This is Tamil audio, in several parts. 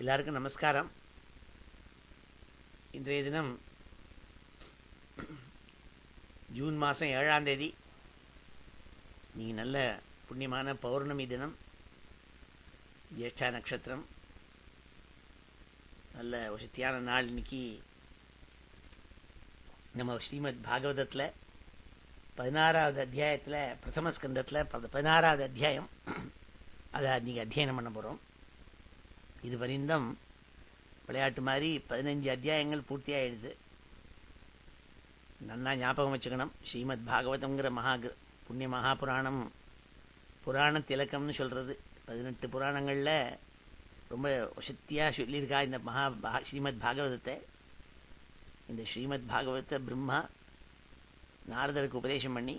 எல்லாருக்கும் நமஸ்காரம். இன்றைய தினம் ஜூன் மாதம் 7ஆம் தேதி. நீங்கள் நல்ல புண்ணியமான பௌர்ணமி தினம், ஜேஷ்டா நட்சத்திரம், நல்ல வசதியான நாள். இன்னைக்கு நம்ம ஸ்ரீமத் பாகவதத்தில் 16வது அத்தியாயத்தில், பிரதம ஸ்கந்தத்தில் 16வது அத்தியாயம், அதை இன்றைக்கி அத்தியனம் பண்ண போகிறோம். இது வரைந்தும் விளையாட்டு மாதிரி 15 அத்தியாயங்கள் பூர்த்தியாகிடுது. நன்னா ஞாபகம் வச்சுக்கணும். ஸ்ரீமத் பாகவதங்கிற புண்ணிய மகாபுராணம், புராண திலக்கம்னு சொல்கிறது. 18 புராணங்களில் ரொம்ப வசத்தியாக சொல்லியிருக்கா இந்த ஸ்ரீமத் பாகவதத்தை. இந்த ஸ்ரீமத் பாகவதத்தை பிரம்மா நாரதருக்கு உபதேசம் பண்ணி,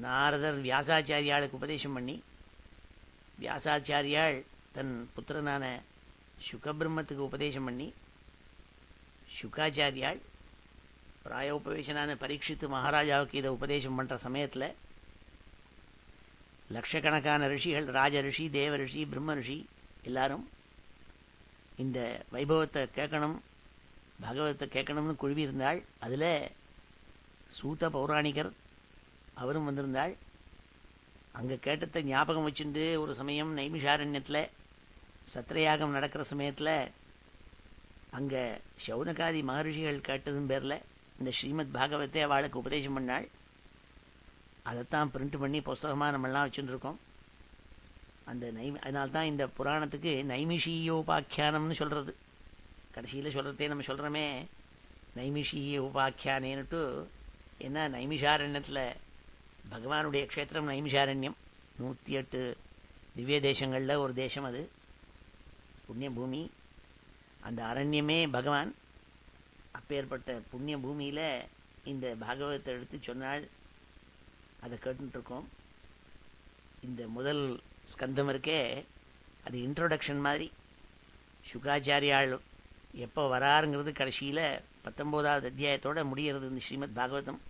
நாரதர் வியாசாச்சாரியாளுக்கு உபதேசம் பண்ணி, வியாசாச்சாரியாள் தன் புத்திரனான சுகபிரம்மத்துக்கு உபதேசம் பண்ணி, சுகாச்சாரியாள் பிராயோபவேசனான பரீட்சித்து மகாராஜாவுக்கு இதை உபதேசம் பண்ணுற சமயத்தில் லட்சக்கணக்கான ரிஷிகள், ராஜ ரிஷி, தேவ ரிஷி, பிரம்ம ரிஷி எல்லாரும் இந்த வைபவத்தை கேட்கணும், பாகவதத்தை கேட்கணும்னு குழுவியிருந்தாள். அதில் சூத பௌராணிகர் அவரும் வந்திருந்தாள். அங்கே கேட்டத்தை ஞாபகம் வச்சுட்டு ஒரு சமயம் நைமிஷாரண்யத்தில் சத்திரயாகம் நடக்கிற சமயத்தில் அங்கே சௌனகாதி மகர்ஷிகள் கேட்டதும் பேரில் இந்த ஸ்ரீமத் பாகவத்தை அவளுக்கு உபதேசம் பண்ணாள். அதைத்தான் பிரிண்ட் பண்ணி புஸ்தகமாக நம்மளாம் வச்சுட்டுருக்கோம். அதனால்தான் இந்த புராணத்துக்கு நைமிஷீயோபாக்கியானம்னு சொல்கிறது. கடைசியில் சொல்கிறதே நம்ம சொல்கிறோமே நைமிஷீய உபாக்கியானேன்னுட்டு. ஏன்னா நைமிஷாரண்யத்தில் பகவானுடைய க்ஷேத்திரம் நைமிஷாரண்யம், 108 திவ்ய தேசங்களில் ஒரு தேசம் அது, புண்ணிய பூமி. அந்த அரண்யமே பகவான். அப்பேற்பட்ட புண்ணிய பூமியில் இந்த பாகவதத்தை எடுத்து சொன்னால் அதை கேட்டுருக்கோம். இந்த முதல் ஸ்கந்தம் இருக்கே, அது இன்ட்ரோடக்ஷன் மாதிரி. சுகாச்சாரியாள் எப்போ வராருங்கிறது கடைசியில் 19வது அத்தியாயத்தோடு முடிகிறது இந்த ஸ்ரீமத் பாகவதம்.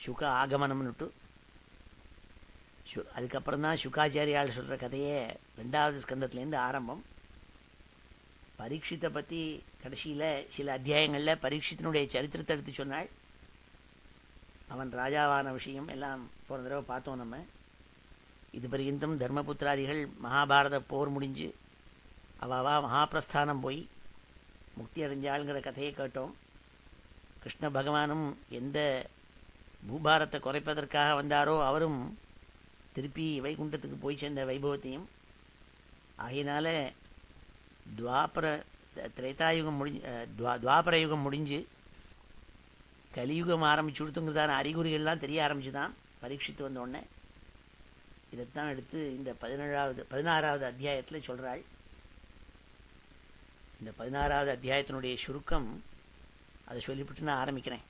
சுக ஆகமனம்னுட்டு அதுக்கப்புறம் தான் சுகாச்சாரியால் சொல்கிற கதையே 2வது ஸ்கந்தத்துலேருந்து ஆரம்பம். பரீட்சித்தை பற்றி கடைசியில் சில அத்தியாயங்களில் பரீட்சித்தினுடைய சரித்திரத்தை எடுத்து சொன்னாள். அவன் ராஜாவான விஷயம் எல்லாம் போன தடவை பார்த்தோம் நம்ம. இது பர்யந்தம் தர்மபுத்திராதிகள் மகாபாரத போர் முடிஞ்சு அவாவா மகாபிரஸ்தானம் போய் முக்தி அடைஞ்சாளுங்கிற கதையை கேட்டோம். கிருஷ்ண பகவானும் எந்த பூபாரத்தை குறைப்பதற்காக வந்தாரோ அவரும் திருப்பி வைகுண்டத்துக்கு போய் சேர்ந்த வைபவத்தையும். ஆகையினால திரேதாயுகம் துவாபர யுகம் முடிஞ்சு கலியுகம் ஆரம்பிச்சு கொடுத்துங்கிறதான அறிகுறிகள்லாம் தெரிய ஆரம்பிச்சுதான் பரீட்சித்து வந்தோடனே. இதைத்தான் எடுத்து இந்த 16வது அத்தியாயத்தில் சொல்கிறாள். இந்த 16வது அத்தியாயத்தினுடைய சுருக்கம் அதை சொல்லிவிட்டு நான் ஆரம்பிக்கிறேன்.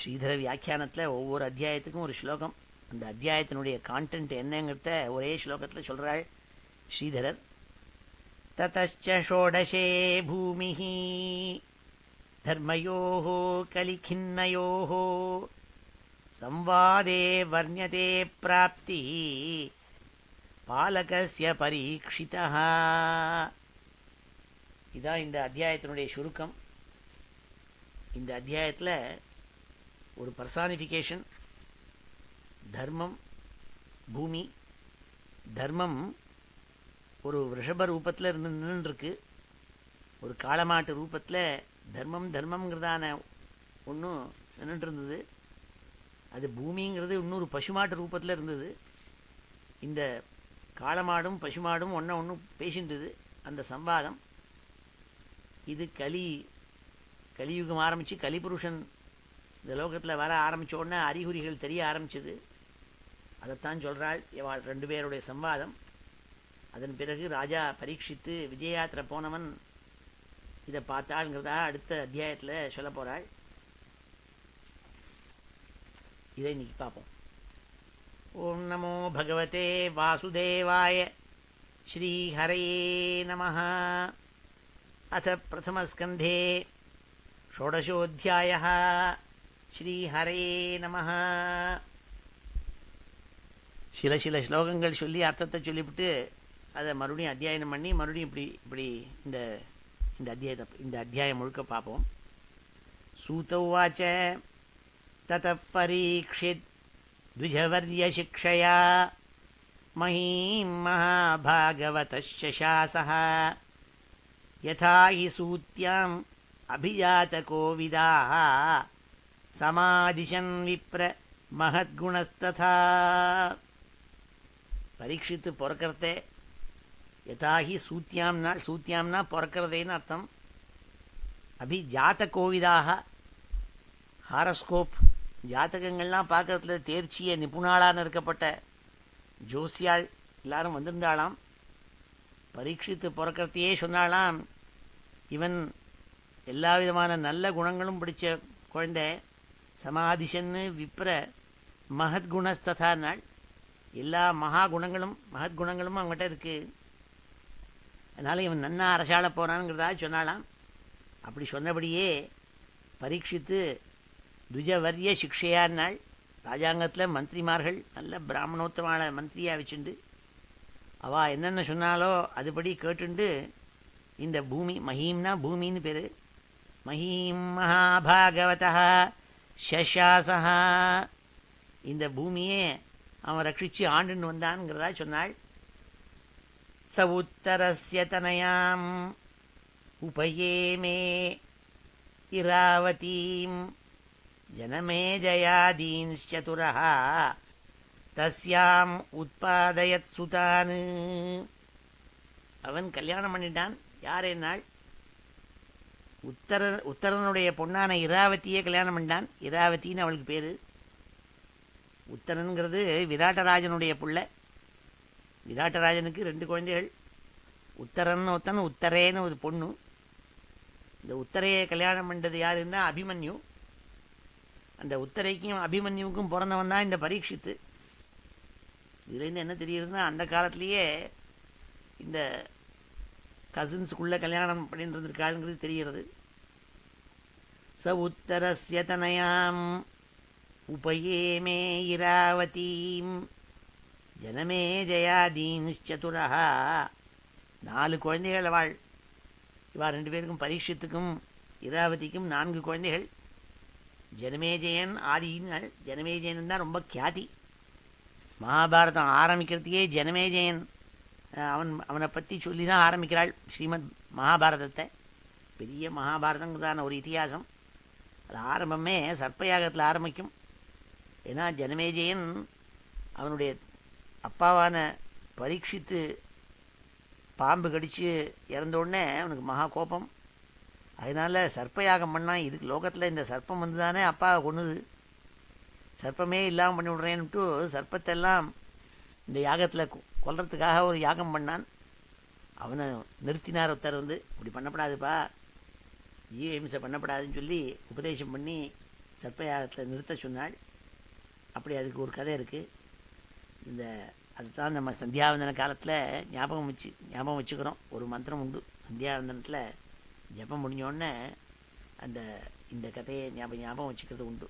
ஸ்ரீதர வியாக்கியானத்தில் ஒவ்வொரு அத்தியாயத்துக்கும் ஒரு ஸ்லோகம். அந்த அத்தியாயத்தினுடைய கான்டென்ட் என்னங்கிறத ஒரே ஸ்லோகத்தில் சொல்கிறாள் ஸ்ரீதரர். ததச்ச ஷோடசே பூமிஹ தர்மயோஹ கலிகின்னயோஹ சம்வாதே வர்ணியதே பிராப்தி பாலகஸ்ய பரீக்ஷிதஹ. இதான் இந்த அத்தியாயத்தினுடைய சுருக்கம். இந்த அத்தியாயத்தில் ஒரு பர்சானிஃபிகேஷன், தர்மம், பூமி. தர்மம் ஒரு ரிஷப ரூபத்தில் நின்றுருக்கு, ஒரு காளமாட்டு ரூபத்தில் தர்மங்கிறதான ஒன்று நின்றுட்டு இருந்தது. அது பூமிங்கிறது இன்னொரு பசுமாட்டு ரூபத்தில் இருந்தது. இந்த காளமாடும் பசுமாடும் ஒன்று பேசின்றது. அந்த சம்வாதம் இது கலியுகம் ஆரம்பித்து கலிபுருஷன் இந்த லோகத்தில் வர ஆரம்பித்த உடனே அறிகுறிகள் தெரிய ஆரம்பிச்சது. அதைத்தான் சொல்கிறாள் இவாள் 2 பேருடைய சம்வாதம். அதன் பிறகு ராஜா பரீட்சித்து விஜயாத்திரை போனவன் இதை பார்த்தாள்ங்கிறதா அடுத்த அத்தியாயத்தில் சொல்ல போகிறாள். இதை இன்னைக்கு பார்ப்போம். ஓம் நமோ பகவதே வாசுதேவாய ஸ்ரீஹரயே நமஹ. அத பிரதமஸ்கந்தே ஷோடசோऽध्यायः. ஸ்ரீஹரயே நமஹ. சில ஸ்லோகங்கள் சொல்லி அர்த்தத்தை சொல்லிவிட்டு அதை மறுபடியும் அத்தியாயனம் பண்ணி மறுபடியும் இப்படி இப்படி இந்த இந்த அத்தியாயம் முழுக்க பார்ப்போம். சூதௌவாச்ச ததः பரீக்ஷித் த்விஜவர்ய சிக்ஷயா மஹீம் மகாபாகவதஸ்சாசः யதா ஹி சூத்யாம் அபிஜாதகோவிதாः சமாதிஷன் விப்ர மகத்குணஸ்ததா. பரீட்சித்து பிறக்கிறதே யதாகி சூத்தியாம்னா பிறக்கிறதேன்னு அர்த்தம். அபிஜாத கோவிதாக ஹாரஸ்கோப் ஜாதகங்கள்லாம் பார்க்கறதுல தேர்ச்சியை நிபுணாளான இருக்கப்பட்ட ஜோசியாள் எல்லாரும் வந்திருந்தாளாம். பரீட்சித்து பிறக்கிறதையே சொன்னாலாம், இவன் எல்லா விதமான நல்ல குணங்களும் பிடிச்ச குழந்தை. சமாதிஷன்னு விப்ர மகத்குணஸ்ததா நாள், எல்லா மகத்குணங்களும் அவங்ககிட்ட இருக்குது. அதனால் இவன் நன்னா அரசாள போகிறான்ங்கிறதா சொன்னாலாம். அப்படி சொன்னபடியே பரீட்சித்து துஜவர்ய சிக்ஷையான்னாள். ராஜாங்கத்தில் மந்திரிமார்கள் நல்ல பிராமணோத்தமான மந்திரியாக வச்சுண்டு அவள் என்னென்ன சொன்னாலோ அதுபடி கேட்டுண்டு இந்த பூமி, மஹீம்னா பூமின்னு பேர், மஹீம் மகாபாகவதா ஷஷாசா, இந்த பூமியே அவன் ரட்சித்து ஆண்டுன்னு வந்தான்ங்கிறதா சொன்னாள். ச உத்தரஸ்ய தனயாம் உபயேமே இராவதீம் ஜனமே ஜயாதீன்ச்சதுரஹ தஸ்யாம் உத்பாதயத் சுதான். அவன் கல்யாணம் பண்ணிட்டான். யார் என்னாள்? உத்தரனுடைய பொண்ணான இராவதியே கல்யாணம் பண்ணிட்டான். இராவதின்னு அவளுக்கு பேர். உத்தரனுங்கிறது விராட்டராஜனுடைய புள்ள. விராட்டராஜனுக்கு 2 குழந்தைகள். உத்தரன் ஒருத்தன், உத்தரேன்னு ஒரு பொண்ணு. இந்த உத்தரையை கல்யாணம் பண்ணுறது யாருன்னா அபிமன்யு. அந்த உத்தரைக்கும் அபிமன்யுவுக்கும் பிறந்தவன் தான் இந்த பரீட்சித்து. இதுலேருந்து என்ன தெரியுதுன்னா, அந்த காலத்திலேயே இந்த கசின்ஸுக்குள்ளே கல்யாணம் பண்ணிட்டு இருந்திருக்காளுங்கிறது தெரிகிறது. ச உத்தரஸ்ய தனயாம் உபயேமே இராவதீம் ஜனமே ஜயாதீன்ச்சதுரஹ. 4 குழந்தைகள் அவள். இவா 2 பேருக்கும் பரீட்சித்துக்கும் இராவதிக்கும் 4 குழந்தைகள். ஜனமேஜயன் ஆதினாள். ஜனமேஜயன் தான் ரொம்ப கியாதி. மகாபாரதம் ஆரம்பிக்கிறதுக்கே ஜனமேஜயன் அவனை பற்றி சொல்லி தான் ஆரம்பிக்கிறாள் ஸ்ரீமத் மகாபாரதத்தை. பெரிய மகாபாரதங்கிறதான ஒரு இதிகாசம். அது ஆரம்பமே சர்ப்பயாகத்தில் ஆரம்பிக்கும். ஏன்னா ஜனமேஜயன் அவனுடைய அப்பாவான பரீட்சித்து பாம்பு கடித்து இறந்தோடனே அவனுக்கு மகா கோபம். அதனால் சர்ப்பயாகம் பண்ணால், இதுக்கு லோகத்தில் இந்த சர்ப்பம் வந்து தானே அப்பாவை கொன்னுது, சர்ப்பமே இல்லாமல் பண்ணி விட்றேன்ட்டு சர்ப்பத்தெல்லாம் இந்த யாகத்தில் கொல்றதுக்காக ஒரு யாகம் பண்ணான். அவனை நிறுத்தினார் ஒருத்தர் வந்து, இப்படி பண்ணப்படாதுப்பா, ஜீவஹிம்சை பண்ணப்படாதுன்னு சொல்லி உபதேசம் பண்ணி சர்ப்பயாகத்தில் நிறுத்த சொன்னாள். அப்படி அதுக்கு ஒரு கதை இருக்குது. அதுதான் நம்ம சந்தியாவந்தன காலத்தில் ஞாபகம் வச்சுக்கிறோம். ஒரு மந்திரம் உண்டு சந்தியாவந்தனத்தில். ஜபம் முடிஞ்சோடனே இந்த கதையை ஞாபகம் வச்சுக்கிறது உண்டு.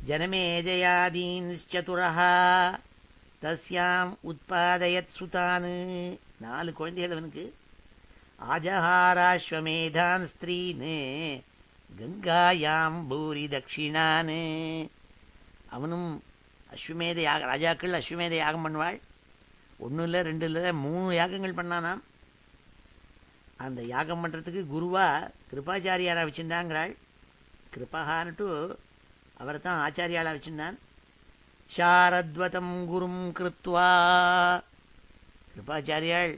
ஜனமே ஜயாதீன்ச்சதுரஹ தஸ்யாம் உத்பாதயத் சுதான். 4 குழந்தைகள் அவனுக்கு. ஆஜஹாராஸ்வமேதான் ஸ்திரீன்னு கங்காயாம் பூரி தட்சிணான்னு. அவனும் அஸ்வமேத ராஜாக்கள் அஸ்வமேத யாகம் பண்ணுவாள். 1 இல்லை 2 இல்லை 3 யாகங்கள் பண்ணானாம். அந்த யாகம் பண்ணுறதுக்கு குருவா கிருபாச்சாரியாராக வச்சுருந்தாங்கிறாள். கிருபகான்ட்டு அவரை தான் ஆச்சாரியாளாக வச்சுருந்தான். ஷாரத்வதம் குரும் கிருத்வா. கிருபாச்சாரியாள்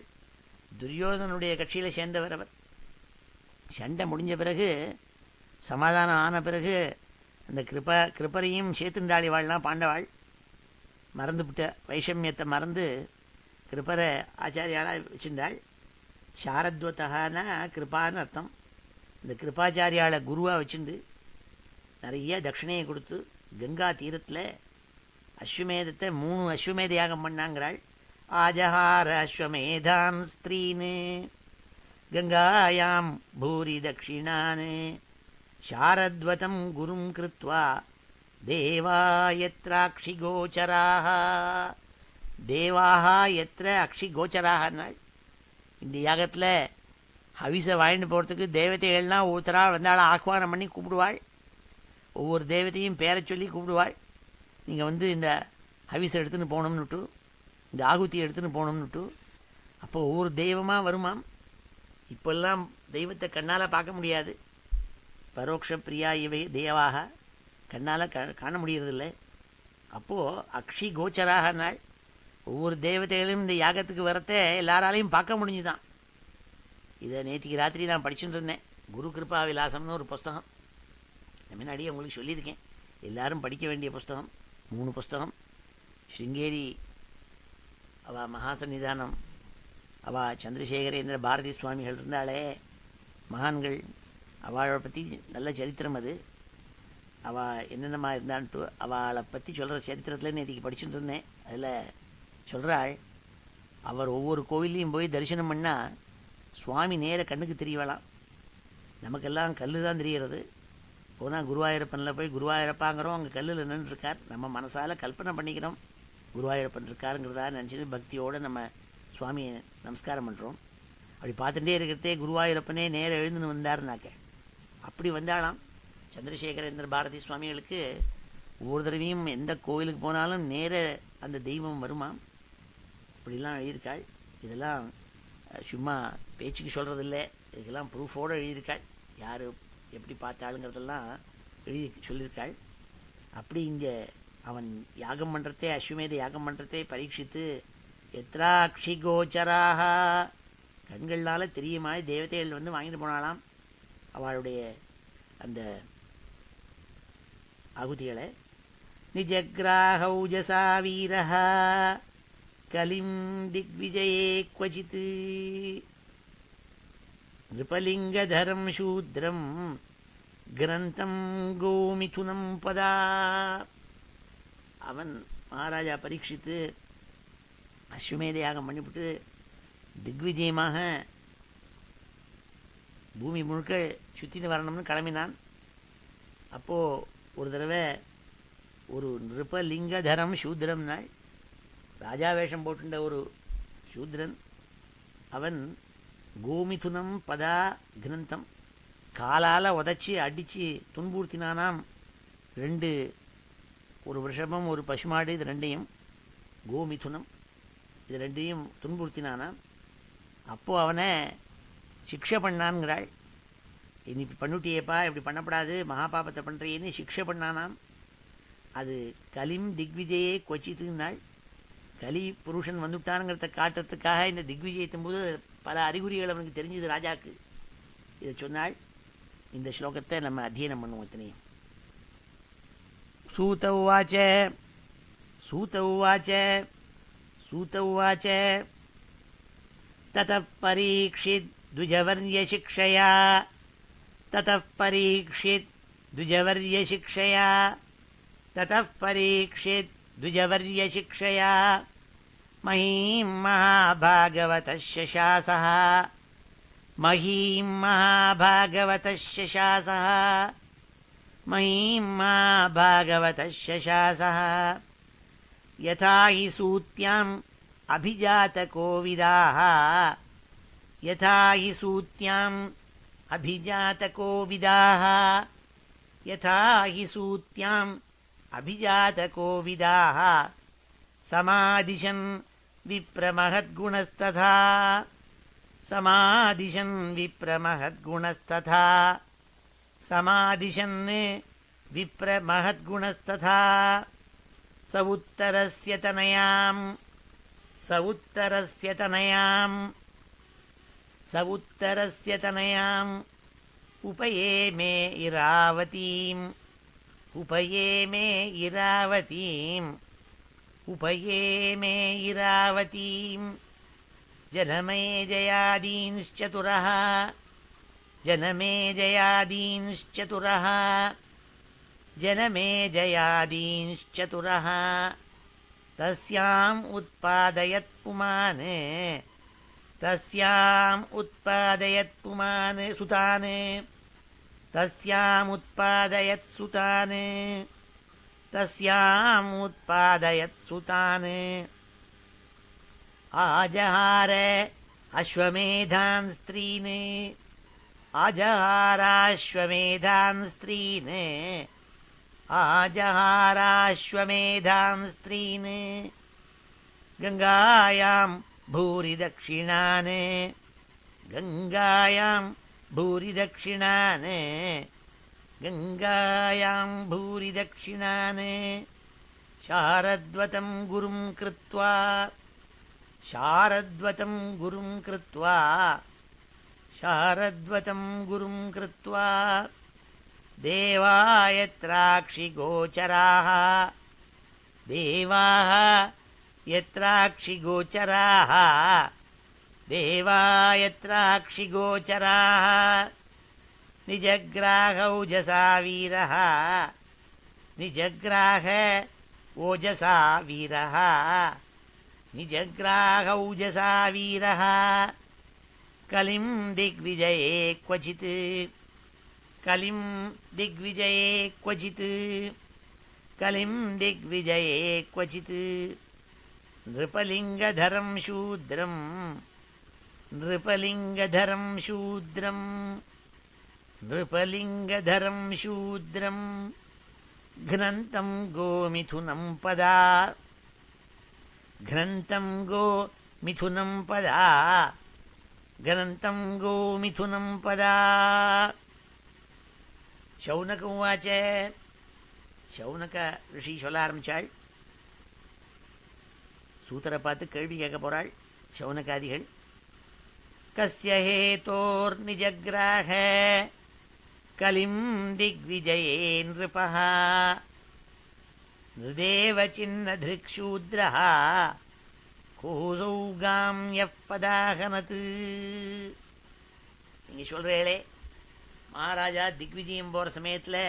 துரியோதனுடைய கட்சியில் சேர்ந்தவர். அவர் சண்டை முடிஞ்ச பிறகு, சமாதானம் ஆன பிறகு அந்த கிருப்பரையும் சேர்த்துண்டாளிவாள்லாம் பாண்டவாள். மறந்துவிட்ட வைஷமியத்தை மறந்து கிருப்பரை ஆச்சாரியாளாக வச்சுருந்தாள். சாரத்வத்தகானா கிருப்பான்னு அர்த்தம். இந்த கிருப்பாச்சாரியாளை குருவாக வச்சுண்டு நிறைய தட்சிணையை கொடுத்து கங்கா தீரத்தில் அஸ்வமேதத்தை 3 அஸ்வமேத யாகம் பண்ணாங்கிறாள். ஆஜஹார அஸ்வமேதான் ஸ்திரீன்னு கங்காயாம் பூரி தட்சிணான்னு சாரத்வதம் குரும் கிருத்வா தேவா யத்ராக்ஷி கோச்சராக. தேவாகா எத்திர அக்ஷி கோச்சராகனாள். இந்த யாகத்தில் ஹவிசை வாங்கிட்டு போகிறதுக்கு தேவதைகள்லாம் ஒருத்தராக வந்தாலும் ஆஹ்வானம் பண்ணி கூப்பிடுவாள். ஒவ்வொரு தேவதையும் பேரை சொல்லி கூப்பிடுவாள். நீங்கள் இந்த ஹவிசை எடுத்துன்னு போகணும்னுட்டு, இந்த ஆகுத்தியை எடுத்துன்னு போகணும்னுட்டு. அப்போ ஒவ்வொரு தெய்வமாக வருமாம். இப்போல்லாம் தெய்வத்தை கண்ணால் பார்க்க முடியாது. பரோட்ச பிரியா இவை தேவாக கண்ணால் காண முடியறதில்லை. அப்போது அக்ஷி கோச்சராக நாள் ஒவ்வொரு தேவதைகளும் இந்த யாகத்துக்கு வரத்த எல்லாராலையும் பார்க்க முடிஞ்சுதான். இதை நேற்றுக்கு ராத்திரி நான் படிச்சுட்டு இருந்தேன். குரு கிருபா விலாசம்னு ஒரு புஸ்தகம். முன்னாடியே உங்களுக்கு சொல்லியிருக்கேன், எல்லாரும் படிக்க வேண்டிய புஸ்தகம். 3 புஸ்தகம். ஸ்ருங்கேரி அவள் மகாசன்னிதானம், அவள் சந்திரசேகரேந்திர பாரதி சுவாமிகள் இருந்தாலே மகான்கள், அவளை பற்றி நல்ல சரித்திரம். அது அவள் என்னென்னமா இருந்தான்ட்டு அவளை பற்றி சொல்கிற சரித்திரத்தில் நேற்றுக்கு படிச்சுட்டு இருந்தேன். அதில் சொல்கிறாள், அவர் ஒவ்வொரு கோவில்லையும் போய் தரிசனம் பண்ணால் சுவாமி நேர கண்ணுக்கு தெரியவலாம். நமக்கெல்லாம் கல் தான் தெரிகிறது. போனால் குருவாயூரப்பனில் போய் குருவாயூரப்பாங்கிறோம், அங்கே கல்லில் நின்றுருக்கார். நம்ம மனசால் கல்பனை பண்ணிக்கிறோம் குருவாயூரப்பன் இருக்காருங்கிறதா நினச்சிட்டு பக்தியோடு நம்ம சுவாமியை நமஸ்காரம் பண்ணுறோம். அப்படி பார்த்துட்டே இருக்கிறதே குருவாயூரப்பனே நேர எழுந்துன்னு வந்தாருனாக்க அப்படி வந்தாலாம். சந்திரசேகரேந்திர பாரதி சுவாமிகளுக்கு ஒவ்வொரு தடவையும் எந்த கோவிலுக்கு போனாலும் நேர அந்த தெய்வம் வருமாம். இப்படிலாம் எழுதியிருக்காள். இதெல்லாம் சும்மா பேச்சுக்கு சொல்கிறதில்லை, இதுக்கெல்லாம் ப்ரூஃபோடு எழுதியிருக்காள். யார் எப்படி பார்த்தாளுங்கிறதெல்லாம் எழுதி சொல்லியிருக்காள். அப்படி இங்கே அவன் யாகம் பண்ணுறதே, அஸ்வமேத யாகம் பண்ணுறதே பரீட்சித்து எத்ராட்சி கோச்சராக கண்களால் தெரியுமா தேவதைகள் வாங்கிட்டு போனாலாம் அவளுடைய அந்த ஆகுதிகளை. நிஜக்ராஹௌஜசா வீரஹ கலிம் திக்விஜயே க்வசித் நிருபலிங்கதரம் சூத்ரம் கிரந்தம் கோமிதுனம் பதா. அவன் மகாராஜா பரீட்சித்து அஸ்வமேத யாகம் பண்ணிவிட்டு திக்விஜயமாக பூமி முழுக்க சுற்றின்னு வரணும்னு கிளம்பினான். அப்போது ஒரு தடவை ஒரு நிருபலிங்கதரம் சூத்ரம் நாள் ராஜா வேஷம் போட்டுண்ட ஒரு சூத்ரன் அவன் கோமிதுனம் பதா கிரந்தம் காலால் உதச்சி அடித்து துன்புறுத்தினானாம். 2 ஒரு விஷபம் ஒரு பசுமாடு, இது 2ஐயும் கோமிதுனம் இது 2ஐயும் துன்புறுத்தினானாம். அப்போது அவனை சிக்ஷை பண்ணான்ங்கிறாள். இனி இப்படி பண்ணிட்டியேப்பா, இப்படி பண்ணப்படாது, மகாபாபத்தை பண்ணுறியேன்னு சிக்ஷை பண்ணானாம். அது கலிம் திக்விஜயே கொச்சித்துனாள். கலி புருஷன் வந்துவிட்டானுங்கிறத காட்டுறதுக்காக இந்த திக்விஜயத்தும் போது பல அறிகுறிகள் அவனுக்கு தெரிஞ்சது ராஜாக்கு. இதை சொன்னாள். இந்த ஸ்லோகத்தை நம்ம அத்தியனம் பண்ணுவோம். இத்தனையும் சூத உவாச்ச சூத உவாச்ச சூத உவாச்ச ததः பரீக்ஷித் துஜவர்ய சிக்ஷயா ததः பரீக்ஷித் துஜவர்ய சிக்ஷயா ததः பரீக்ஷித் துஜவர்ய சிக்ஷயா மஹீம் மகாபாகவதஸ்ய சாசः மஹீம் மகாபாகவதஸ்ய சாசः மஹீம் மகாபாகவதஸ்ய சாசः யதா ஹி சூத்யாம் அபிஜாதகோவிதாः யதா ஹி சூத்யாம் அபிஜாதகோவிதாः யதா ஹி சூத்யாம் அபிஜாதகோவிதாः சமாதிஷன் விப்ரமஹத்குணஸ்ததா சமாதிஷன் விப்ரமஹத்குணஸ்ததா சமாதிஷன் விப்ரமஹத்குணஸ்ததா சவுத்தரஸ்ய தனயாம் சவுத்தரஸ்ய தனயாம் சவுத்தரஸ்ய தனயாம் உபயேமே இராவதீம் உபயேமே இராவதீம் உபயேமே இராவதீம் जनमेजयादींश्चतुरः जनमेजयादींश्चतुरः जनमेजयादींश्चतुरः तस्याम् उत्पादयत् पुमान् तस्याम् उत्पादयत् पुमान् सुतान् तस्याम् उत्पादयत् सुतान् तस्याम् उत्पादयत् सुतान् ஆஜஹார அஸ்வமேதான் ஸ்திரீன் ஆஜஹாராஸ்வமேதான் ஸ்திரீன் ஆஜஹாராஸ்வமேதான் ஸ்திரீன் கங்காயாம் பூரி தட்சிணான் கங்காயாம் பூரி தட்சிணான் கங்காயாம் பூரி தட்சிணான் சாரத்வதம் குரும் கிருத்வா शारद्वतं गुरुं कृत्वा शारद्वतं गुरुं कृत्वा देवायत्राक्षिगोचराः देवाः यत्राक्षिगोचराः देवायत्राक्षिगोचराः निजग्राह ओजसा वीरः निजग्राह ओजसा वीरः निजग्राह ओजसा वीरः कलिं दिग्विजये क्वचित् कलिं दिग्विजये क्वचित् कलिं दिग्विजये क्वचित् नृपलिङ्गधरं शूद्रं नृपलिङ्गधरं शूद्रं नृपलिङ्गधरं शूद्रं घ्नन्तं गोमिथुनं पदा घ्नन्तं गोमिथुनं पदा घ्नन्तं गोमिथुनं पदा शौनक उवाच शौनक ऋषि சொல்ல ஆரம்பிச்சாள் சூத்திர பார்த்து கேள்வி கேட்க போறாள் शौनकादिகள் कस्य हेतोर्निजग्राह कलिं दिग्विजये नृपः नृदेव चिन्नधृक्शूद्रः கோசௌகாம் எப்பதாகனத் நீங்கள் சொல்கிறீங்களே மகாராஜா திக்விஜயம் போகிற சமயத்தில்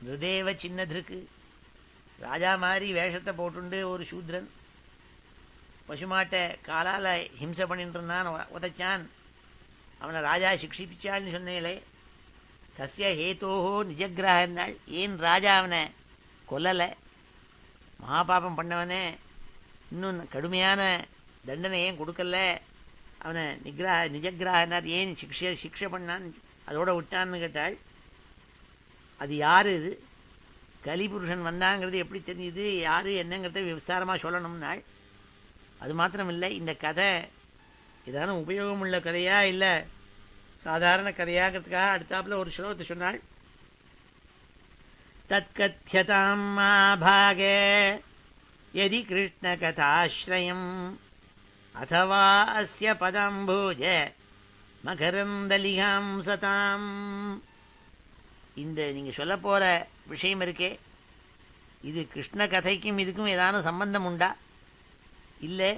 நிருதேவ சின்னதிருக்கு ராஜா மாதிரி வேஷத்தை போட்டுண்டு ஒரு சூத்ரன் பசுமாட்டை காலால் ஹிம்சை பண்ணிட்டு இருந்தான், உதைச்சான், அவனை ராஜா சிக்ஷிப்பிச்சாள்னு சொன்னேலே. கஸ்ய ஹேத்தோஹோ நிஜகிரகன்னாள். ஏன் ராஜா அவனை கொல்லலை? மகாபாபம் பண்ணவனே இன்னும் கடுமையான தண்டனை ஏன் கொடுக்கல? அவனை நிஜகிரகனார் ஏன் சிக்ஷை பண்ணான், அதோட விட்டான்னு கேட்டாள். அது யார்? இது கலிபுருஷன் வந்தாங்கிறது எப்படி தெரியுது, யார் என்னங்கிறத விஸ்தாரமாக சொல்லணும்னாள். அது மாத்திரம் இல்லை, இந்த கதை ஏதான உபயோகம் உள்ள கதையா இல்லை சாதாரண கதையாங்கிறதுக்காக அடுத்தாப்புல ஒரு ஸ்லோகத்தை சொன்னாள். தத்கத்யதாம் மா பாகே யதி கிருஷ்ண கதாஸ்ரயம் அதவா அஸ்ய பதாம்போஜ மகரந்தலிகாம் சதாம். இந்த நீங்கள் சொல்ல போகிற விஷயம் இருக்கே, இது கிருஷ்ண கதைக்கும் இதுக்கும் ஏதான சம்பந்தம் உண்டா? இல்லை,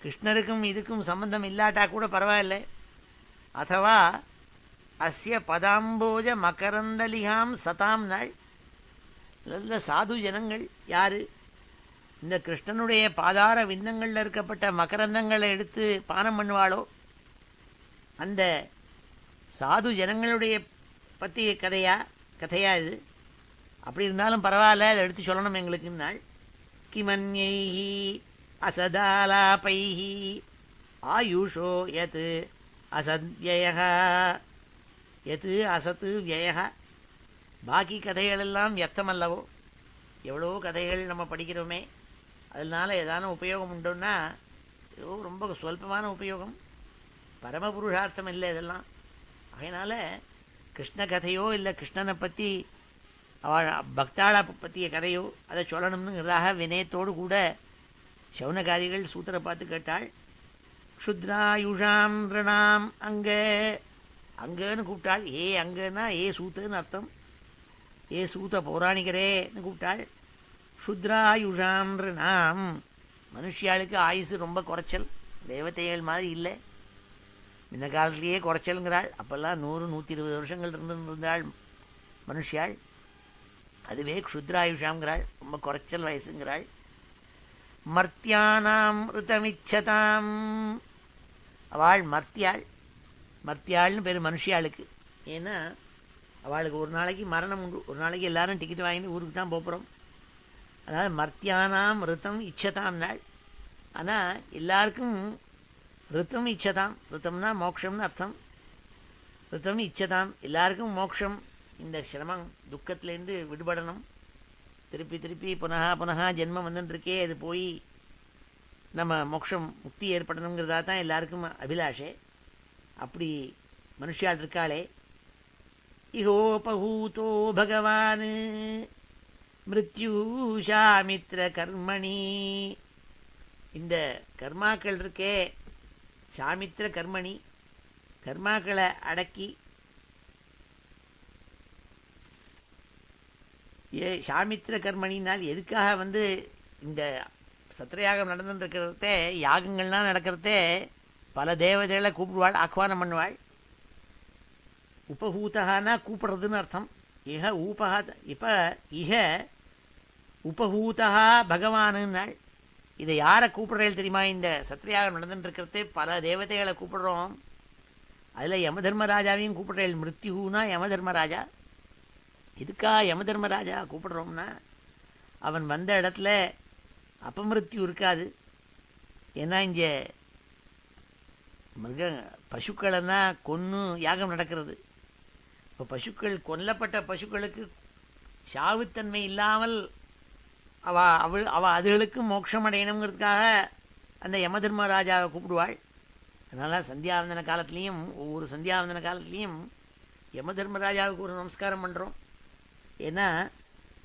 கிருஷ்ணருக்கும் இதுக்கும் சம்பந்தம் இல்லாட்டா கூட பரவாயில்லை. அதவா அஸ்ய பதாம்போஜ மகரந்தலிகாம் சதாம் நாள். நல்ல சாது ஜனங்கள் யார்? இந்த கிருஷ்ணனுடைய பாதார விந்தங்களில் இருக்கப்பட்ட மகரந்தங்களை எடுத்து பானம் பண்ணுவாளோ அந்த சாது ஜனங்களுடைய பற்றிய கதையா இது? அப்படி இருந்தாலும் பரவாயில்ல, அதை எடுத்து சொல்லணும் எங்களுக்குன்னாள். கிமன்யைஹி அசதாலாபைஹி ஆயுஷோ யத் அசத்யயஹ யத் அசத்து வியயஹ. பாக்கி கதைகளெல்லாம் வியர்த்தமல்லவோ? எவ்வளோ கதைகள் நம்ம படிக்கிறோமே, அதனால ஏதான உபயோகம் உண்டோன்னா ஏதோ ரொம்ப சொல்பமான உபயோகம், பரமபுருஷார்த்தம் இல்லை இதெல்லாம். அதனால் கிருஷ்ண கதையோ இல்லை கிருஷ்ணனை பற்றி அவள் பக்தாளை பற்றிய கதையோ அதை சொல்லணும்னுங்கிறதாக வினயத்தோடு கூட சௌனகாதிகள் சூத்திர பார்த்து கேட்டாள். க்ஷுத்ராயுஷாம் ரிணாம் அங்கன்னு கூப்பிட்டாள். ஏ அங்கன்னா ஏ சூத்துன்னு அர்த்தம். ஏ சூத்த பௌராணிகரேன்னு கூப்பிட்டாள். க்ஷுத்ராயுஷாம் ரிணாம், மனுஷியாளுக்கு ஆயுசு ரொம்ப குறைச்சல், தேவதைகள் மாதிரி இல்லை. இந்த காலத்திலேயே குறைச்சலுங்கிறாள். அப்போல்லாம் 100-120 வருஷங்கள் இருந்தாள் மனுஷியாள். அதுவே க்ஷுத்ராயுஷாங்கிறாள், ரொம்ப குறைச்சல் வயசுங்கிறாள். மர்த்தியானாம் ருதமிச்சதாம், அவள் மர்த்தியாள்னு பேர் மனுஷியாளுக்கு. ஏன்னா அவளுக்கு ஒரு நாளைக்கு மரணம் உண்டு, ஒரு நாளைக்கு எல்லாரும் டிக்கெட் வாங்கிட்டு ஊருக்கு தான் போகிறோம். அதனால் மர்த்தியானாம் ருத்தம் இச்சதாம் நாள். ஆனால் எல்லாருக்கும் ரித்தம் இச்சதாம், ரித்தம்னா மோட்சம்னு அர்த்தம். ரித்தம் இச்சதாம், எல்லாருக்கும் மோட்சம், இந்த சிரமம் துக்கத்திலேருந்து விடுபடணும். திருப்பி திருப்பி புனகா ஜென்மம் வந்துட்டுருக்கே, அது போய் நம்ம மோட்சம் முக்தி ஏற்படணுங்கிறதா தான் எல்லாருக்கும் அபிலாஷை. அப்படி மனுஷியால் இருக்காளே. இஹோபூதோ பகவான் மிருத்யூஷாமித்ர கர்மணி, இந்த கர்மாக்கள் இருக்கே, சாமித்ர கர்மணி, கர்மாக்களை அடக்கி சாமித்ர கர்மணினால் எதுக்காக இந்த சத்திரயாகம் நடந்துருக்கிறதே, யாகங்கள்லாம் நடக்கிறதே பல தேவதைகளை கூப்பிடுவாள், ஆஹ்வானம் பண்ணுவாள். உபஹூதகானா கூப்பிடுறதுன்னு அர்த்தம். இஹ ஊபகா, இப்போ இஹ உபஹூதா பகவானுன்னாள். இதை யாரை கூப்பிடுறேன் தெரியுமா? இந்த சத்திரயாகம் நடந்துட்டுருக்கிறதே பல தேவதைகளை கூப்பிடுறோம். அதில் யமதர்மராஜாவையும் கூப்பிடுறேன். மிருத்யுனா யமதர்மராஜா. இதுக்கா யமதர்மராஜா கூப்பிடுறோம்னா, அவன் வந்த இடத்துல அபமிருத்யு இருக்காது. ஏன்னா இங்கே பசுக்களெல்லாம் கொன்று யாகம் நடக்கிறது. இப்போ பசுக்கள், கொல்லப்பட்ட பசுக்களுக்கு சாவுத்தன்மை இல்லாமல் அவ அதுகளுக்கு மோட்சம் அடையணுங்கிறதுக்காக அந்த யமதர்மராஜாவை கூப்பிடுவாள். அதனால் சந்தியாவந்தன காலத்துலேயும், ஒவ்வொரு சந்தியாவந்தன காலத்துலேயும் யமதர்மராஜாவுக்கு ஒரு நமஸ்காரம் பண்ணுறோம். ஏன்னா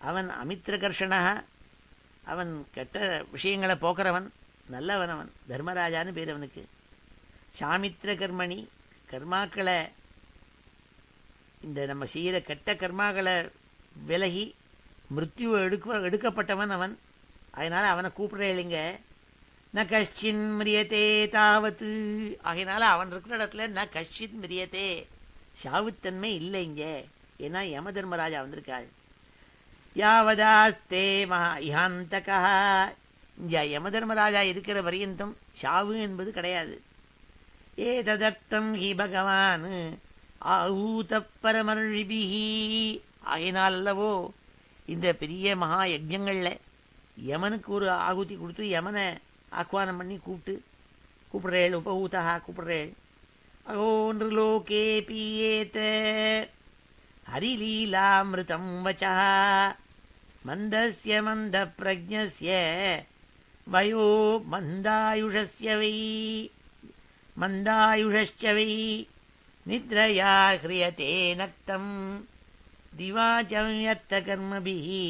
அவன் அமித்ரகர்ஷனா, அவன் கெட்ட விஷயங்களை போக்குறவன், நல்லவன் அவன், தர்மராஜான்னு பேர் அவனுக்கு. சாமித்ர கர்மணி, கர்மாக்களை, இந்த நம்ம செய்கிற கெட்ட கர்மாக்களை விலகி மிருத்யுவை எடுக்கப்பட்டவன் அவன். அதனால் அவனை கூப்பிடுற இல்லைங்க. ந கஷ்சின் மிரியத்தே தாவத்து, ஆகையினால அவன் இருக்கிற இடத்துல ந கஷ்சின் மிரியத்தே, சாவுத்தன்மை இல்லை இங்கே. ஏன்னா யமதர்மராஜா வந்திருக்காள். யாவதாஸ்தே மகா இஹாந்தகா, இங்கே யமதர்மராஜா இருக்கிற பரியந்தம் சாவு என்பது கிடையாது. ஏததர்த்தம் ஹி பகவான் ஆஹூத பரமர்ஷிபிஹி, ஆகையினாலவோ இந்த பெரிய மகா யஜ்ஞங்களில் யமனுக்கு ஒரு ஆகுதி கொடுத்து யமனை ஆஹ்வானம் பண்ணி கூப்பிடுறேள். உபஹூதா கூப்பிடுறேள். அகோ நிருலோகே பீயேத ஹரிலீலாமிருதம் வச்சா மந்தஸ்ய மந்த பிரஜ்ஞஸ்ய வயோ மந்தாயுஷஸ்ய வை மந்தாயுஷ்ச வை நித்ரயா ஹ்ரியதே நக்தம் திவாச்சவ்யர்த்த கர்மபிஹி.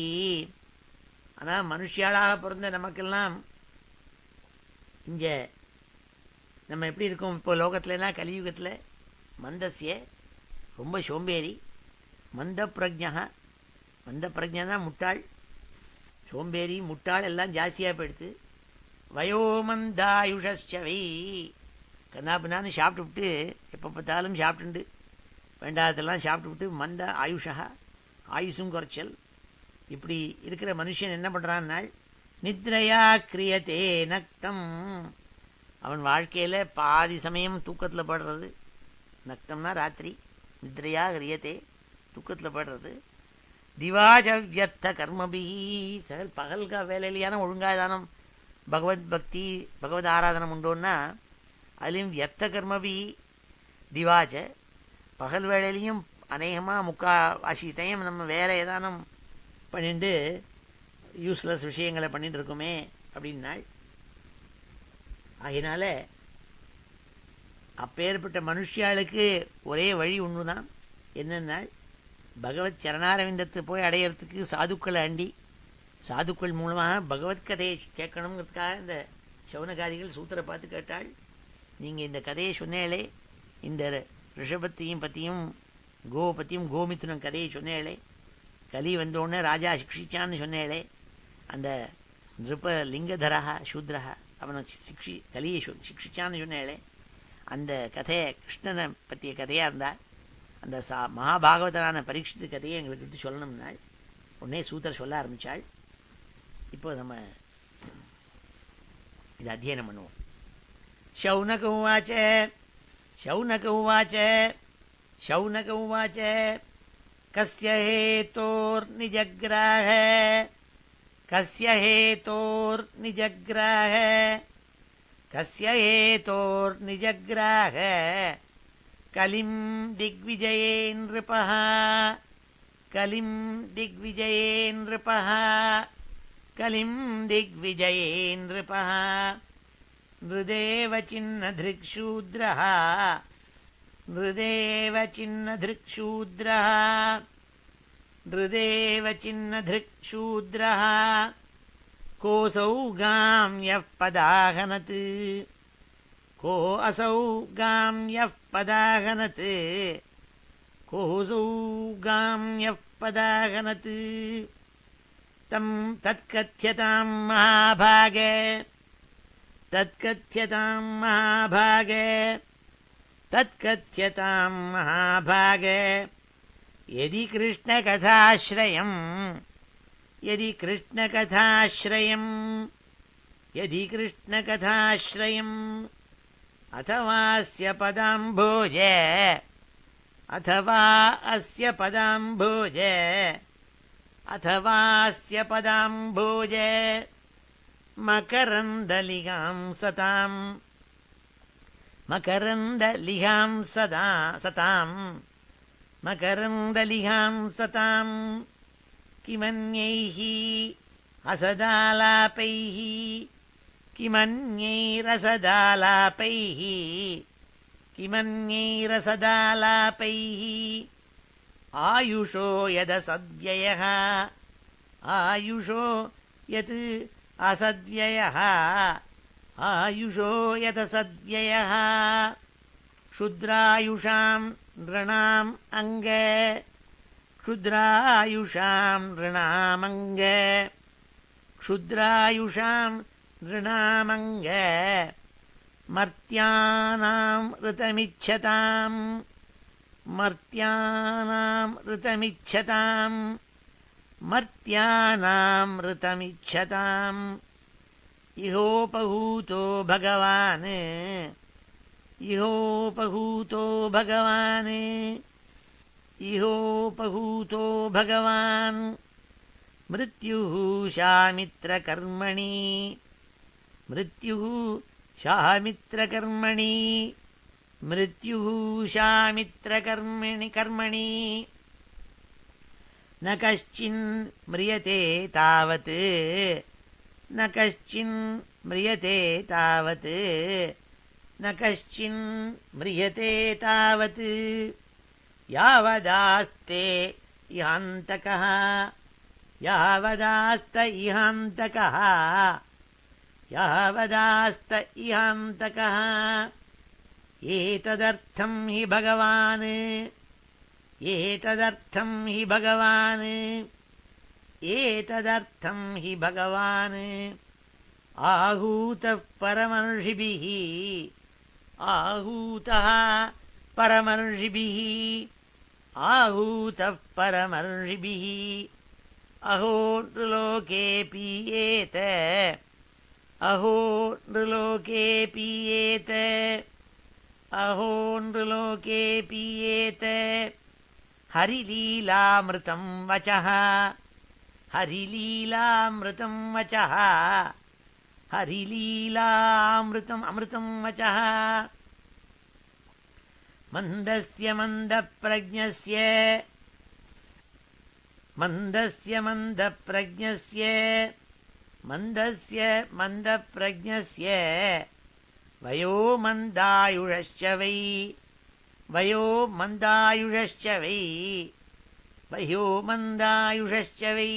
ஆனால் மனுஷியாளாக பிறந்த நமக்கெல்லாம் இங்கே நம்ம எப்படி இருக்கோம்? இப்போ லோகத்துலனா கலியுகத்தில் மந்தஸ்ய ரொம்ப சோம்பேறி, மந்த பிரஜா, மந்த பிரஜனா முட்டாள், சோம்பேறி முட்டாள் எல்லாம் ஜாஸ்தியாக போயிடுத்து. வயோமந்தாயுஷவை, கண்ணாபின்னான்னு சாப்பிட்டுவிட்டு எப்போ பார்த்தாலும் சாப்பிட்டுண்டு வேண்டாததெல்லாம் சாப்பிட்டுவிட்டு மந்த ஆயுஷா, ஆயுஷும் குறைச்சல். இப்படி இருக்கிற மனுஷன் என்ன பண்ணுறான்னால் நித்ரையா கிரியத்தே நக்தம், அவன் வாழ்க்கையில் பாதி சமயம் தூக்கத்தில் படுறது. நக்தம்னா ராத்திரி, நித்ரையா கிரியத்தே தூக்கத்தில் படுறது. திவாஜவியர்த்த கர்மபிஹி, சகல் பகல்கா வேலையிலையான ஒழுங்காதானம் பகவத் பக்தி பகவத் ஆராதனம் உண்டோன்னா அதுலேயும் வியர்த்த கர்மபிஹி. திவாஜ பகல் வேலையிலையும் அநேகமாக முக்காவாசி டைம் நம்ம வேறு ஏதானும் பண்ணிட்டு யூஸ்லெஸ் விஷயங்களை பண்ணிட்டு இருக்கோமே அப்படின்னாள். ஆகினால அப்பேற்பட்ட மனுஷியாளுக்கு ஒரே வழி ஒன்று தான். என்னென்னால் பகவத் சரணாரவிந்தத்தை போய் அடையிறதுக்கு சாதுக்களை அண்டி, சாதுக்கள் மூலமாக பகவத்கதையை கேட்கணுங்கிறதுக்காக இந்த சவுனகாதிகள் சூத்திரை பார்த்து கேட்டாள். நீங்கள் இந்த கதையை சொன்னேளே, இந்த ரிஷபத்தையும் பற்றியும் பற்றியும் கோமித்துனம் கதையை சொன்னேளே, கலி வந்தோடனே ராஜா சிக்ஷிச்சான்னு சொன்னேளே, அந்த நிருப்ப லிங்கதரா சூத்ரா அவனை கலியை சிக்ஷிச்சான்னு சொன்னேளே, அந்த கதையை கிருஷ்ணனை பற்றிய கதையாக இருந்தால் அந்த மகாபாகவதனான பரீட்சித்து கதையை எங்களுக்கு எடுத்து சொல்லணும்னாள். உடனே சூத்தர் சொல்ல ஆரம்பித்தாள். இப்போ நம்ம இதை அத்தியனம் பண்ணுவோம். शौनक उवाच शौनक उवाच शौनक उवाच कस्य हेतोर्निजग्राह कस्य हेतोर्निजग्राह கஸ்ய ஏதோர்நிஜக்ராஹ கலிம் திக்விஜயே நிருபஹ கலிம் திக்விஜயே நிருபஹ கலிம் திக்விஜயே நிருபஹ நிருதேவ சின்னதிருக்ஷூத்ரஹ நிருதேவ சின்னதிருக்ஷூத்ரஹ நிருதேவ சின்னதிருக்ஷூத்ரஹ கோசௌ காம்யः பதாஹனத் को असौ गाम्यः पदाहनत् कोऽसौ गाम्यः पदाहनत् तं तत्कथ्यतां महाभागे तत्कथ्यतां महाभागे तत्कथ्यतां महाभागे यदि कृष्णकथाश्रयम् यदि कृष्णकथाश्रयम् यदि कृष्णकथाश्रयम् अथवास्य पदाम्भोजे अथवा अस्य पदाम्भोजे अथवास्य पदाम्भोजे मकरन्दलिगां सताम् मकरन्दलिगां सताम् मकरन्दलिगां सताम् किमन्यैः असदालापैः किमन्यैरसदालापैः किमन्यैरसदालापैः आयुषो यदसद्व्ययः आयुषो यत् असद्व्ययः आयुषो यदसद्व्ययः क्षुद्रायुषां नृणाम् अङ्गे क्षुद्रायुषां नृणामङ्गे क्षुद्रायुषां नृणामङ्गे मर्त्यानां ऋतमिच्छताम् मर्त्यानां ऋतमिच्छताम् मर्त्यानां ऋतमिच्छताम् इहोपहूतो भगवान् इहोपहूतो भगवान् इहोपहूतो भगवान् मृत्युः शामित्रकर्मणि मृत्युः शामित्रकर्मणि मृत्युः शामित्रकर्मणि कर्मणि न कश्चिन् म्रियते तावत् न कश्चिन् म्रियते तावत् न कश्चिन् म्रियते तावत् यावदास्ते इहान्तकः यावदास्त इहान्तकः यावदास्त इहान्तकः एतदर्थं हि भगवान् एतदर्थं हि भगवान् एतदर्थं हि भगवान् आहूतः परमर्षिभिः आहूतः परमर्षिभिः आहूतः परमर्षिभिः अहो नृलोके पीयेत अहो नृलोके पीयेत अहो नृलोके पीयेत हरिलीलामृतं वचः हरिलीलामृतं वचः हरिलीलामृतम् अमृतं वचः मन्दस्य मन्दप्रज्ञस्य मन्दस्य मन्दप्रज्ञस्य मन्दस्य मन्दप्रज्ञस्य वयो मन्दायुषश्च वै वयो मन्दायुषश्च वै वयो मन्दायुषश्च वै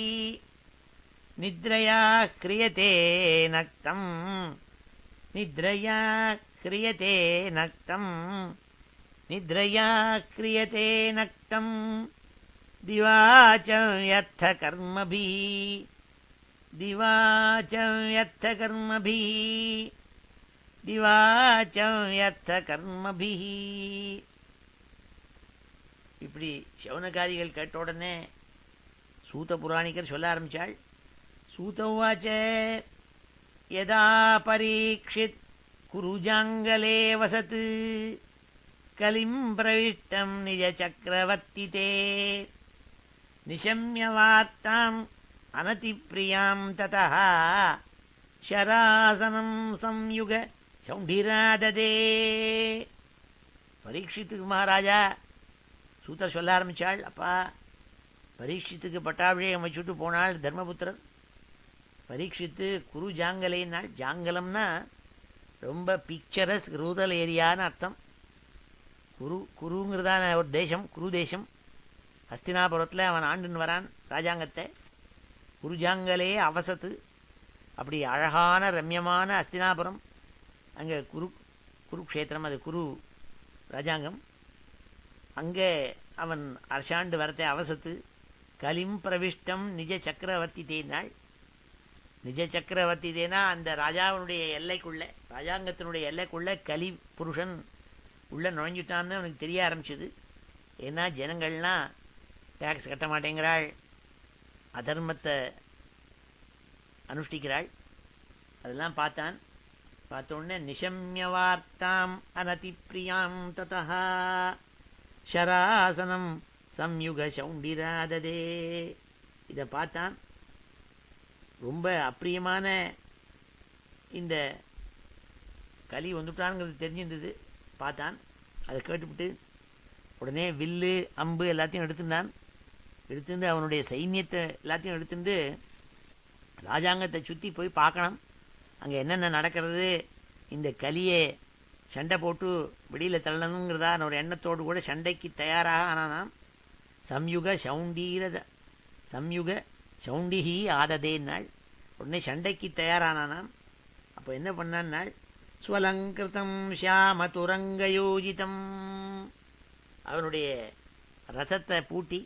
निद्रया क्रियते नक्तम् निद्रया क्रियते नक्तम् निद्रया क्रियते नक्तम् दिवा च व्यर्थकर्मभिः दिवा च व्यर्थकर्मभिः दिवा च व्यर्थकर्मभिः இப்படி சௌனகாரிகள் கேட்ட உடனே சூத புராணிகர் சொல்ல ஆரம்பிச்சாள். சூத உவாச்ச யதா பரீட்சித் குருஜாங்கலே வசத் கலிம் பிரவிஷ்டம் நிஜ சக்கரவர்த்திதே நிஷம்ய வார்த்தாம் அனதிப்ரியாம் ததः शरासनं संयुग சௌண்டிராததே. பரீட்சித்துக்கு மகாராஜா சூத்தர் சொல்ல ஆரம்பித்தாள், அப்பா பரீட்சித்துக்கு பட்டாபிஷேகம் வச்சுட்டு போனாள் தர்மபுத்திரர். பரீட்சித்து குரு ஜாங்கலேன்னாள். ஜாங்கலம்னா ரொம்ப பிக்சரஸ் ரூரல் ஏரியான்னு அர்த்தம். குருங்கிறதான ஒரு தேசம், குரு தேசம். ஹஸ்தினாபுரத்தில் அவன் ஆண்டுன்னு வரான் ராஜாங்கத்தை. குருஜாங்கலே அவசத்து. அப்படி அழகான ரம்யமான ஹஸ்தினாபுரம். அங்கே குருக்ஷேத்திரம், அது குரு ராஜாங்கம். அங்கே அவன் அரசாண்டு வரத்தை அவசத்து. கலிம் பிரவிஷ்டம் நிஜ சக்கரவர்த்தி தேனாள். நிஜ சக்கரவர்த்தி தேனா அந்த ராஜாவினுடைய எல்லைக்குள்ளே, ராஜாங்கத்தினுடைய எல்லைக்குள்ளே கலி புருஷன் உள்ளே நுழைஞ்சிட்டான்னு அவனுக்கு தெரிய ஆரம்பிச்சுது. ஏன்னா ஜனங்கள்லாம் டேக்ஸ் கட்ட மாட்டேங்கிறாள், அதர்மத்தை அனுஷ்டிக்கிறாள். அதெல்லாம் பார்த்தான். பார்த்தோடனே நிஷம்ய வார்த்தாம் அனதி பிரியாம் ததா ஷராசனம் சம்யுக சௌண்டிராததே. இதை பார்த்தான். ரொம்ப அப்பிரியமான இந்த கலி வந்துட்டான்ங்கிறது தெரிஞ்சிருந்தது. பார்த்தான். அதை கேட்டுவிட்டு உடனே வில்லு அம்பு எல்லாத்தையும் எடுத்துட்டான். எடுத்துட்டு அவனுடைய சைன்யத்தை எல்லாத்தையும் எடுத்துட்டு ராஜாங்கத்தை சுற்றி போய் பார்க்கணும் அங்கே என்னென்ன நடக்கிறது. இந்த கலியை சண்டை போட்டு வெளியில் தள்ளணுங்கிறதா ஒரு எண்ணத்தோடு கூட சண்டைக்கு தயாராக ஆனானாம். சம்யுக சௌண்டிஹி ஆததேன்னாள். உடனே சண்டைக்கு தயாரானானாம். அப்போ என்ன பண்ணான்னாள், ஸ்வலங்கிருதம் ஷியாம துரங்கயோஜிதம். அவனுடைய ரதத்தை பூட்டி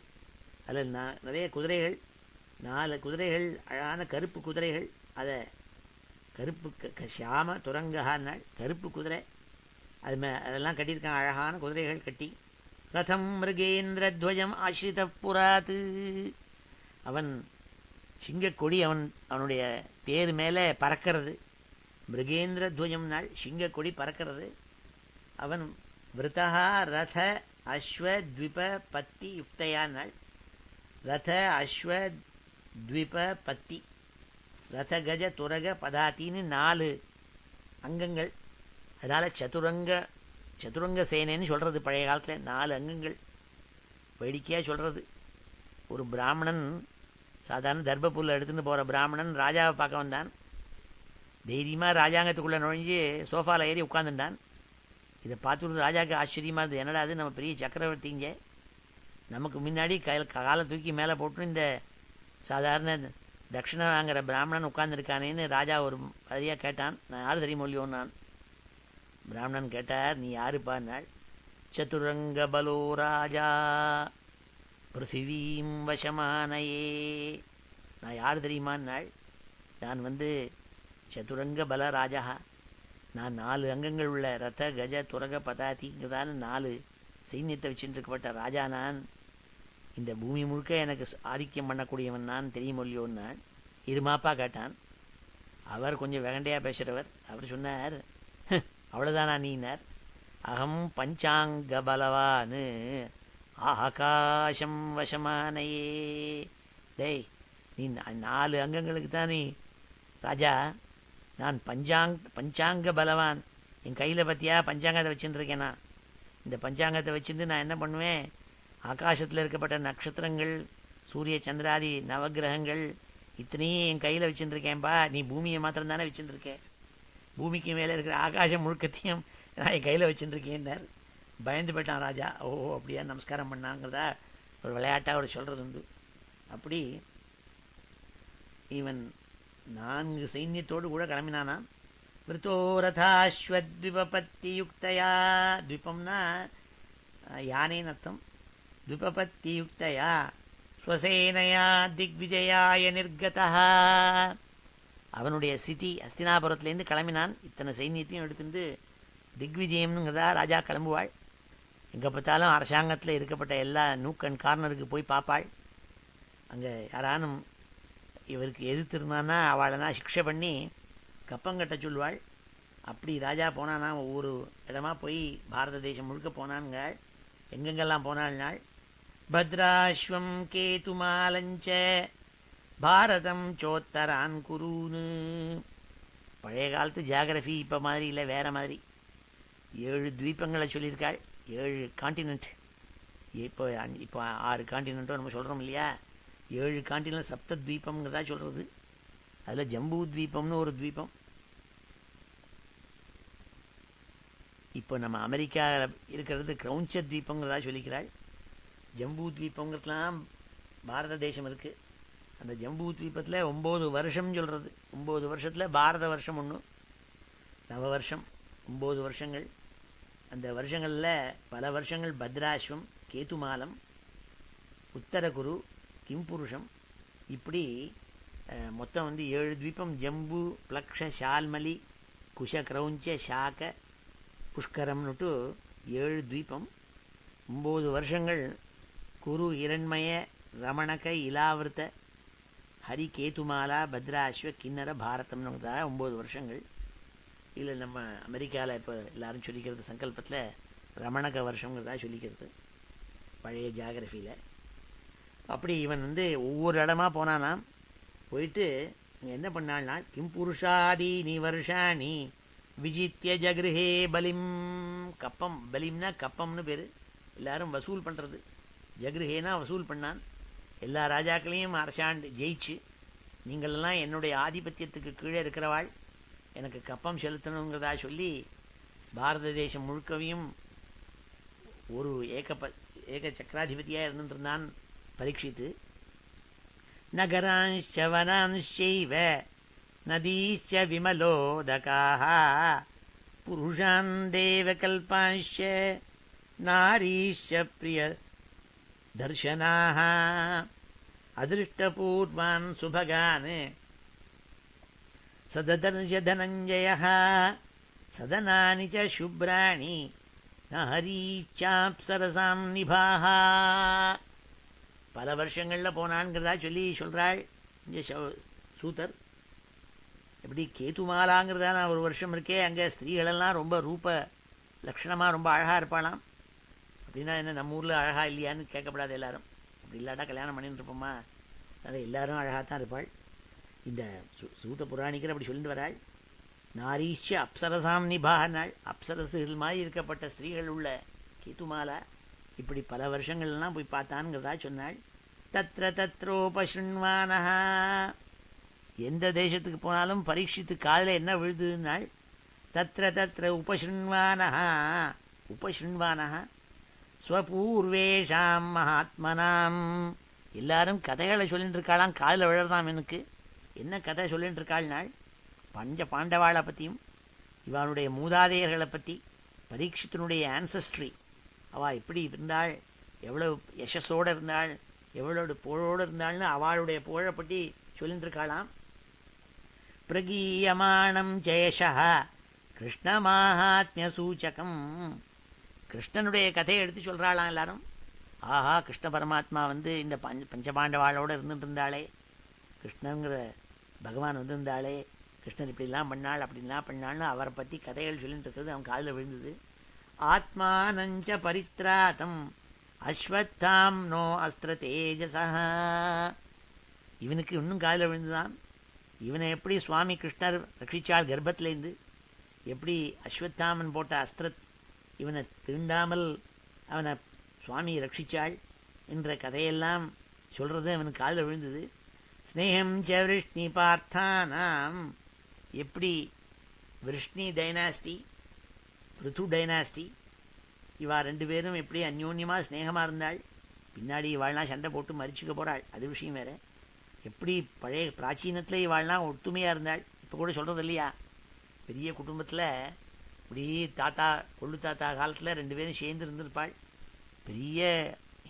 அதில் நிறைய குதிரைகள், 4 குதிரைகள், அழகான கருப்பு குதிரைகள். அதை கருப்பு ஷியாம துரங்கஹான்னாள், கருப்பு குதிரை. அதெல்லாம் கட்டியிருக்கான், அழகான குதிரைகள் கட்டி. ரதம் மிருகேந்திரத்வஜம் ஆசிரித புராத்து. அவன் சிங்கக்கொடி அவனுடைய தேர் மேலே பறக்கிறது. மிருகேந்திரத்வஜம் நாள் சிங்கக்கொடி பறக்கிறது. அவன் விருத்தா ரத அஸ்வத்விப பத்தி யுக்தையானாள். ரத அஸ்வத்விப பத்தி, ரத கஜ துரக பதாத்தின்னு 4 அங்கங்கள். அதனால் சதுரங்க சேனைன்னு சொல்கிறது பழைய காலத்தில். 4 அங்கங்கள் வேடிக்கையாக சொல்கிறது. ஒரு பிராமணன், சாதாரண தர்பப்புல்லை எடுத்துகிட்டு போகிற பிராமணன் ராஜாவை பார்க்க வந்தான். தைரியமாக ராஜாங்கத்துக்குள்ளே நுழைஞ்சு சோஃபாவில் ஏறி உட்காந்துட்டான். இதை பார்த்துட்டு ராஜாவுக்கு ஆச்சரியமாக இருந்தது. என்னடா அது, நம்ம பெரிய சக்கரவர்த்திங்க, நமக்கு முன்னாடி காலை தூக்கி மேலே போட்டு இந்த சாதாரண தட்சிணை வாங்குற பிராமணன் உட்காந்துருக்கானேன்னு ராஜா ஒரு அதியாக கேட்டான். நான் யார் தெரியுமொழியோன்னு நான். பிராமணன் கேட்டார், நீ யாருப்பான்னாள். சதுரங்க பலோ ராஜா பிருத்திவீம் வசமானையே. நான் யார் தெரியுமான்னாள். நான் சதுரங்க பல ராஜா. நான் 4 அங்கங்கள் உள்ள ரத கஜ துரக பதாதிங்கிறதான 4 சைன்யத்தை வச்சுருக்கப்பட்ட ராஜா நான். இந்த பூமி முழுக்க எனக்கு ஆதிக்கம் பண்ணக்கூடியவன் நான் தெரியுமொழியோன்னு நான். இருமாப்பா கேட்டான். அவர் கொஞ்சம் வெகண்டையாக பேசுகிறவர். அவர் சொன்னார், அவ்வளோதானா நீனார். அகம் பஞ்சாங்க பலவான்னு ஆகாசம் வசமானையே. டேய், நீ 4 அங்கங்களுக்கு தான் நீ ராஜா. நான் பஞ்சாங்க பலவான். என் கையில் பற்றியா பஞ்சாங்கத்தை வச்சுட்டுருக்கேனா. இந்த பஞ்சாங்கத்தை வச்சுட்டு நான் என்ன பண்ணுவேன், ஆகாசத்தில் இருக்கப்பட்ட நட்சத்திரங்கள், சூரிய சந்திராதி நவகிரகங்கள் இத்தனையும் என் கையில் வச்சுட்டுருக்கேன்பா. நீ பூமியை மாத்திரம் தானே வச்சுட்டுருக்கேன். பூமிக்கு மேலே இருக்கிற ஆகாசம் முழுக்கத்தையும் நான் என் கையில் வச்சுட்டுருக்கேன்னார். பயந்து போயிட்டான் ராஜா. ஓ அப்படியா, நமஸ்காரம் பண்ணாங்கிறதா ஒரு விளையாட்டாக அவர் சொல்கிறது உண்டு. அப்படி இவன் 4 சைன்யத்தோடு கூட கிளம்பினானா. விருத்தோரதாஸ்வத்விபபத்தி யுக்தயா. த்விபம்னா யானைன்னு அர்த்தம். த்விபபத்தி யுக்தயா ஸ்வசேனையா திக்விஜயாய நிர்கதா. அவனுடைய சிட்டி ஹஸ்தினாபுரத்துலேருந்து கிளம்பினான். இத்தனை சைன்யத்தையும் எடுத்துட்டு திக்விஜயம்னுங்கிறதா ராஜா கிளம்புவாள். எங்கே பார்த்தாலும் அரசாங்கத்தில் இருக்கப்பட்ட எல்லா நூக் அண்ட் கார்னருக்கு போய் பார்ப்பாள். அங்கே யாரானும் இவருக்கு எதிர்த்திருந்தான்னா அவளை சிக்ஷை பண்ணி கப்பங்கட்ட சொல்வாள். அப்படி ராஜா போனான்னா ஒவ்வொரு இடமா போய் பாரத தேசம் முழுக்க போனான்ங்க. எங்கெங்கெல்லாம் போனாள்னாள். பத்ராஸ்வம் கேதுமாலஞ்ச பாரதம் சோத்தரான் குருன்னு. பழைய காலத்து ஜியாகிரஃபி இப்போ மாதிரி இல்லை, வேறு மாதிரி. 7 துவீபங்களை சொல்லியிருக்காள், 7 காண்டினென்ட். இப்போ இப்போ 6 காண்டினென்ட்டோ நம்ம சொல்கிறோம் இல்லையா, 7 காண்டினென்ட் சப்த துவீபம்ங்கிறதா சொல்கிறது. அதில் ஜம்பூ துவீபம்னு ஒரு துவீபம். இப்போ நம்ம அமெரிக்காவில் இருக்கிறது கிரௌஞ்ச துவீபங்கிறதா சொல்லிக்கிறாள். ஜம்பூ துவீபங்கிறதுலாம் பாரத தேசம் இருக்குது. அந்த ஜம்பூ துவீபத்தில் 9 வருஷம்னு சொல்கிறது. 9 வருஷத்தில் பாரத வருஷம் ஒன்று, நவ வருஷம், 9 வருஷங்கள். அந்த வருஷங்களில் பல வருஷங்கள் பத்ராஸ்வம், கேதுமாலம், உத்தரகுரு, கிம்புருஷம், இப்படி மொத்தம் 7 துவீபம். ஜம்பு, பிளக்ஷ, ஷால்மலி, குஷ, கிரௌஞ்ச, ஷாக, புஷ்கரம்னுட்டு 7 துவீபம். 9 வருஷங்கள் குரு, இரண்மய, ரமணக, இலாவிருத்த, ஹரி, கேதுமாலா, பத்ராஸ்வ, கிண்ணற, பாரதம்னு 9 வருஷங்கள். இதில் நம்ம அமெரிக்காவில் இப்போ எல்லோரும் சொல்லிக்கிறது சங்கல்பத்தில் ரமணக வருஷங்கிறதா சொல்லிக்கிறது பழைய ஜியாகிரஃபியில். அப்படி இவன் ஒவ்வொரு இடமா போனானாம். போயிட்டு இங்கே என்ன பண்ணாள்னா, கிம் புருஷாதீனி வருஷாணி விஜித்ய ஜகிருஹே பலிம். கப்பம், பலிம்னா கப்பம்னு பேர். எல்லாரும் வசூல் பண்ணுறது. ஜகிருஹேனா வசூல் பண்ணான். எல்லா ராஜாக்களையும் அரசாண்டு ஜெயிச்சு, நீங்களெல்லாம் என்னுடைய ஆதிபத்தியத்துக்கு கீழே இருக்கிறவாள், எனக்கு கப்பம் செலுத்தணுங்கிறதா சொல்லி பாரத தேசம் முழுக்கவையும் ஒரு ஏக சக்கராதிபதியாக இருந்துருந்தான் பரீட்சித்து. நகராஞ்ச வனாஞ்சைவ நதீச்ச விமலோதகாः புருஷான் தேவகல்பாஞ்ச நாரீச்ச பிரிய தர்ஷனாः அதிருஷ்டபூர்வான் சுபகான் சததர்ஷ தனஞ்சயः சதனானி ச சுப்ராணி நஹரீச்சாப்சரசாம் நிபாः. பல வருஷங்களில் போனான்ங்கிறதா சொல்கிறாள் இங்கே சூத்தர். எப்படி கேதுமாலாங்கிறதான ஒரு வருஷம் இருக்கே, அங்கே ஸ்திரீகளெல்லாம் ரொம்ப ரூப லக்ஷணமாக ரொம்ப அழகாக இருப்பாளாம். அப்படின்னா என்ன, நம்ம ஊரில் அழகாக இல்லையான்னு கேட்கப்படாது எல்லாரும். அப்படி இல்லாட்டா கல்யாணம் பண்ணிட்டு இருப்போமா, அதை எல்லாரும் அழகாக தான் இருப்பாள். இந்த சூத்த புராணிக்கர் அப்படி சொல்லிட்டு வராள். நாரீஷ அப்சரசாம் நிபாகனாள். அப்சரசுகள் மாதிரி இருக்கப்பட்ட ஸ்திரீகள் உள்ள கேதுமாலா இப்படி பல வருஷங்கள்லாம் போய் பார்த்தான்ங்கிறதா சொன்னாள். தத்ர தத்ரோபஸ்ருண்வானஹ. எந்த தேசத்துக்கு போனாலும் பரீட்சித்து காதில் என்ன விழுதுனாள். தத்ர தத்ர உபஸ்ருண்வானஹ. உபஸ்ருண்வானஹ ஸ்வபூர்வேஷாம் மகாத்மனாம். எல்லாரும் கதைகளை சொல்லிட்டு இருக்காளாம், காதில் விழறதாம். எனக்கு என்ன கதை சொல்லிட்டு இருக்காள்னாள். பஞ்ச பாண்டவாளை பற்றியும் இவனுடைய மூதாதையர்களை பற்றி, பரீட்சித்தினுடைய ஆன்சஸ்ட்ரி, அவள் எப்படி இருந்தாள், எவ்வளோ யசஸோடு இருந்தாள், எவ்வளோ புகழோடு இருந்தாள்னு அவளுடைய புகழை பற்றி சொல்லிட்டு இருக்காளாம். பிரகீயமானம் ஜெயஷா கிருஷ்ண மாஹாத்மிய சூச்சகம். கிருஷ்ணனுடைய கதையை எடுத்து சொல்கிறாளாம் எல்லாரும். ஆஹா, கிருஷ்ண பரமாத்மா இந்த பஞ்சபாண்டவாளோடு இருந்துட்டு இருந்தாளே, கிருஷ்ணங்கிற பகவான் இருந்தாளே, கிருஷ்ணர் இப்படிலாம் பண்ணாள் அப்படின்லாம் பண்ணாள்னு அவரை பற்றி கதைகள் சொல்லிட்டு இருக்கிறது அவன் காதில் விழுந்தது. ஆத்மானஞ்ச பரித்ராதம் அஸ்வத்தாம் நோ அஸ்திர தேஜசா. இவனுக்கு இன்னும் காதில் விழுந்துதான். இவனை எப்படி சுவாமி கிருஷ்ணர் ரட்சிச்சாள் கர்ப்பத்திலேருந்து, எப்படி அஸ்வத்தாமன் போட்ட அஸ்திர இவனை தீண்டாமல் அவனை சுவாமி ரட்சிச்சாள் என்ற கதையெல்லாம் சொல்கிறது அவனுக்கு காதில் விழுந்தது. ஸ்னேகம் ச விருஷ்ணி பார்த்தானாம். எப்படி விருஷ்ணி டைனாஸ்டி, பிருத்து டைனாஸ்டி, இவா 2 பேரும் எப்படி அந்யோன்யமாக ஸ்னேகமாக இருந்தாள். பின்னாடி இவாள்லாம் சண்டை போட்டு மறிச்சுக்க போகிறாள், அது விஷயம் வேறு. எப்படி பழைய பிராச்சீனத்தில் இவாள்லாம் ஒத்துமையாக இருந்தாள். இப்போ கூட சொல்கிறது இல்லையா, பெரிய குடும்பத்தில் இப்படி தாத்தா கொள்ளு தாத்தா காலத்தில் 2 பேரும் சேர்ந்து இருந்திருப்பாள். பெரிய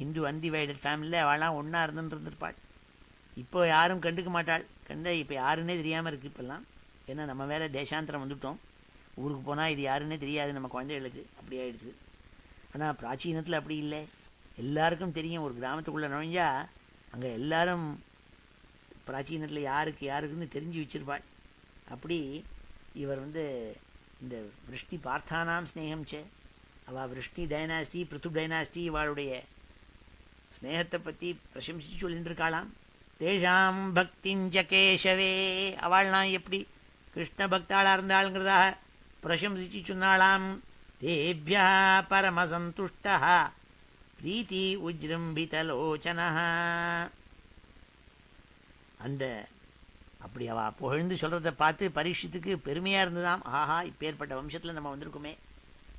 ஹிந்து அன்டிவைடட் ஃபேமிலியில் அவள்லாம் ஒன்றா இருந்துருப்பாள். இப்போ யாரும் கண்டுக்க மாட்டாள். இப்போ யாருன்னே தெரியாமல் இருக்குது இப்போல்லாம். ஏன்னா நம்ம வேறு தேசாந்திரம் வந்துவிட்டோம். ஊருக்கு போனால் இது யாருன்னே தெரியாது நம்ம குழந்தைகளுக்கு, அப்படி ஆகிடுது. ஆனால் பிராச்சீனத்தில் அப்படி இல்லை, எல்லாருக்கும் தெரியும். ஒரு கிராமத்துக்குள்ளே நுழைஞ்சா அங்கே எல்லாரும் பிராச்சீனத்தில் யாருக்குன்னு தெரிஞ்சு வச்சிருப்பாள். அப்படி இவர் இந்த விருஷ்ணி பார்த்தானாம் ஸ்னேகம் சே. அவள் விருஷ்ணி டைனாஸ்டி, பிருத்து டைனாஸ்டி இவாளுடைய ஸ்னேகத்தை பற்றி பிரசம்சித்து சொல்லிட்டு இருக்காளாம். தேஷாம் பக்திஞ்ச கேசவே. அவள்லாம் எப்படி கிருஷ்ண பக்தாளாக இருந்தாளுங்கிறதாக பிரசம்சிச்சு சொன்னாளாம். தேபியா பரமசந்துஷ்டா பிரீத்தி உஜ்ரம்பிதலோச்சனா. அந்த அப்படி அவ புகழ்ந்து சொல்கிறத பார்த்து பரீட்சித்துக்கு பெருமையாக இருந்ததாம். ஆஹா, இப்பேற்பட்ட வம்சத்தில் நம்ம வந்திருக்குமே,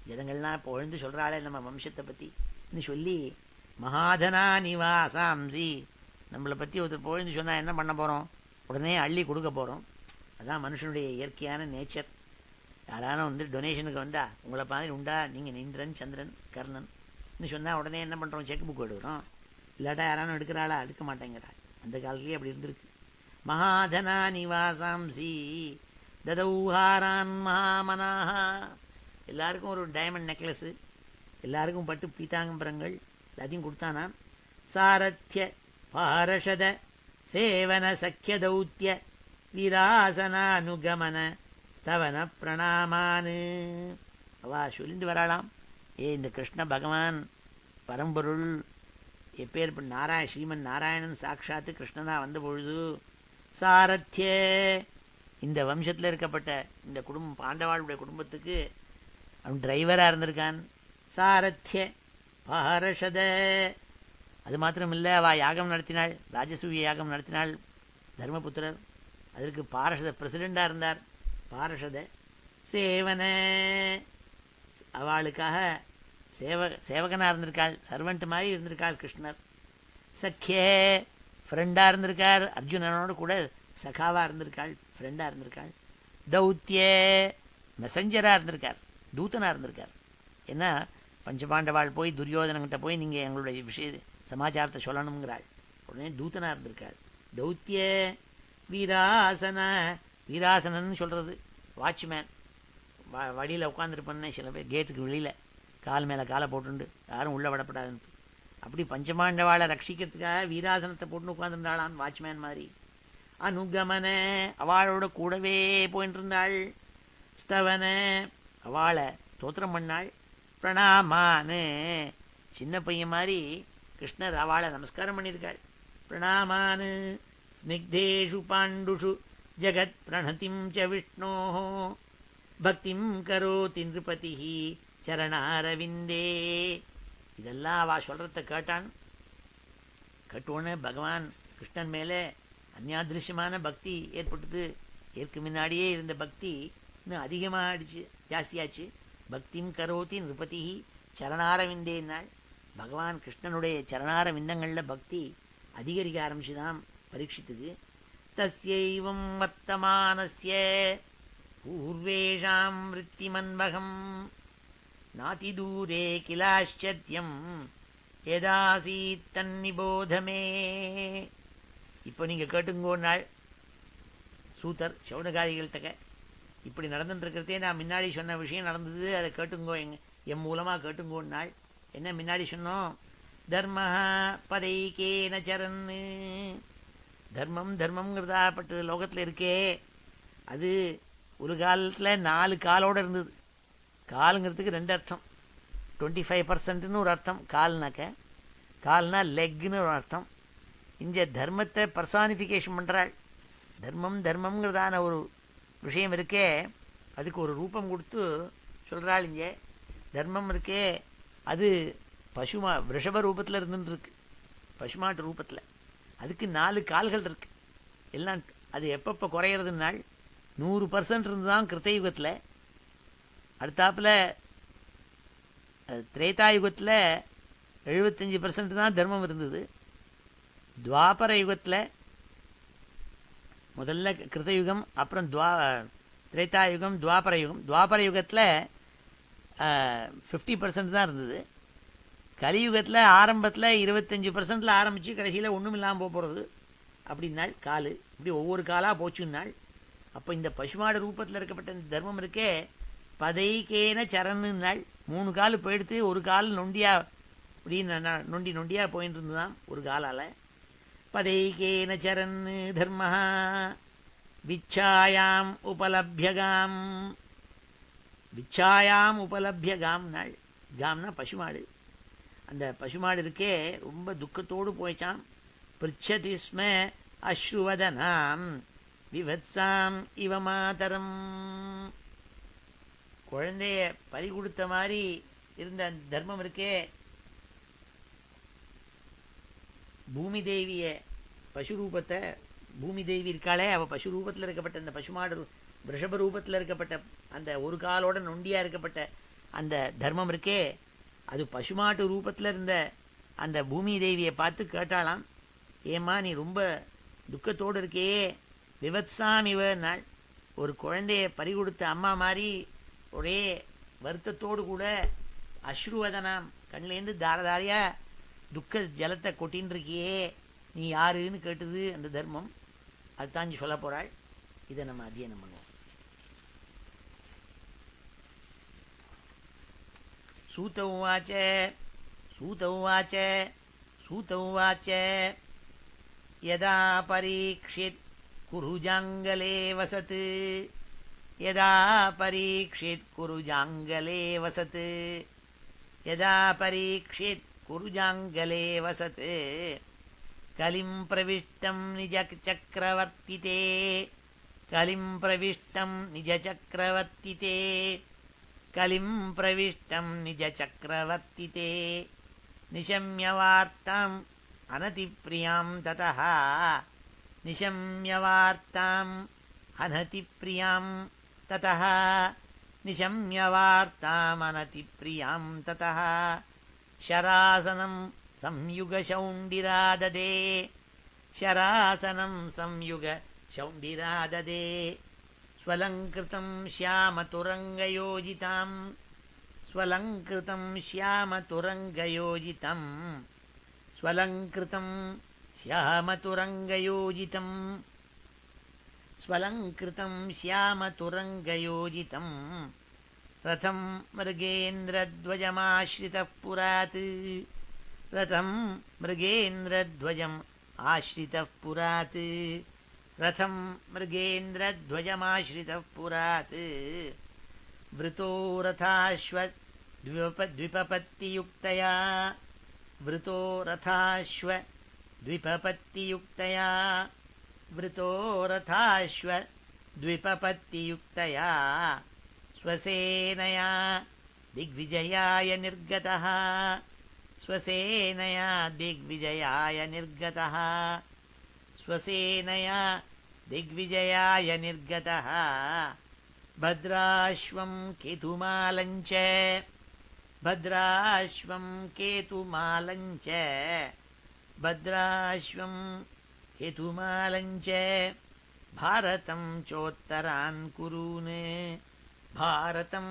ஜனங்கள்லாம் புகழ்ந்து சொல்கிறாளே நம்ம வம்சத்தை பற்றி சொல்லி, மகாதனா நிவாசாம்சி, நம்மளை பற்றி ஒருத்தர் புகழ்ந்து சொன்னால் என்ன பண்ண போகிறோம்? உடனே அள்ளி கொடுக்க போகிறோம். அதான் மனுஷனுடைய இயற்கையான நேச்சர். யாராலும் டொனேஷனுக்கு வந்தா உங்களை மாதிரி உண்டா, நீங்கள் இந்திரன் சந்திரன் கர்ணன் சொன்னால் உடனே என்ன பண்ணுறோம்? செக் புக் எடுக்கிறோம். இல்லாட்டா யாராலும் எடுக்கிறாளா? எடுக்க மாட்டேங்கிறா. அந்த காலத்துலேயே அப்படி இருந்திருக்கு. மகாதனா நிவாசாம்சி ததௌஹாரான் மகாமனாக. எல்லாருக்கும் ஒரு டைமண்ட் நெக்லஸ்ஸு, எல்லாருக்கும் பட்டு பீதாங்கம்பரங்கள் எல்லாத்தையும் கொடுத்தானாம். சாரத்திய பாரஷத சேவன சக்கிய தௌத்திய வீராசனானுகமன ஸ்தவன பிரணாமானு. அவா சொல்லிட்டு வராளாம், இந்த கிருஷ்ண பகவான் பரம்பொருள் எப்பேர் ஸ்ரீமன் நாராயணன் சாட்சாத்து கிருஷ்ணனாக வந்த பொழுது, சாரத்திய இந்த வம்சத்தில் இருக்கப்பட்ட இந்த குடும்பம் பாண்டவாளுடைய குடும்பத்துக்கு அவன் டிரைவராக இருந்திருக்கான். சாரத்திய பாரஷத. அது மாத்திரம் இல்லை, அவள் யாகம் நடத்தினாள், ராஜசூய யாகம் நடத்தினாள் தர்மபுத்திரர். அதற்கு பாரஷத பிரசிடெண்டாக இருந்தார். பாரஷத சேவன, அவளுக்காக சேவகனாக இருந்திருக்காள், சர்வெண்ட் மாதிரி இருந்திருக்காள் கிருஷ்ணர். சக்கிய ஃப்ரெண்டாக இருந்திருக்கார், அர்ஜுனனோடு கூட சகாவாக இருந்திருக்காள், ஃப்ரெண்டாக இருந்திருக்காள். தௌத்திய மெசஞ்சராக இருந்திருக்கார், தூதனாக இருந்திருக்கார். ஏன்னா பஞ்சபாண்டவாள் போய் துரியோதனங்கிட்ட போய் நீங்கள் எங்களுடைய சமாச்சாரத்தை சொல்லணுங்கிறாள். உடனே தூதனாக இருந்திருக்காள். தௌத்திய வீராசன, வீராசனன்னு சொல்கிறது வாட்ச்மேன். வழியில் உட்காந்துருப்பேன்னே சில பேர் கேட்டுக்கு வெளியில் கால் மேலே காலை போட்டுண்டு யாரும் உள்ளே விடப்படாதுன்னு. அப்படி பஞ்சபாண்டவாளை ரட்சிக்கிறதுக்காக வீராசனத்தை போட்டுன்னு உட்காந்துருந்தாளான், வாட்ச்மேன் மாதிரி. அனுகமன, அவளோட கூடவே போயின்னு இருந்தாள். ஸ்தவன, அவளை ஸ்தோத்திரம் பண்ணாள். பிரணாமானு, சின்ன பையன் மாதிரி கிருஷ்ணர் அவளை நமஸ்காரம் பண்ணியிருக்காள். பிரணாமானு ஸ்னிக்தேஷு பாண்டுஷு ஜகத் பிரணதிம் ச விஷ்ணோ பக்திம் கரோதி நிருபதி சரணாரவிந்தே. இதெல்லாம் அவள் சொல்கிறத கேட்டான். கேட்டோன்னு பகவான் கிருஷ்ணன் மேலே அந்யாதிருஷ்யமான பக்தி ஏற்பட்டது. ஏற்கு முன்னாடியே இருந்த பக்தி இன்னும் அதிகமாக ஆயிடுச்சு, ஜாஸ்தியாச்சு. பக்திம் கரோதி நிருபதி சரணாரவிந்தேன்னாள். பகவான் கிருஷ்ணனுடைய சரணார விந்தங்களில் பக்தி அதிகரிக்க ஆரம்பிச்சுதான் பரீட்சித்தது. தஸ்யைவம் வர்த்தமானஸ்ய பூர்வேஷாம் விருத்திமன்வகம் நாதி தூரே கிலாச்சரியம் எதாசீத் தன்னிபோதமே. இப்போ நீங்கள் கேட்டுங்கோன்னாள் சூத்தர் சௌனகாதிகள்கிட்ட. இப்படி நடந்துட்டுருக்கிறதே நான் முன்னாடி சொன்ன விஷயம் நடந்தது, அதை கேட்டுங்கோ, என் மூலமாக கேட்டுங்கோன்னாள். என்ன முன்னாடி சொன்னோம்? தர்ம பதைக்கேன சரன்னு. தர்மம் தர்மங்கிறதாப்பட்டது லோகத்தில் இருக்கே, அது ஒரு காலத்தில் 4 காலோடு இருந்தது. காலுங்கிறதுக்கு 2 அர்த்தம். 25% ஒரு அர்த்தம் கால்னாக்க, கால்னா லெக்னு ஒரு அர்த்தம். இங்கே தர்மத்தை பர்சானிஃபிகேஷன் பண்ணுறாள். தர்மம் தர்மங்கிறதான ஒரு விஷயம் இருக்கே, அதுக்கு ஒரு ரூபம் கொடுத்து சொல்கிறாள். இங்கே தர்மம் இருக்கே, அது ரிஷப ரூபத்தில் இருந்துருக்கு, பசுமாட்டு ரூபத்தில். அதுக்கு 4 கால்கள் இருக்கு. எல்லாம் அது எப்பப்போ குறையிறதுனாள் 100% இருந்துதான் கிருத்தயுகத்தில். அடுத்தாப்பில் திரேதாயுகத்தில் 75% தான் தர்மம் இருந்தது. துவாபர யுகத்தில், முதல்ல கிருத்தயுகம், அப்புறம் திரேதாயுகம், துவாபர யுகம். துவாபர யுகத்தில் 50% தான் இருந்தது. கலியுகத்தில் ஆரம்பத்தில் 25% ஆரம்பித்து கடைசியில் ஒன்றும் இல்லாமல் போகிறது அப்படின்னாள். காலு இப்படி ஒவ்வொரு காலாக போச்சுன்னாள். அப்போ இந்த பசுமாடு ரூபத்தில் இருக்கப்பட்ட இந்த தர்மம் இருக்கே, பதைக்கேன சரணுன்னாள். 3 கால் போயிடுத்து, ஒரு கால் நொண்டியாக இப்படின்னு நொண்டி நொண்டியாக போயின்னு இருந்துதான் ஒரு காலால். பதைக்கேன சரன்னு தர்ம விச்சாயாம் உபலப்யகாம். விச்சாயாம் உபலப்யகாம் நாள். காம்னா பசுமாடு. அந்த பசுமாடு இருக்கே ரொம்ப துக்கத்தோடு போயிச்சான். பிரிச்சதி ஸ்ம அஸ்ருவதனாம் விவத்சாம் இவ மாதரம். குழந்தைய பறி கொடுத்த மாதிரி இருந்த அந்த தர்மம் இருக்கே, பூமி தேவிய பசு ரூபத்தை, பூமி தேவி இருக்காளே அவள் பசு ரூபத்தில் இருக்கப்பட்ட அந்த பசுமாடு ரிஷப ரூபத்தில் இருக்கப்பட்ட அந்த ஒரு காலோட நொண்டியாக இருக்கப்பட்ட அந்த தர்மம் இருக்கே, அது பசுமாட்டு ரூபத்தில் இருந்த அந்த பூமி தேவியை பார்த்து கேட்டாலாம், ஏம்மா நீ ரொம்ப துக்கத்தோடு இருக்கே, விவத்சாமிவ நாள் ஒரு குழந்தைய பறி கொடுத்த அம்மா மாதிரி ஒரே வருத்தத்தோடு கூட அஸ்ருவதனாம் கண்லேருந்து தாரதாரியா துக்க ஜலத்தை கொட்டின்னு இருக்கியே, நீ யாருன்னு கேட்டது அந்த தர்மம். அதுதான் சொல்ல போகிறாள். இதை நம்ம அத்தியனம் பண்ணுவோம். சூத உவாச்ச சூத உவாச்ச சூத உவாச்ச யதா பரீக்ஷித் குருஜாங்கலே வசத் யதா பரீக்ஷித் குருஜாங்கலே வசத் யதா பரீக்ஷித் குருஜாங்கலே வசத் கலிம் பிரவிஷ்டம் நிஜ சக்கரவர்த்திதே கலிம் பிரவிஷ்டம் நிஜ சக்கரவர்த்திதே கலிம் பிரவிஷ்டம் நிஜ சக்கரவர்த்திதே நிஷம்ய வார்த்தாம் அனதிப்ரியாம் ததஹ நிஷம்ய வார்த்தாம் அனதிப்ரியாம் ததஹ நிஷம்ய வார்த்தாம் அனதிப்ரியாம் ததஹ ஷராசனம் संयुग शौण्डिराददे शरासनं संयुग शौण्डिराददे स्वलङ्कृतं श्यामतुरङ्गयोजितां स्वलङ्कृतं श्यामतुरङ्गयोजितं स्वलङ्कृतं श्यामतुरङ्गयोजितं स्वलङ्कृतं श्यामतुरङ्गयोजितं रथं मृगेन्द्रध्वजमाश्रितः पुरात् रथं मृगेन्द्रध्वजम् आश्रितः पुरात् रथं मृगेन्द्रध्वजमाश्रितः पुरात् वृतो रथाश्वद्विपपत्तियुक्तया वृतो रथाश्वद्विपपत्तियुक्तया वृतो रथाश्वद्विपपत्तियुक्तया स्वसेनया दिग्विजयाय निर्गतः स्वसेनया दिग्विजयाय निर्गतः स्वसेनया दिग्विजयाय निर्गतः भद्राश्वं केतुमालञ्च भद्राश्वं केतुमालञ्च भद्राश्वं केतुमालञ्च भारतं चोत्तरान् कुरून् भारतं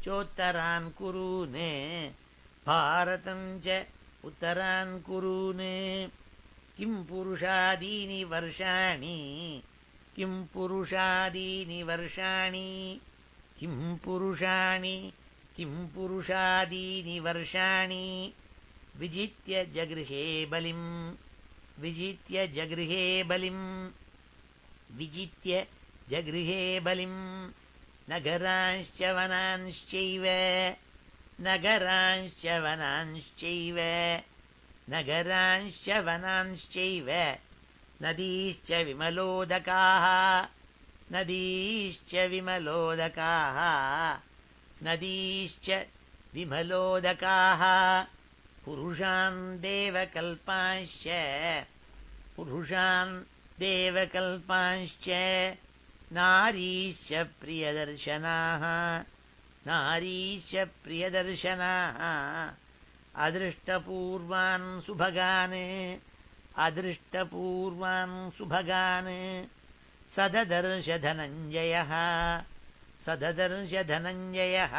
चोत्तरान् कुरून् भारतं च उत्तरान् कुरून् किं पुरुषादीनि वर्षाणि किं पुरुषादीनि वर्षाणि किं पुरुषाणि किं पुरुषादीनि वर्षाणि विजित्य जगृहे बलिं विजित्य जगृहे बलिं विजित्य जगृहे बलिं नगरांश्च वनांश्चैव नगरांश्च वनांश्चैव नगरांश्च वनांश्चैव नदीश्च विमलोदकाः नदीश्च विमलोदकाः नदीश्च विमलोदकाः पुरुषान् देवकल्पांश्च पुरुषान् देवकल्पांश्च नारीश्च प्रियदर्शनाः नारीश्च प्रियदर्शनाः अदृष्टपूर्वान् सुभगान् अदृष्टपूर्वान् सुभगान् सददर्श धनञ्जयः सददर्श धनञ्जयः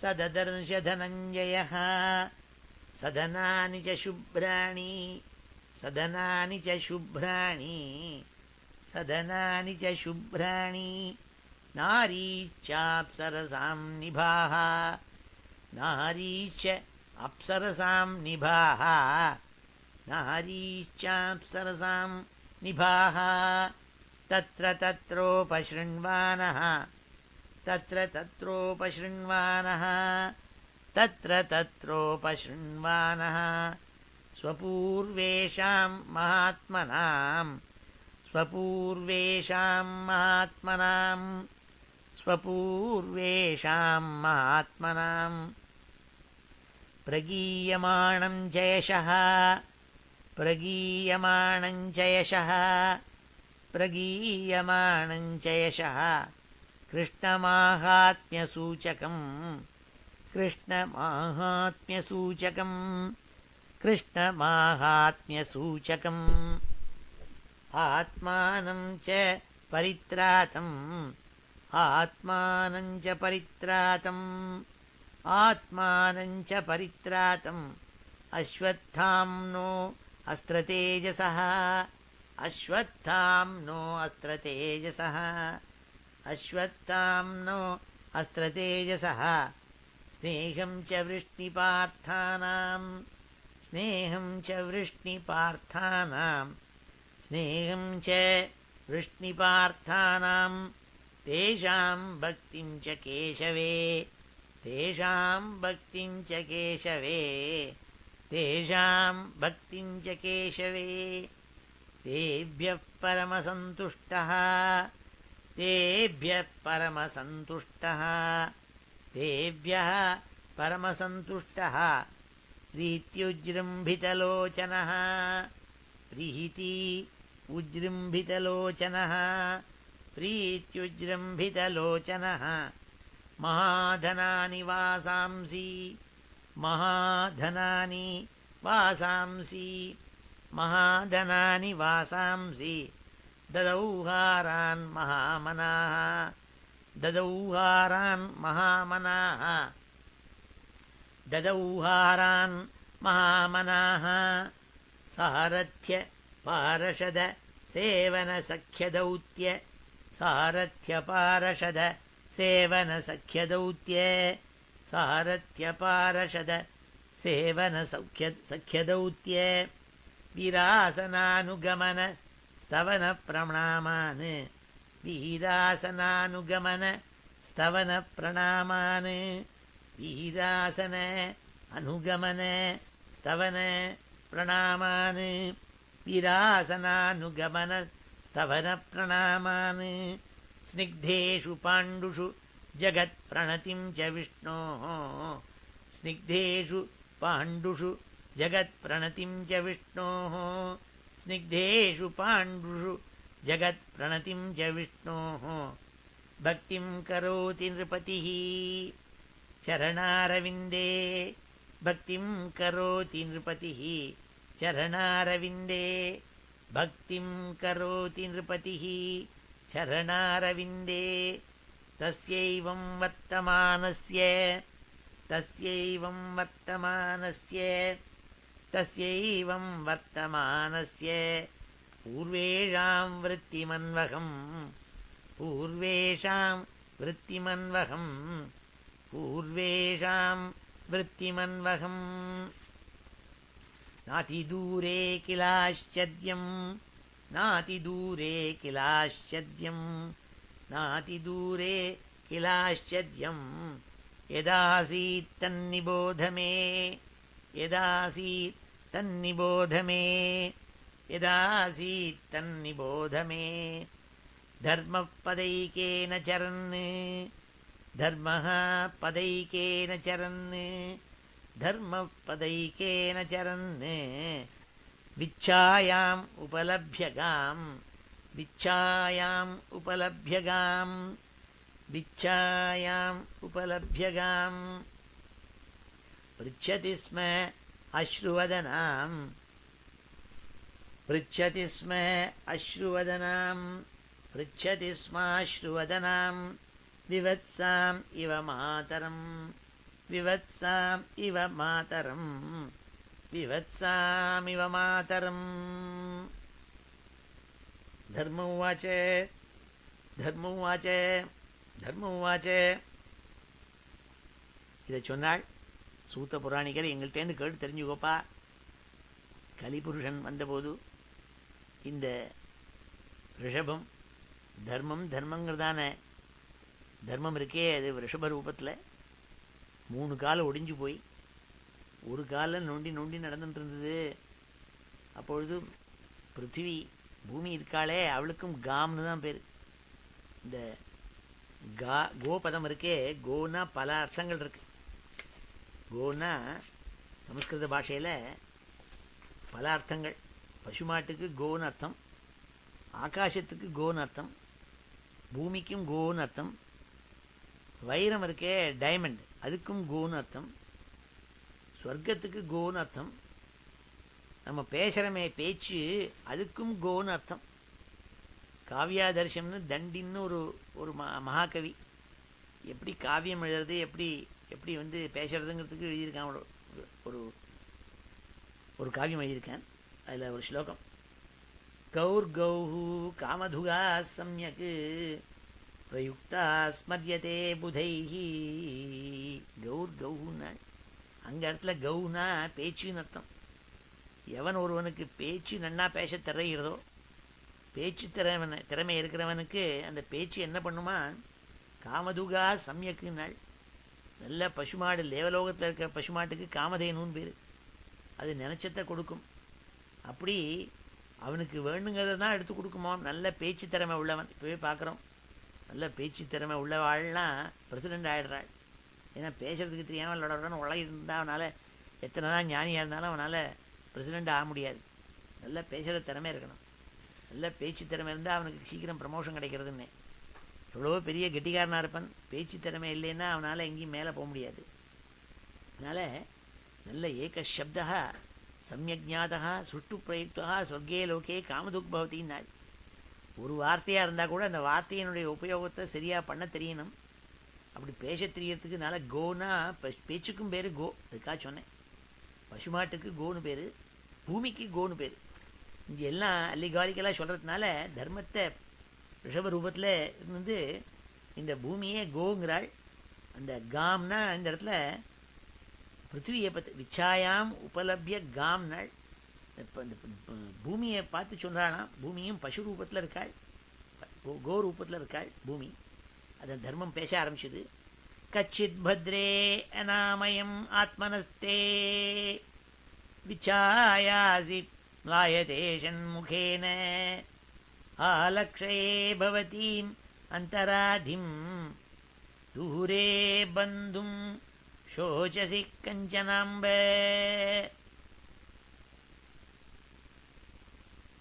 सददर्श धनञ्जयः सदनानि च शुभ्राणि सदनानि च शुभ्राणि सदनानि च शुभ्राणि नारीश्चाप्सरसां निभाः नारीश्च अप्सरसां निभाः नारीश्चाप्सरसां निभाः तत्र तत्रोपशृण्वानः तत्र तत्रोपशृण्वानः तत्र तत्रोपशृण्वानः स्वपूर्वेषां महात्मनां स्वपूर्वेषां महात्मनां प्रगीयमाणं च यशः कृष्णमाहात्म्यसूचकम् आत्मानं च परित्रातम् अश्वत्थाम्नो अस्त्रतेजसः स्नेहं च वृष्णिपार्थानां तेषां भक्तिं च केशवे तेभ्यः परमसन्तुष्टः प्रीत्युजृम्भितलोचनः महाधनानि वासांसि ददौहारान् महामनाः सारथ्य पार्षद सेवनसख्यदौत्ये वीरासनानुगमन स्तवन प्रणामान् स्निग्धेषु पाण्डुषु जगत्प्रणतिं च विष्णोः भक्तिं करोति नृपतिः चरणारविन्दे तस्यैवं वर्तमानस्य पूर्वेषां वृत्तिमन्वहम् नातिदूरे किलाश्चद्यं यदासीत् तन्निबोध मे धर्मः पदैकेन चरन् विच्छायाम् उपलभ्यगाम् पृच्छति स्म अश्रुवदनां विवत्साम् इव मातरम् धर्म उवाच இதை சொன்னாள் சூத்த புராணிகர். எங்கள்கிட்டேருந்து கேட்டு தெரிஞ்சுக்கோப்பா, கலிபுருஷன் வந்தபோது இந்த ரிஷபம் தர்மங்கிறதான தர்மம் இருக்கே, அது ரிஷப ரூபத்தில் 3 காலம் ஒடிஞ்சு போய் ஒரு காலில் நொண்டி நடந்துட்டு இருந்தது. அப்பொழுது பிருத்திவி பூமி இருக்காளே அவளுக்கும் காம்னு தான் பேர். இந்த கோபதம் இருக்கே, கோனா பல அர்த்தங்கள் இருக்கு. கோனா சமஸ்கிருத பாஷையில் பல அர்த்தங்கள். பசுமாட்டுக்கு கோன்னு அர்த்தம், ஆகாசத்துக்கு கோன்னு அர்த்தம், பூமிக்கும் கோன்னு அர்த்தம். வைரம் இருக்கே டைமண்ட், அதுக்கும் கோன்னு அர்த்தம். சொர்க்கத்துக்கு கோன்னு அர்த்தம். நம்ம பேசுகிறமே பேச்சு, அதுக்கும் கோன்னு அர்த்தம். காவியாதர்ஷம்னு தண்டின்னு ஒரு மகாகவி எப்படி காவியம் எழுதுறது, எப்படி எப்படி பேசுறதுங்கிறதுக்கு எழுதியிருக்கான். ஒரு ஒரு காவியம் எழுதியிருக்கேன். அதில் ஒரு ஸ்லோகம், கௌர்கௌஹு காமதுகா சம்யக் பிரயுக்தா ஸ்மரியதே புதைஹி. கௌர்கௌன்னா அங்கே இடத்துல கௌனா பேச்சுன்னு அர்த்தம். எவன் ஒருவனுக்கு பேச்சு நன்னா பேச திரைகிறதோ, பேச்சு திறமை இருக்கிறவனுக்கு அந்த பேச்சு என்ன பண்ணுமா, காமதுகா சம்யக்குன்னாள். நல்ல பசுமாடு, லேவலோகத்தில் இருக்கிற பசுமாட்டுக்கு காமதேனுன்னு பேர். அது நினச்சத்தை கொடுக்கும். அப்படி அவனுக்கு வேணுங்கிறத தான் எடுத்து கொடுக்குமாம். நல்ல பேச்சு திறமை உள்ளவன். இப்போவே பார்க்குறோம், நல்ல பேச்சு திறமை உள்ளவாள்லாம் பிரசிடெண்ட் ஆகிடுறாள். ஏன்னா பேசுறதுக்கு தெரியாமல் உடனே இருந்தால் அவனால் எத்தனை தான் ஞானியாக இருந்தாலும் அவனால் பிரசிடெண்ட் ஆக முடியாது. நல்லா பேசுகிற திறமை இருக்கணும். நல்ல பேச்சு திறமை இருந்தால் அவனுக்கு சீக்கிரம் ப்ரமோஷன் கிடைக்கிறதுன்னு. எவ்வளோ பெரிய கெட்டிக்காரனாக இருப்பான், பேச்சு திறமை இல்லைன்னா அவனால் எங்கேயும் மேலே போக முடியாது. அதனால் நல்ல ஏக சப்தா சம்யஜாதா சுஷ்டு பிரயுக்தா சொர்க்கே லோகே காமதுக் பவதின்னாள். ஒரு வார்த்தையாக இருந்தால் கூட அந்த வார்த்தையினுடைய உபயோகத்தை சரியாக பண்ண தெரியணும். அப்படி பேச தெரியறதுக்கு நல்ல கோனா பேச்சுக்கும் பேர் கோ. அதுக்காக சொன்னேன். பசுமாட்டுக்கு கோன்னு பேர், பூமிக்கு கோன்னு பேர். இங்கே எல்லாம் அல்லிகாரிக்கெல்லாம் சொல்கிறதுனால தர்மத்தை ரிஷப ரூபத்தில் இருந்து இந்த பூமியே கோங்கிறாள். அந்த காம்னா இந்த இடத்துல பிருத்திவியை பற்றி விச்சாயாம் உபலபிய காம்னாள். இப்போ இந்த பூமியை பார்த்து சொல்கிறாளாம். பூமியும் பசு ரூபத்தில் இருக்காள், கோ ரூபத்தில் இருக்காள் பூமி. அதை தர்மம் பேச ஆரம்பிச்சுது. கச்சித் பத்ரே அநாமயம் ஆத்மனஸ்தே விச்சாயாசி லாயதே ஷண்முகேன ஆலக்ஷயே பவதீம் அந்தராதிம் தூரே பந்தும் சோச்சசி கஞ்சனாம்ப.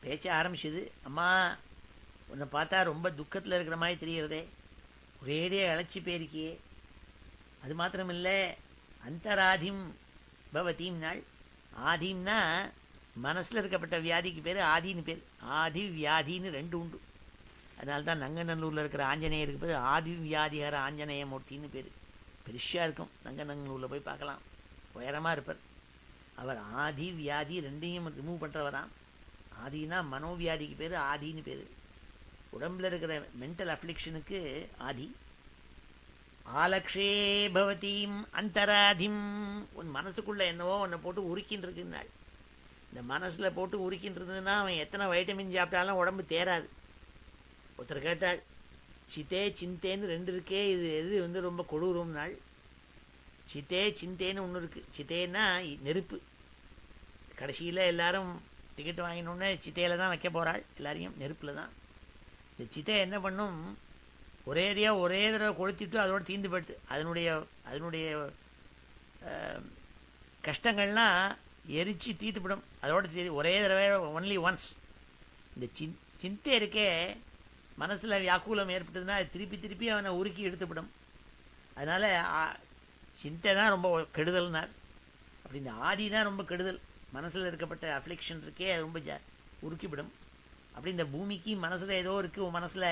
பேச்ச ஆரம்பிச்சுது. அம்மா, உன்னை பார்த்தா ரொம்ப துக்கத்தில் இருக்கிற மாதிரி தெரிகிறதே, ஒரேடியே அழைச்சி போயிருக்கியே. அது மாத்திரமில்லை, அந்தராதிம் பவதீம் நாள். ஆதிம்னா மனசில் இருக்கப்பட்ட வியாதிக்கு பேர் ஆதின்னு பேர். ஆதி வியாதின்னு ரெண்டு உண்டு. அதனால தான் நங்கநல்லூரில் இருக்கிற ஆஞ்சநேயருக்கு பேர் ஆதி வியாதிகர ஆஞ்சநேய மூர்த்தின்னு பேர். பெருசாக இருக்கும். நங்கநல்லூரில் போய் பார்க்கலாம், உயரமாக இருப்பார். அவர் ஆதி வியாதி ரெண்டையும் ரிமூவ் பண்ணுறவராம். ஆதினா மனோவியாதிக்கு பேர் ஆதின்னு பேர். உடம்பில் இருக்கிற மென்டல் அஃப்ளிக்ஷனுக்கு ஆதி. ஆலக்ஷே பவதீம் அந்தராதிம். உன் மனசுக்குள்ளே என்னவோ உன்னை போட்டு உருக்கின்னு இருக்குன்னாள். இந்த மனசில் போட்டு உருக்கின்னு இருந்ததுன்னா அவன் எத்தனை வைட்டமின் சாப்பிட்டாலும் உடம்பு தேராது. ஒருத்தர் கேட்டாள், சித்தே சிந்தேன்னு ரெண்டு இருக்கே, இது எது ரொம்ப கொடூரம் நாள். சித்தே சிந்தேன்னு ஒன்று இருக்குது. சித்தேன்னா நெருப்பு. கடைசியில் எல்லாரும் டிக்கெட் வாங்கினோடனே சித்தையில் தான் வைக்க போகிறாள், எல்லாரையும் நெருப்பில் தான். இந்த சித்தை என்ன பண்ணும், ஒரேடியாக ஒரே தடவை கொளுத்திட்டு அதோடு தீர்ந்து போயிடுது. அதனுடைய கஷ்டங்கள்லாம் எரித்து தீர்த்துப்படும். அதோட ஒரே தடவை ஒன்லி ஒன்ஸ். இந்த சிந்தை இருக்கே, மனசில் வியாக்குலம் ஏற்பட்டதுன்னா அது திருப்பி திருப்பி அவனை உருக்கி எடுத்துவிடும். அதனால் சிந்தை தான் ரொம்ப கெடுதல்னார். அப்படி இந்த ஆதி தான் ரொம்ப கெடுதல். மனசில் இருக்கப்பட்ட அஃப்ளிக்ஷன் இருக்கே, அது ரொம்ப உருக்கிவிடும். அப்படி இந்த பூமிக்கு மனசில் ஏதோ இருக்குது, உன் மனசில்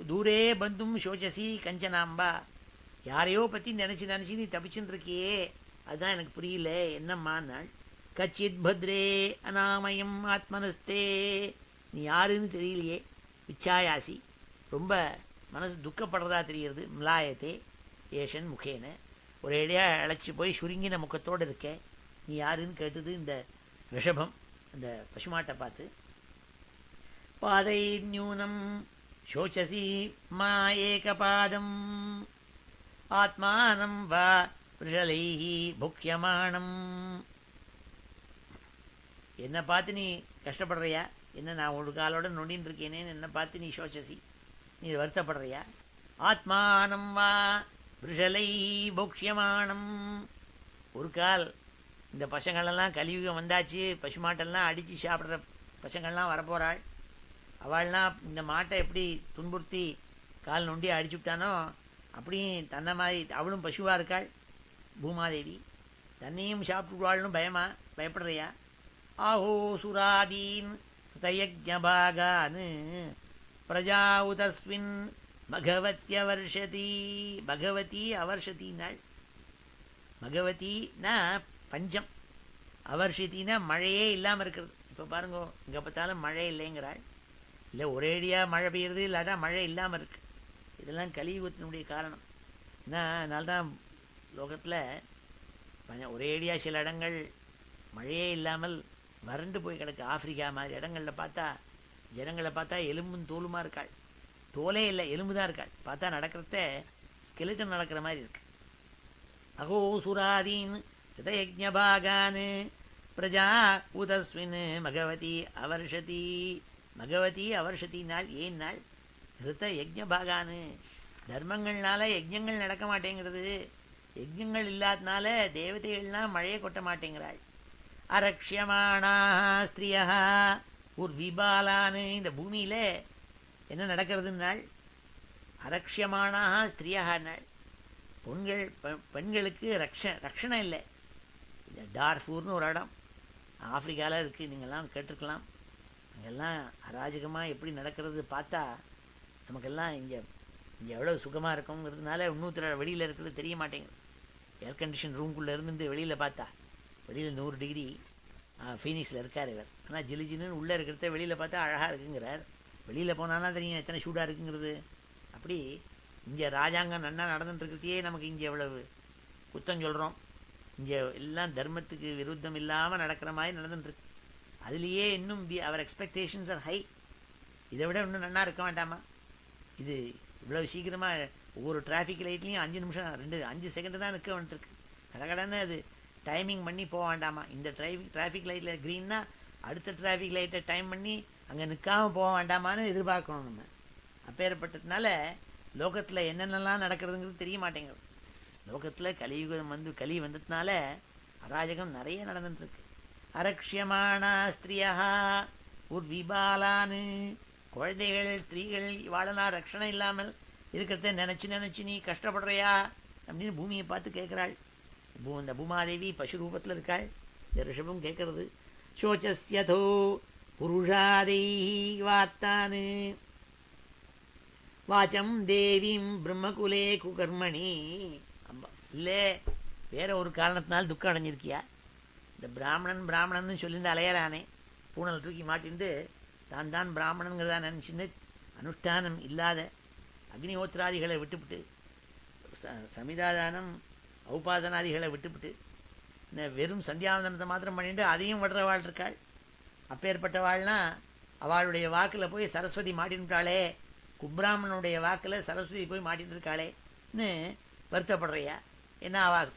தூரே பந்தும் சோச்சசி கஞ்சனாம்பா. யாரையோ பற்றி நினச்சி நீ தப்பிச்சுன்னு இருக்கியே, அதுதான் எனக்கு புரியல, என்னம்மா நாள். கச்சித் பத்ரே அநாமயம் ஆத்மனஸ்தே. நீ யாருன்னு தெரியலையே. விச்சாயாசி, ரொம்ப மனசு துக்கப்படுறதா தெரிகிறது. மிலாயத்தே ஏஷன் முகேன, ஒரேடியாக அழைச்சி போய் சுருங்கின முகத்தோடு இருக்க. நீ யாருன்னு கேட்டது இந்த ரிஷபம், அந்த பசுமாட்டை பார்த்து. பாதை நியூனம் சோச்சசி மா ஏகபாதம் ஆத்மானம் வா விஷலைஹி புக்யமானம். என்னை பார்த்து நீ கஷ்டப்படுறியா? என்ன நான் ஒரு காலோட நொண்டின்னு இருக்கேனேன்னு என்னை பார்த்து நீ சோச்சசி, நீ வருத்தப்படுறியா? ஆத்மானம் வா விருஷலை போக்ஷியமானம். ஒரு கால் இந்த பசங்களெல்லாம் கலியுகம் வந்தாச்சு, பசுமாட்டெல்லாம் அடித்து சாப்பிட்ற பசங்கள்லாம் வரப்போகிறாள். அவள்லாம் இந்த மாட்டை எப்படி துன்புறுத்தி கால் நொண்டி அடிச்சு விட்டானோ அப்படியும் தன்னை மாதிரி அவளும் பசுவாக இருக்காள் பூமாதேவி. தன்னையும் சாப்பிட்டுவாள்னு பயப்படுறியா? ஆஹோ சுராதீன் ஹிருதயஜபாகான் பிரஜா உதஸ்வின் பகவத்யவர்ஷதி. பகவதி அவர்ஷத்தினாள். பகவதினா பஞ்சம், அவர்ஷத்தினா மழையே இல்லாமல் இருக்கிறது. இப்போ பாருங்க, இங்கே பார்த்தாலும் மழை இல்லைங்கிறாள். இல்லை ஒரேடியாக மழை பெய்யுறது, இல்லாட்டா மழை இல்லாமல் இருக்குது. இதெல்லாம் கலியுகத்தினுடைய காரணம். அதனால்தான் லோகத்தில் ஒரேடியாக சில இடங்கள் மழையே இல்லாமல் வறண்டு போய் கிடக்கு. ஆப்பிரிக்கா மாதிரி இடங்களில் பார்த்தா ஜனங்களை பார்த்தா எலும்பும் தோலுமாக இருக்காள். தோலே இல்லை, எலும்பு தான் இருக்காள். பார்த்தா நடக்கிறத ஸ்கெலிட்டன் நடக்கிற மாதிரி இருக்கு. அகோ சுராதீன் ஹிருதயஜபாகான் பிரஜா உதஸ்வின் பகவதி அவர்ஷதி. பகவதி அவர்ஷத்தினால் ஏன் நாள் ஹிருத யஜ்ஞபாகான். தர்மங்கள்னால யஜ்ஞங்கள் நடக்க மாட்டேங்கிறது. யஜ்ஞங்கள் இல்லாதனால தேவதைகள்லாம் மழையை கொட்ட மாட்டேங்கிறாள். அரக்ஷியமானா ஸ்திரியா உர்விபாலான்னு. இந்த பூமியில் என்ன நடக்கிறதுனாள்? அரக்ஷியமானா ஸ்திரியானாள். பெண்களுக்கு ரக்ஷணை இல்லை. இந்த டார்ஃபூர்னு ஒரு இடம் ஆப்பிரிக்காவில் இருக்குது, நீங்கள்லாம் கேட்டிருக்கலாம். அங்கெல்லாம் அராஜகமாக எப்படி நடக்கிறது பார்த்தா நமக்கெல்லாம் இங்கே எவ்வளோ சுகமாக இருக்குங்கிறதுனால இன்னொருத்தர வெளியில் இருக்கிறது தெரிய மாட்டேங்குது. ஏர் கண்டிஷன் ரூம்குள்ளே இருந்துட்டு வெளியில் பார்த்தா வெளியில் 100 டிகிரி. ஃபீனிக்ஸில் இருக்கார் இவர். ஆனால் ஜிலுஜின்னு உள்ளே இருக்கிறத வெளியில் பார்த்தா அழகாக இருக்குங்கிறார். வெளியில் போனான்னா தெரியும் எத்தனை சூடாக இருக்குங்கிறது. அப்படி இங்கே ராஜாங்கம் நன்னா நடந்துட்டுருக்கிறதையே நமக்கு இங்கே எவ்வளவு குத்தம் சொல்கிறோம். இங்கே எல்லாம் தர்மத்துக்கு விருத்தம் இல்லாமல் நடக்கிற மாதிரி நடந்துட்டுருக்கு. அதுலேயே இன்னும் அவர் எக்ஸ்பெக்டேஷன்ஸ் ஆர் ஹை. இதை விட இன்னும் நன்னா இருக்க வேண்டாமா? இது இவ்வளோ சீக்கிரமாக ஒவ்வொரு டிராஃபிக் லைட்லேயும் 5 நிமிஷம் 5 செகண்டு தான் நிற்க வந்துட்டுருக்கு. கடகடன்னு அது டைமிங் பண்ணி போக வேண்டாமா? இந்த டிராஃபிக் லைட்டில் க்ரீன்னா அடுத்த டிராஃபிக் லைட்டை டைம் பண்ணி அங்கே நிற்காமல் போக வேண்டாமான்னு எதிர்பார்க்கணும் நம்ம. அப்பேற்பட்டதுனால லோகத்தில் என்னென்னலாம் நடக்கிறதுங்கிறது தெரிய மாட்டேங்குது. லோகத்தில் கலியுகம் கலி வந்ததுனால அராஜகம் நிறைய நடந்துட்டுருக்கு. அரக்ஷியமானா ஸ்திரியா உர்விபாலான்னு. குழந்தைகள் ஸ்திரீகள் இவாளெல்லாம் ரக்ஷணை இல்லாமல் இருக்கிறத நினச்சி நீ கஷ்டப்படுறியா அப்படின்னு பூமியை பார்த்து கேட்குறாள். இந்த பூமாதேவி பசு ரூபத்தில் இருக்காள். இந்த ரிஷபம் கேட்கறது. சோச்சஸ்யதோ புருஷாதை வாத்தானு வாச்சம் தேவீம் பிரம்மகுலே குகர்மணி. அம்பா இல்லை, வேற ஒரு காரணத்தினால் துக்கம் அடைஞ்சிருக்கியா? இந்த பிராமணன் சொல்லிட்டு அலையறானே, பூனல் தூக்கி மாட்டின்ட்டு தான் பிராமணனுங்கிறதா நினச்சின்னு அனுஷ்டானம் இல்லாத அக்னிஹோத்திராதிகளை விட்டுவிட்டு சமிதாதானம் ஔபாதனாதிகளை விட்டுவிட்டு வெறும் சந்தியாவந்தனத்தை மாத்திரம் பண்ணிட்டு அதையும் விடுறவாள் இருக்காள். அப்பேற்பட்டவாள்னா அவளுடைய வாக்கில் போய் சரஸ்வதி மாட்டின்ட்டாளே, குப்ராமனுடைய வாக்கில் சரஸ்வதி போய் மாட்டின்னு இருக்காளேன்னு வருத்தப்படுறியா? ஏன்னா அவள்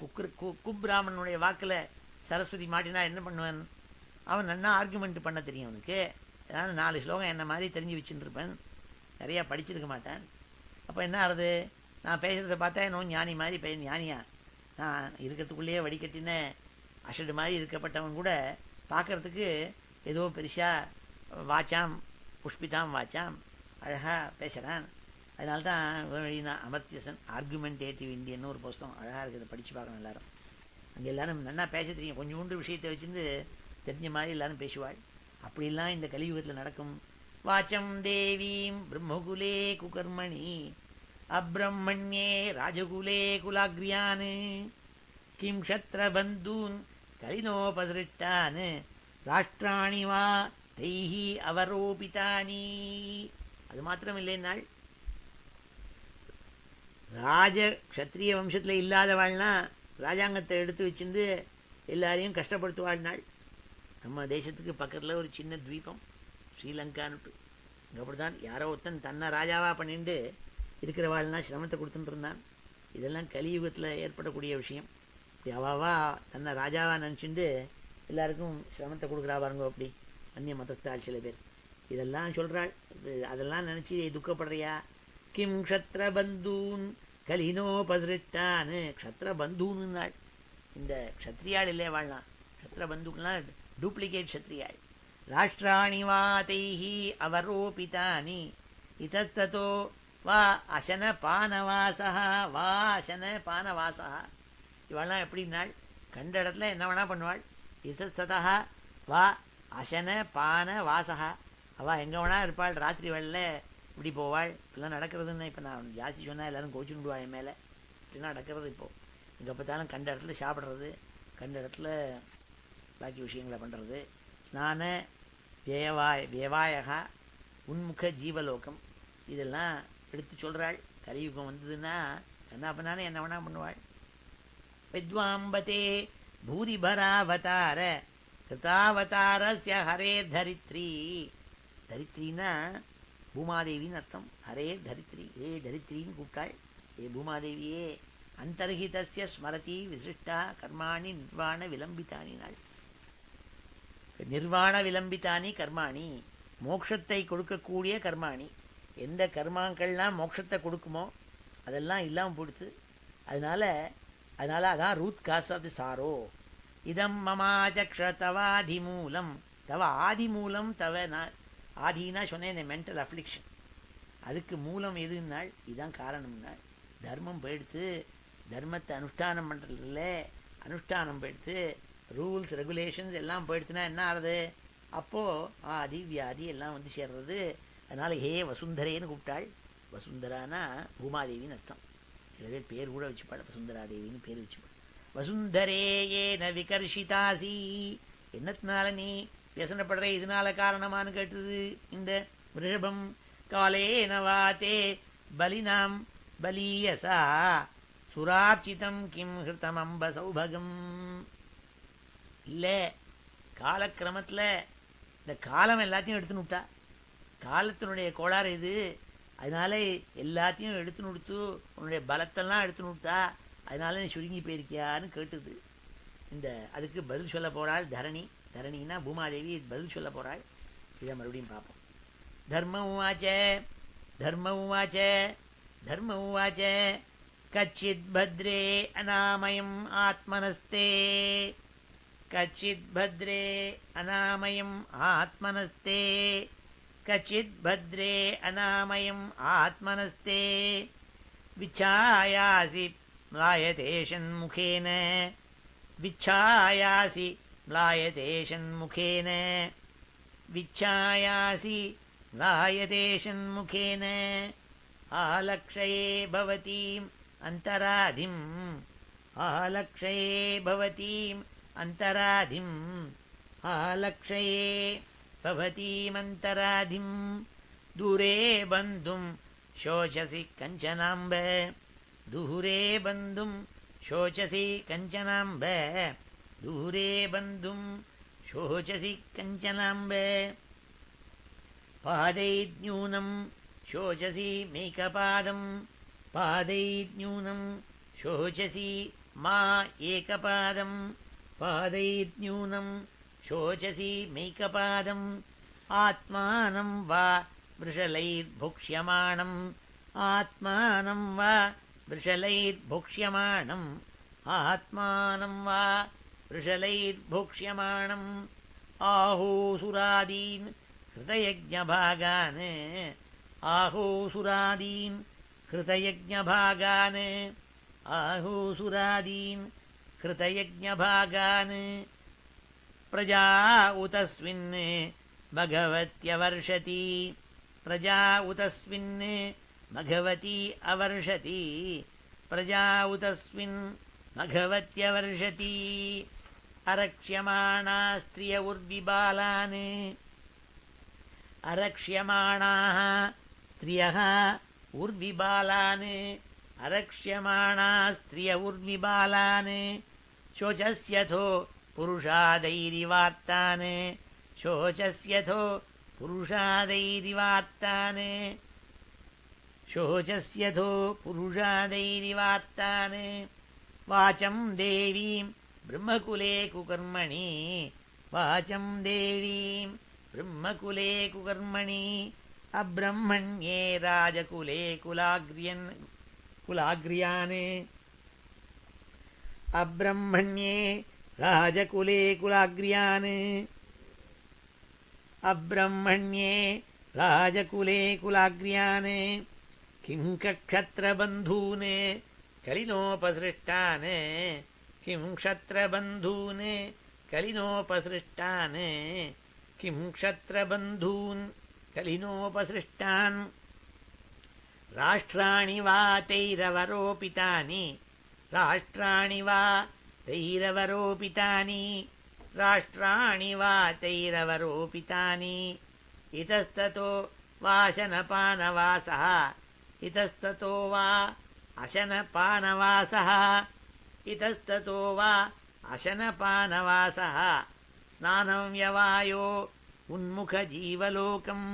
குப்ராமனுடைய வாக்கில் சரஸ்வதி மாட்டினா என்ன பண்ணுவான்? அவன் நன்னா ஆர்குமெண்ட் பண்ண தெரியும் அவனுக்கு. ஏதாவது 4 ஸ்லோகம் என்ன மாதிரி தெரிஞ்சு வச்சுருப்பேன், நிறையா படிச்சிருக்க மாட்டேன். அப்போ என்ன ஆகுது? நான் பேசுகிறத பார்த்தா இன்னும் ஞானி மாதிரி ஞானியா நான் இருக்கிறதுக்குள்ளேயே வடிகட்டின அஷடு மாதிரி இருக்கப்பட்டவன் கூட பார்க்குறதுக்கு ஏதோ பெருசாக வாச்சாம் புஷ்பிதாம் வாச்சாம் அழகாக பேசுகிறான். அதனால தான் அமர்த்தியசன் ஆர்குமெண்டேட்டிவ் இண்டியன்னு ஒரு புஸ்தகம் அழகாக இருக்குது, படித்து பார்க்கணும் எல்லாரும். அங்கே எல்லோரும் நல்லா பேச தெரியும், கொஞ்சோண்டு விஷயத்தை வச்சுருந்து தெரிஞ்ச மாதிரி எல்லோரும் பேசுவாள். அப்படிலாம் இந்த கலியுகத்தில் நடக்கும். வாச்சம் தேவீம் பிரம்மகுலே குகர்மணி அப்ரம்மண்யே ராஜகுலே குலாக்ரியான் கிம் க்ஷத்ரபந்தூன் கலினோபதிருஷ்டான் ராஷ்டிராணி வா தைஹி அவரோபிதானி. அது மாத்திரம் இல்லைன்னாள், ராஜ க்ஷத்ரிய வம்சத்தில் இல்லாதவாள்னா ராஜாங்கத்தை எடுத்து வச்சுருந்து எல்லாரையும் கஷ்டப்படுத்துவாள்னாள். நம்ம தேசத்துக்கு பக்கத்தில் ஒரு சின்ன துவீபம் ஸ்ரீலங்கான்ட்டு, இங்கே அப்படி தான் யாரோ ஒருத்தன் தன்னை ராஜாவாக பண்ணிட்டு இருக்கிறவாள்னா சிரமத்தை கொடுத்துட்டு இருந்தான். இதெல்லாம் கலியுகத்தில் ஏற்படக்கூடிய விஷயம். இப்படி அவாவா தன்னை ராஜாவாக நினச்சிட்டு எல்லாருக்கும் சிரமத்தை கொடுக்குறா பாருங்க. அப்படி அந்நிய மதத்தாள் சில பேர் இதெல்லாம் சொல்கிறாள். அதெல்லாம் நினச்சி துக்கப்படுறியா? கிம் க்ஷத்ரபந்தூன் கலினோபசிருஷ்டான்னு க்ஷத்ரபந்தூன்னாள். இந்த க்ஷத்ரியாள் இல்லையே வாழலாம், க்ஷத்ரபந்துக்கெல்லாம் டூப்ளிகேட் க்ஷத்ரியாள். ராஷ்டிராணி வா தைஹி அவரோபிதானி இதத்தோ வா அசன பானவாசா வா அசன பானவாசா. இவெல்லாம் எப்படின்னாள், கண்ட இடத்துல என்ன வேணா பண்ணுவாள். இதத்ததா வா அசன பான வாசகா. அவள் எங்கே வேணா இருப்பாள். ராத்திரி வேளையில் இப்படி போவாள். இப்படிலாம் நடக்கிறதுன்னு இப்போ நான் ஜாஸ்தி சொன்னால் எல்லோரும் கோச்சுன்னு விடுவாள் என் மேலே. இப்படிலாம் நடக்கிறது இப்போது. எங்கே பார்த்தாலும் கண்ட இடத்துல சாப்பிட்றது, கண்ட இடத்துல பாக்கி விஷயங்களை பண்ணுறது. ஸ்நான வியவாயகா உன்முக ஜீவலோகம் இதெல்லாம் எடுத்து சொல்கிறாள். கலியுகம் வந்ததுன்னா என்ன பண்ணாலும் என்ன வேணா பண்ணுவாள். வித்வாம்பதே பூரிபராவதார கிருதாவதாரஸ்ய ஹரேர் தரித்ரி. தரித்ரின்னா பூமாதேவின்னு அர்த்தம். ஹரேர் தரித்ரி, ஏ தரித்ரின்னு கூப்பிட்டாள். ஏ பூமாதேவியே, அந்தர்ஹிதஸ்ய ஸ்மரதி விசிஷ்டா கர்மாணி நிர்வாண விலம்பித்தானி நாள். நிர்வாண விலம்பித்தானி கர்மாணி, மோட்சத்தை கொடுக்கக்கூடிய கர்மாணி. எந்த கர்மாக்கள்லாம் மோட்சத்தை கொடுக்குமோ அதெல்லாம் இல்லாமல் போடுத்து. அதனால் அதான் root cause of the sorrow. இதம் மமாச்சக்ஷ தவாதி மூலம், தவ ஆதி மூலம் தவ. நான் ஆதினா சொன்னேன் மென்டல் அஃப்ளிக்ஷன். அதுக்கு மூலம் எதுன்னாள், இதுதான் காரணம்னாள். தர்மம் போயிடுத்து, தர்மத்தை அனுஷ்டானம் பண்ணுறதில்ல, அனுஷ்டானம் போயிடுத்து, ரூல்ஸ் ரெகுலேஷன்ஸ் எல்லாம் போயிடுத்துனா என்ன ஆறுது? அப்போது ஆதி வியாதி எல்லாம் வந்து சேர்றது. அதனால் ஹே வசுந்தரேன்னு கூப்பிட்டாள். வசுந்தரானா பூமாதேவின்னு அர்த்தம். சில பேர் பேர் கூட வச்சுப்பாள், வசுந்தரா தேவின்னு பேர் வச்சுப்பாள். வசுந்தரே ஏன விகர்ஷிதாசி, என்னத்தினால நீ வியசனப்படுற, இதனால காரணமானு கேட்டது இந்த ரிஷபம். காலேன வாத்தே பலினாம் பலீயசா சுரார்ச்சிதம் கிம் ஹிருத்தம் அம்ப சௌபகம். இல்லை, காலக்கிரமத்தில் இந்த காலம் எல்லாத்தையும் எடுத்துன்னு விட்டா. காலத்தினுடைய கோளாறு இது. அதனால எல்லாத்தையும் எடுத்துன்னு கொடுத்து உன்னுடைய பலத்தெல்லாம் எடுத்துன்னு கொடுத்தா. அதனால நீ சுருங்கி போயிருக்கியான்னு கேட்டுது. அதுக்கு பதில் சொல்ல போகிறாள் தரணி. தரணின்னா பூமாதேவி பதில் சொல்ல போகிறாள். இதை மறுபடியும் பார்ப்போம். தர்ம உவாச்ச கச்சித் பத்ரே அநாமயம் ஆத்மனஸ்தே. கச்சித் பத்ரே அநாமயம் ஆத்மனஸ்தே. கச்சித் பத்ரே அநாமயம் ஆத்மனஸ்தே. விச்சாயாசி ம்லாயதே ஷண்முகேன. விச்சாயாசி ம்லாயதே ஷண்முகேன. விச்சாயாசி ம்லாயதே ஷண்முகேன. ஆலக்ஷயே பவதீம் அந்தராதிம். ஆலக்ஷயே பவதீம் அந்தராதிம். ஆலக்ஷயே பவதீமந்தராதிம். தூரே பந்தும் சோச்சசி கஞ்சனாம்ப. தூரே பந்தும் சோச்சசி கஞ்சனாம்ப. தூரே பந்தும் சோச்சசி கஞ்சனாம்ப. பாதைத்யூனம் சோச்சசி மேகபாதம். பாதைத்யூனம் சோச்சசி மா ஏகபாதம். பாதைத்யூனம் சோச்சசி மேகபாதம். ஆத்மானம் வா விருஷலைர்புக்ஷ்யமாணம். ஆத்மானம் வா விருஷலைர்புக்ஷ்யமாணம். ஆத்மானம் வா விருஷலைர்புக்ஷ்யமாணம். ஆஹோசுராதீன் ஹிருதயஜ்ஞபாகான். ஆஹோசுராதீன் ஹிருதயஜ்ஞபாகான். ஆஹோசுராதீன் ஹிருதயஜ்ஞபாகான். பிரஜா உதஸ்வின் பகவத்யவர்ஷதி. பிரஜா உதஸ்வின் பகவதி அவர்ஷதி. பிரஜா உதஸ்வின் பகவத்யவர்ஷதி. அரக்ஷ்யமாணா ஸ்திரிய உர்விபாலான். அரக்ஷ்யமாணாः ஸ்திரியः உர்விபாலான். அரக்ஷ்யமாணா ஸ்திரிய உர்விபாலான். சோச்சஸ்யதோ புருஷாதைரிவார்த்தாन्. சோச்சஸ்யதோ புருஷாதைரிவார்த்தாन्. சோச்சஸ்யதோ புருஷாதைரிவார்த்தாन्. வாச்சம் தேவீம் பிரம்மகுலே குகர்மணி. வாச்சம் தேவீம் பிரம்மகுலே குகர்மணி அப்ரம்மண்யே ராஜகுலே குலாக்ரியான் அப்ரம்மண்யே ராஜகுலே குலாக்ரியான் அப்ரம்மண்யே ராஜகுலே குலாக்ரியான் கிம் க்ஷத்ரபந்தூன் கலினோபசிருஷ்டான் கிம் க்ஷத்ரபந்தூன் கலினோபசிருஷ்டான் கிம் க்ஷத்ரபந்தூன் கலினோபசிருஷ்டான் ராஷ்ட்ராணி வா தைரவரோபிதானி ராஷ்ட்ராணி வா தைரவரோபிதானி ராஷ்ட்ராணி வா தைரவரோபிதானி இதஸ்ததோ வாசனபானவாசः இதஸ்ததோ வா அசனபானவாசः இதஸ்ததோ வா அசனபானவாசः ஸ்நானம் யவாயோ உன்முகஜீவலோகம்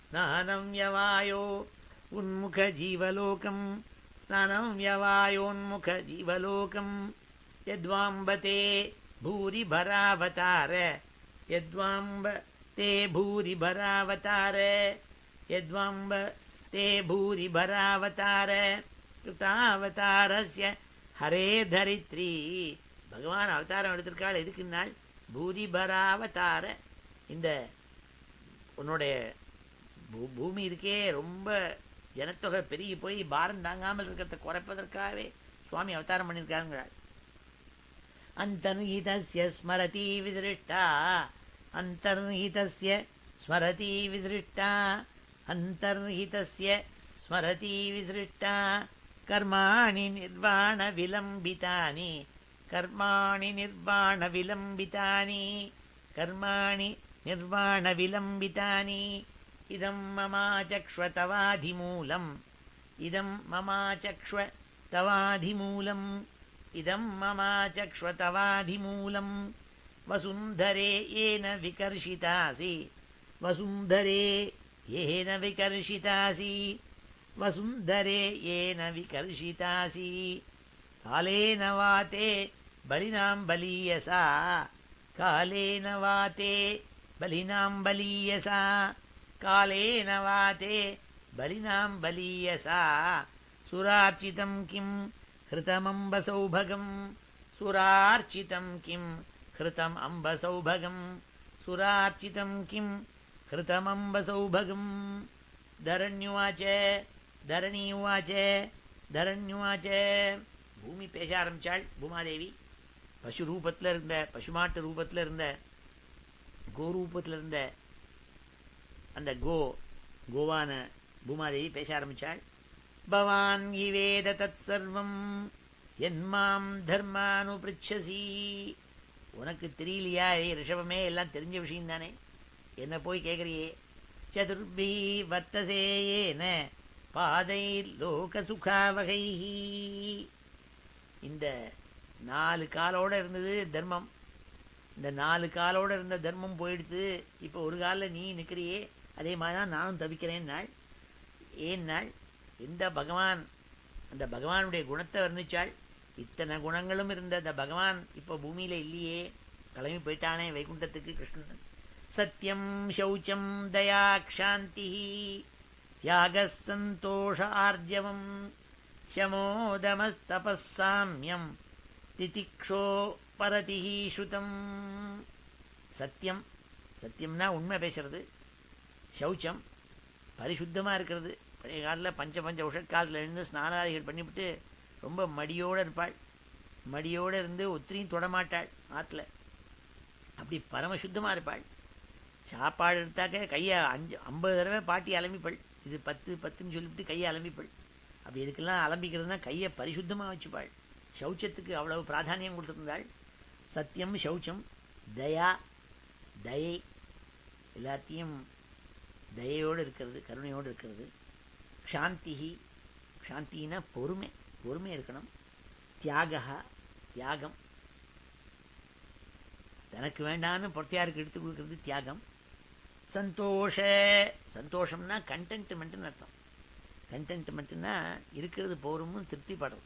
ஸ்நானம் யவாயோ உன்முகஜீவலோகம் ஸ்நானம் யவாயோன்முகஜீவலோகம் யத்வாம்பதே பூரிபராவதார யத்வாம்ப தே பூரிபராவதார யத்வாம்ப தே பூரிபராவதார கிருதாவதாரஸ்ய ஹரே தரித்ரி. பகவான் அவதாரம் எடுத்திருக்காள் எதுக்குன்னாள் பூரிபராவதார. இந்த உன்னுடைய பூமி இருக்கே ரொம்ப ஜனத்தொகை பெருகி போய் பாரம் தாங்காமல் இருக்கிறத குறைப்பதற்காகவே சுவாமி அவதாரம் பண்ணியிருக்காங்கிறாள். அந்தர்ஹிதஸ்ய ஸ்மரதி விசிருஷ்டா அந்தர்ஹிதஸ்ய ஸ்மரதி விசிருஷ்டா அந்தர்ஹிதஸ்ய ஸ்மரதி விசிருஷ்டா கர்மாணி நிர்வாண விலம்பிதானி கர்மாணி நிர்வாண விலம்பிதானி கர்மாணி நிர்வாண விலம்பிதானி இதம் மமாச்சக்ஷ்வ தவாதிமூலம் இதம் மமாச்சக்ஷ்வ தவாதிமூலம் இதம் மமாச்சக்ஷ்வ தவாதிமூலம் வசுந்தரே ஏன விகர்ஷிதாசி வசுந்தரே ஏன விகர்ஷிதாசி வசுந்தரே ஏன விகர்ஷிதாசி காலேன வாதே பலினாம் பலீயசா காலேன வாதே பலினாம் பலீயசா காலேன வாதே பலினாம் பலீயசா சுரார்ச்சிதம் கிம் ஹிருதமம்ப சௌபகம் சுரார்ச்சிதம் கிம் ஹிருதம் அம்ப சௌபகம் சுரார்ச்சிதம் கிம் ஹிருதமம்ப சௌபகம். தரண்யுவாச்ச தரணி உவாச்ச தரண்யுவாச்ச. பூமி பேச ஆரம்பித்தாள். பூமாதேவி பசு ரூபத்தில் இருந்த பசுமாட்டு ரூபத்தில் இருந்த கோரூபத்தில் இருந்த அந்த கோவான பூமாதேவி பேச ஆரம்பித்தாள். பவான் ஹி வேத தத் சர்வம் என்மாம் தர்மானு பிருச்சசி. உனக்கு தெரியலையா ரிஷபமே எல்லாம் தெரிஞ்ச விஷயம்தானே, என்ன போய் கேட்குறியே. சதுர்பி வர்த்தசேயேன பாதை லோக சுகாவகை. இந்த 4 காலோடு இருந்தது தர்மம். இந்த 4 காலோடு இருந்த தர்மம் போயிடுத்து. இப்போ ஒரு காலில் நீ நிற்கிறியே, அதே மாதிரி தான் நானும் தவிக்கிறேன் நாள். ஏன் நாள் இந்த பகவான் அந்த பகவானுடைய குணத்தை வர்ணிச்சாள். இத்தனை குணங்களும் இருந்த அந்த பகவான் இப்போ பூமியில் இல்லையே, கிளம்பி போயிட்டானே வைகுண்டத்துக்கு கிருஷ்ணன். சத்யம் சௌச்சம் தயா க்ஷாந்தி தியாக சந்தோஷ ஆர்ஜவம் சமோதமஸ்தபசாமியம் திதிக்ஷோ பரதிஹி ஸ்ருதம். சத்தியம், சத்தியம்னா உண்மை பேசுறது. சௌச்சம் பரிசுத்தமாக இருக்கிறது. பழைய காலத்தில் பஞ்ச உஷக்காலத்தில் இருந்து ஸ்நானாதிகள் பண்ணிவிட்டு ரொம்ப மடியோடு இருப்பாள். மடியோடு இருந்து ஒத்திரியும் தொடமாட்டாள் ஆற்றுல. அப்படி பரமசுத்தமாக இருப்பாள். சாப்பாடு எடுத்தாக்க கையை 50 தடவை பாட்டி அலம்பிப்பள். இது 10 சொல்லிவிட்டு கையை அலம்பிப்பள். அப்படி இதுக்கெல்லாம் அலம்பிக்கிறதுனா கையை பரிசுத்தமாக வச்சுப்பாள். சௌச்சத்துக்கு அவ்வளவு பிராதானியம் கொடுத்துருந்தாள். சத்தியம் சௌச்சம் தயா தயை, எல்லாத்தையும் தயையோடு இருக்கிறது, கருணையோடு இருக்கிறது. க்ஷாந்திஹி, க்ஷாந்தினா பொறுமை, பொறுமை இருக்கணும். தியாகா, தியாகம், தனக்கு வேண்டான்னு பொறுத்தையாருக்கு எடுத்து கொடுக்கறது தியாகம். சந்தோஷ, சந்தோஷம்னா கண்டென்ட்மெண்ட்டுன்னு அர்த்தம். கண்டென்ட்மெண்ட்டுன்னா இருக்கிறது போரும்னு திருப்திப்படுறது.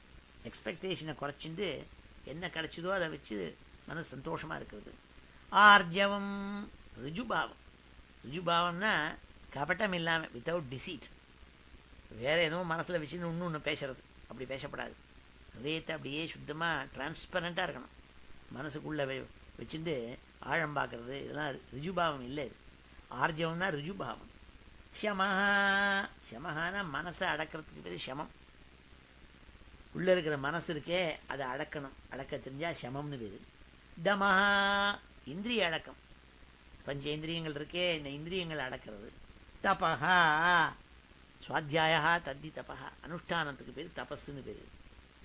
எக்ஸ்பெக்டேஷனை குறைச்சிட்டு என்ன கிடச்சிதோ அதை வச்சு மனசு சந்தோஷமாக இருக்கிறது. ஆர்ஜவம் ரிஜுபாவம், ருஜுபாவம்னா கபட்டம் இல்லாமல், வித்தவுட் டிசீட். வேறு எதுவும் மனசில் வச்சுன்னு ஒன்று பேசுறது, அப்படி பேசப்படாது. ஹிருதயத்தை அப்படியே சுத்தமாக டிரான்ஸ்பரண்ட்டாக இருக்கணும். மனசுக்குள்ளே வச்சுட்டு ஆழம் பார்க்குறது, இதெல்லாம் ருஜுபாவம் இல்லை. இது ஆர்ஜவம் தான் ருஜுபாவம். ஷமஹா, ஷமஹானா மனசை அடக்கிறதுக்கு பேர் ஷமம். உள்ளே இருக்கிற மனசு இருக்கே அதை அடக்கணும், அடக்க தெரிஞ்சால் ஷமம்னு பேர். தமஹா, இந்திரிய அடக்கம். பஞ்சேந்திரியங்கள் இருக்கே, இந்த இந்திரியங்கள் அடக்கிறது. தபஹா, சுவாத்தியாயா தத்தி தபஹா, அனுஷ்டானத்துக்கு பேர் தபஸ்ன்னு பேர்.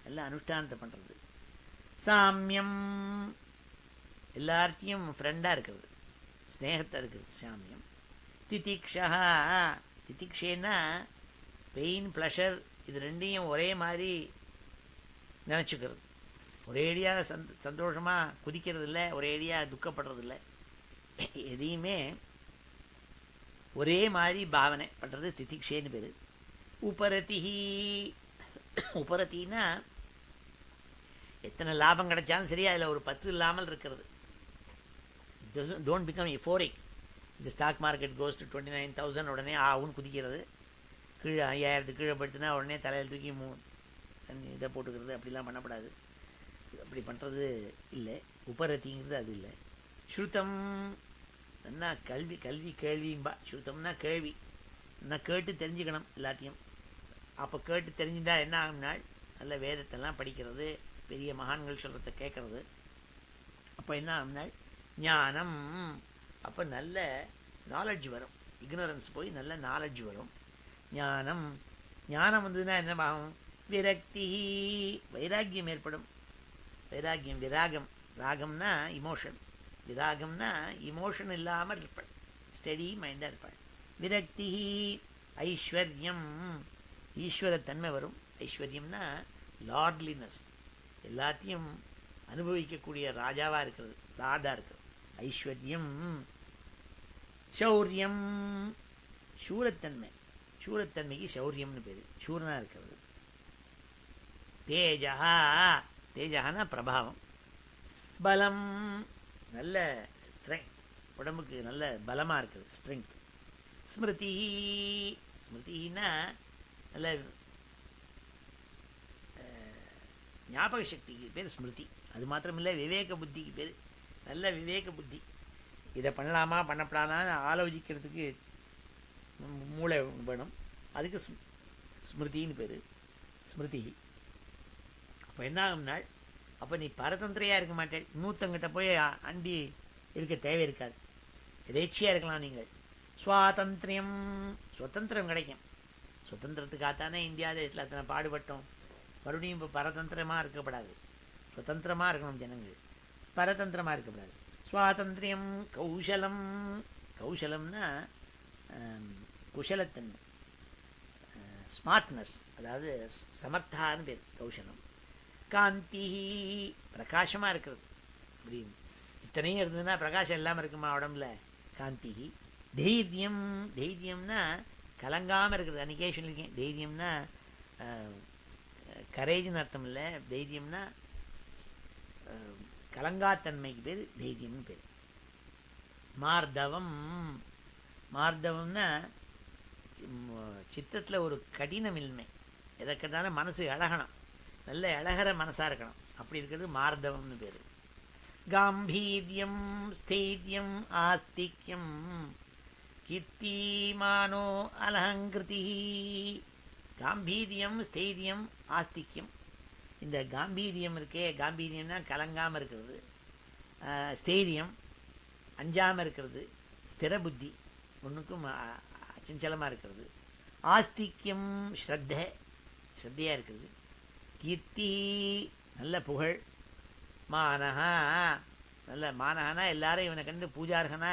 எல்லாம் அனுஷ்டானத்தை பண்ணுறது. சாமியம், எல்லார்த்தையும் ஃப்ரெண்டாக இருக்கிறது, ஸ்னேகத்தை இருக்கிறது சாமியம். திதிக்ஷா, திதிக்ஷேன்னா பெயின் ப்ளஷர் இது ரெண்டையும் ஒரே மாதிரி நினச்சிக்கிறது. ஒரேடியாக சந்தோஷமாக குதிக்கிறது இல்லை, ஒரேடியாக துக்கப்படுறது இல்லை. எதையுமே ஒரே மாதிரி பாவனை பண்ணுறது திதிக்ஷேன்னு பேர். உபரதிஹி, உபரத்தின்னா எத்தனை லாபம் கிடைச்சாலும் சரி அதில் ஒரு பற்று இல்லாமல் இருக்கிறது. Don't become euphoric. இந்த ஸ்டாக் மார்க்கெட் கோஸ் டு 29,000 உடனே ஆகுன்னு குதிக்கிறது. கீழே 5,000 கீழே படுத்துனா உடனே தலையில் தூக்கி இதை போட்டுக்கிறது, அப்படிலாம் பண்ணக்கூடாது. அப்படி பண்ணுறது இல்லை. உபரத்திங்கிறது அது இல்லை. ஸ்ருதம், என்ன கல்வி, கல்வி கேள்விம்பா. ஸ்ருதம்னா கேள்வி, என்ன கேட்டு தெரிஞ்சுக்கணும் எல்லாத்தையும். அப்போ கேட்டு தெரிஞ்சுட்டா என்ன ஆகும்னா, நல்ல வேதத்தெல்லாம் படிக்கிறது, பெரிய மகான்கள் சொல்கிறத கேட்குறது. அப்போ என்ன ஆகும்னா ஞானம், அப்போ நல்ல நாலெட்ஜ் வரும். இக்னோரன்ஸ் போய் நல்ல நாலெட்ஜ் வரும். ஞானம், ஞானம் வந்ததுன்னா என்ன ஆகும்? விரக்தி, வைராக்கியம் ஏற்படும். வைராக்கியம், விராகம், ராகம்னா இமோஷன், விராகம்னா இமோஷன் இல்லாமல் இருப்பாள், ஸ்டடி மைண்டாக இருப்பாள். விரக்தி, ஐஸ்வர்யம், ஈஸ்வரத்தன்மை வரும். ஐஸ்வர்யம்னா லார்ட்லினஸ், எல்லாத்தையும் அனுபவிக்கக்கூடிய ராஜாவாக இருக்கிறது, லார்டாக இருக்கிறது, ஐஸ்வர்யம். சௌரியம், சூரத்தன்மை, சூரத்தன்மைக்கு சௌரியம்னு பேர், சூரனாக இருக்கிறது. தேஜா, தேஜானா பிரபாவம். பலம், நல்ல ஸ்ட்ரெங்க், உடம்புக்கு நல்ல பலமாக இருக்கிறது, ஸ்ட்ரெங்க். ஸ்மிருதி, ஸ்மிருதினா நல்ல ஞாபக சக்திக்கு பேர் ஸ்மிருதி. அது மாத்திரமில்லை, விவேக புத்திக்கு பேர், நல்ல விவேக புத்தி. இதை பண்ணலாமா பண்ணப்படாதான்னு ஆலோசிக்கிறதுக்கு மூளை வேணும், அதுக்கு ஸ்மிருதின்னு பேர், ஸ்மிருதி. அப்போ என்ன ஆகும்னாள், அப்போ நீ பரதந்திரையாக இருக்க மாட்டேன், இன்னொருத்தங்கிட்ட போய் அண்டி இருக்க தேவை இருக்காது, எதேச்சியாக இருக்கலாம் நீங்கள். சுவாதந்திரியம், சுதந்திரம் கிடைக்கும். சுதந்திரத்துக்காகத்தானே இந்தியா தேசத்தில் அத்தனை பாடுபட்டோம். மறுபடியும் இப்போ பரதந்திரமாக இருக்கப்படாது, சுதந்திரமாக இருக்கணும் ஜனங்கள், பரதந்திரமாக இருக்கக்கூடாது. சுவாதந்திரியம். கௌசலம், கௌசலம்னா குஷலத்தன்மை, ஸ்மார்ட்னஸ், அதாவது சமர்த்தான்னு பேர் கௌசலம். காந்தி, பிரகாசமாக இருக்கிறது. இப்படி இத்தனையும் இருந்ததுன்னா பிரகாசம் இல்லாமல் இருக்குமா உடம்புல? காந்தி. தைரியம், தைரியம்னா கலங்காமல் இருக்கிறது. அன்றைக்கே சொல்லியிருக்கேன், தைரியம்னா கரேஜ்னு அர்த்தம் இல்லை, தைரியம்னா கலங்காத்தன்மைக்கு பேர் தைரியம்னு பேர். மார்தவம், மார்தவம்னா சித்தத்தில் ஒரு கடினமின்மை, எதை கேட்டாலும் மனசு இழகணும், நல்ல இழகிற மனசாக இருக்கணும், அப்படி இருக்கிறது மார்தவம்னு பேர். காம்பீரியம், ஸ்தைரியம், ஆஸ்திக்யம், கீர்த்திமானோ அலங்கிருதி. காம்பீரியம், ஸ்தைரியம், ஆஸ்திக்யம். இந்த காம்பீரியம் இருக்கே, காம்பீரியம்னா கலங்காமல் இருக்கிறது, ஸ்தைரியம் அஞ்சாமல் இருக்கிறது, ஸ்திர புத்தி ஒன்றுக்கும் அச்சஞ்சலமாக இருக்கிறது, ஆஸ்திக்யம் ஸ்ரத்தையாக இருக்கிறது, கீர்த்தி நல்ல புகழ், மானஹா நல்ல, மானஹானா எல்லாரும் இவனை கண்டு பூஜார்கனா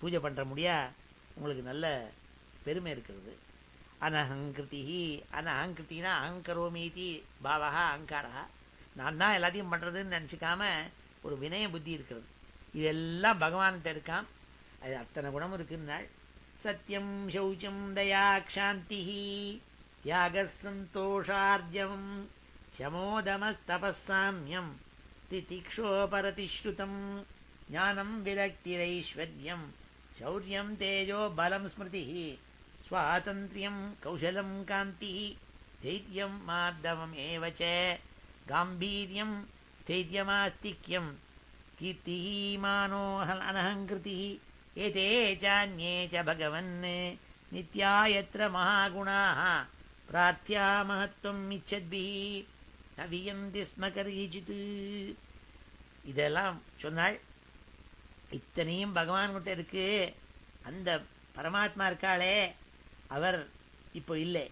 பூஜை பண்ணுற முடியா, உங்களுக்கு நல்ல பெருமை இருக்கிறது. அனஹங்கிருதி, அனஹங்கிருத்தினா அகங்கரோமீதி பாவா அகங்காரா, நான் தான் எல்லாத்தையும் பண்ணுறதுன்னு நினச்சிக்காம ஒரு வினய புத்தி இருக்கிறது. இதெல்லாம் பகவான்கிட்ட இருக்கான், அது அத்தனை குணமும் இருக்குன்னாள். சத்தியம், சௌச்சம், தயா, க்ஷாந்தி, தியாக, சந்தோஷார்ஜவம், சமோதமஸ்தபசாமியம், திதிக்ஷோபரதிஸ்ருதம், ஞானம், விரக்திரைஸ்வர்யம், शौर्यं तेजो बलं स्मृतिः स्वातन्त्र्यं कौशलं कान्तिः धैर्यं मार्दवम् एव च गाम्भीर्यं स्थैर्यमास्तिक्यं कीर्तिः मानो अनहङ्कृतिः एते चान्ये च भगवन् नित्या यत्र महागुणाः प्रार्थ्या महत्त्वम् इच्छद्भिः न वियन्ति स्म करीचित्. இதெல்லாம் சொன்னாள். இத்தனையும் பகவான்கிட்ட இருக்கு. அந்த பரமாத்மா இருக்காளே அவர் இப்போ இல்லை.